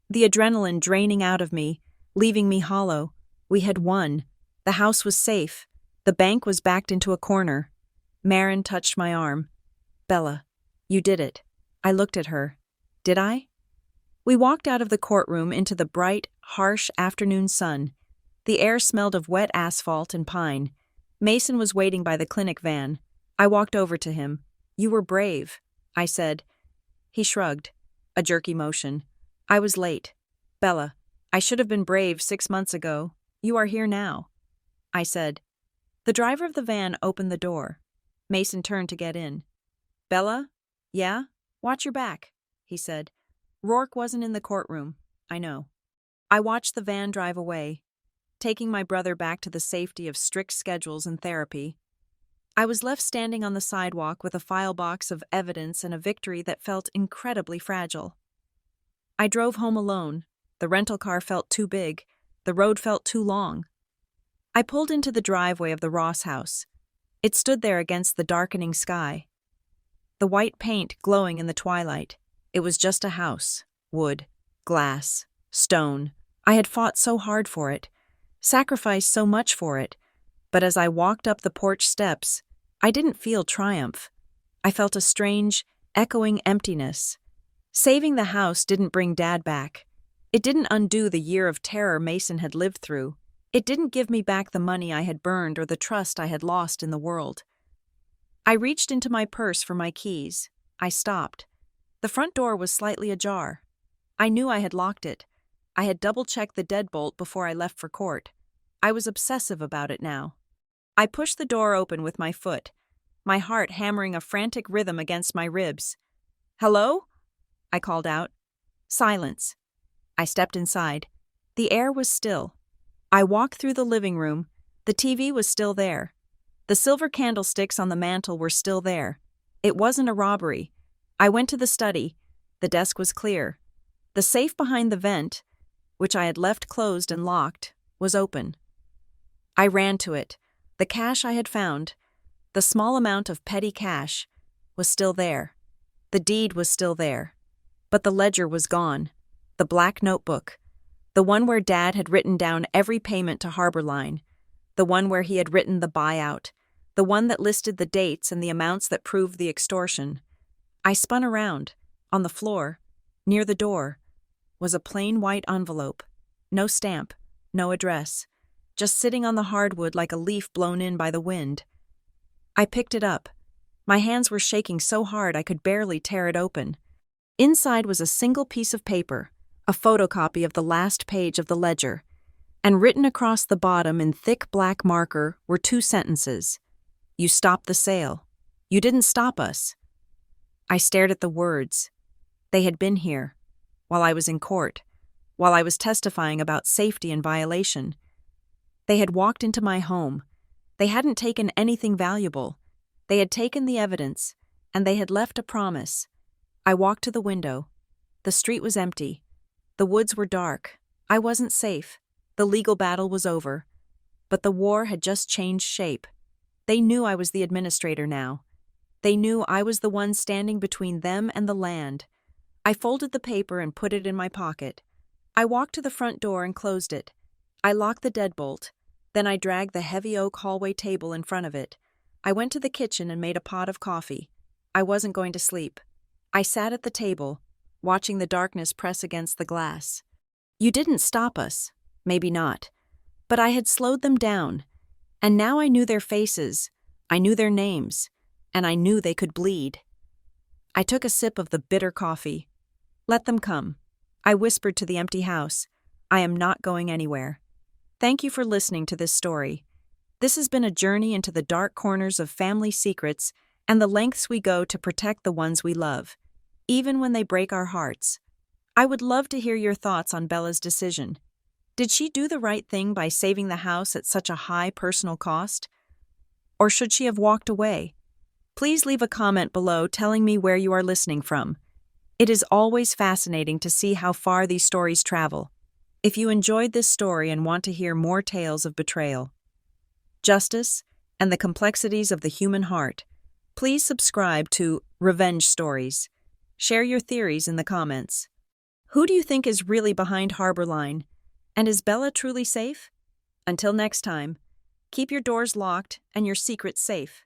the adrenaline draining out of me, leaving me hollow. We had won. The house was safe. The bank was backed into a corner. Marin touched my arm. "Bella, you did it." I looked at her. Did I? We walked out of the courtroom into the bright, harsh afternoon sun. The air smelled of wet asphalt and pine. Mason was waiting by the clinic van. I walked over to him. "You were brave," I said. He shrugged. A jerky motion. "I was late. Bella, I should have been brave 6 months ago. You are here now," I said. The driver of the van opened the door. Mason turned to get in. "Bella? Yeah? Watch your back," he said. Rourke wasn't in the courtroom. I know. I watched the van drive away, taking my brother back to the safety of strict schedules and therapy. I was left standing on the sidewalk with a file box of evidence and a victory that felt incredibly fragile. I drove home alone. The rental car felt too big. The road felt too long. I pulled into the driveway of the Ross house. It stood there against the darkening sky, the white paint glowing in the twilight. It was just a house. Wood, glass, stone. I had fought so hard for it, sacrificed so much for it, but as I walked up the porch steps, I didn't feel triumph. I felt a strange, echoing emptiness. Saving the house didn't bring Dad back. It didn't undo the year of terror Mason had lived through. It didn't give me back the money I had burned or the trust I had lost in the world. I reached into my purse for my keys. I stopped. The front door was slightly ajar. I knew I had locked it. I had double-checked the deadbolt before I left for court. I was obsessive about it now. I pushed the door open with my foot, my heart hammering a frantic rhythm against my ribs. "Hello?" I called out. Silence. I stepped inside. The air was still. I walked through the living room. The TV was still there. The silver candlesticks on the mantel were still there. It wasn't a robbery. I went to the study. The desk was clear. The safe behind the vent, which I had left closed and locked, was open. I ran to it. The cash I had found, the small amount of petty cash, was still there. The deed was still there. But the ledger was gone. The black notebook. The one where Dad had written down every payment to Harbor Line. The one where he had written the buyout. The one that listed the dates and the amounts that proved the extortion. I spun around. On the floor, near the door, was a plain white envelope. No stamp, no address. Just sitting on the hardwood like a leaf blown in by the wind. I picked it up. My hands were shaking so hard I could barely tear it open. Inside was a single piece of paper, a photocopy of the last page of the ledger, and written across the bottom in thick black marker were 2 sentences. "You stopped the sale. You didn't stop us." I stared at the words. They had been here, while I was in court, while I was testifying about safety and violation. They had walked into my home. They hadn't taken anything valuable. They had taken the evidence, and they had left a promise. I walked to the window. The street was empty. The woods were dark. I wasn't safe. The legal battle was over. But the war had just changed shape. They knew I was the administrator now. They knew I was the one standing between them and the land. I folded the paper and put it in my pocket. I walked to the front door and closed it. I locked the deadbolt. Then I dragged the heavy oak hallway table in front of it. I went to the kitchen and made a pot of coffee. I wasn't going to sleep. I sat at the table, watching the darkness press against the glass. You didn't stop us. Maybe not. But I had slowed them down. And now I knew their faces. I knew their names. And I knew they could bleed. I took a sip of the bitter coffee. Let them come. I whispered to the empty house. I am not going anywhere. Thank you for listening to this story. This has been a journey into the dark corners of family secrets and the lengths we go to protect the ones we love, even when they break our hearts. I would love to hear your thoughts on Bella's decision. Did she do the right thing by saving the house at such a high personal cost? Or should she have walked away? Please leave a comment below telling me where you are listening from. It is always fascinating to see how far these stories travel. If you enjoyed this story and want to hear more tales of betrayal, justice, and the complexities of the human heart, please subscribe to Revenge Stories. Share your theories in the comments. Who do you think is really behind Harbor Line? And is Bella truly safe? Until next time, keep your doors locked and your secrets safe.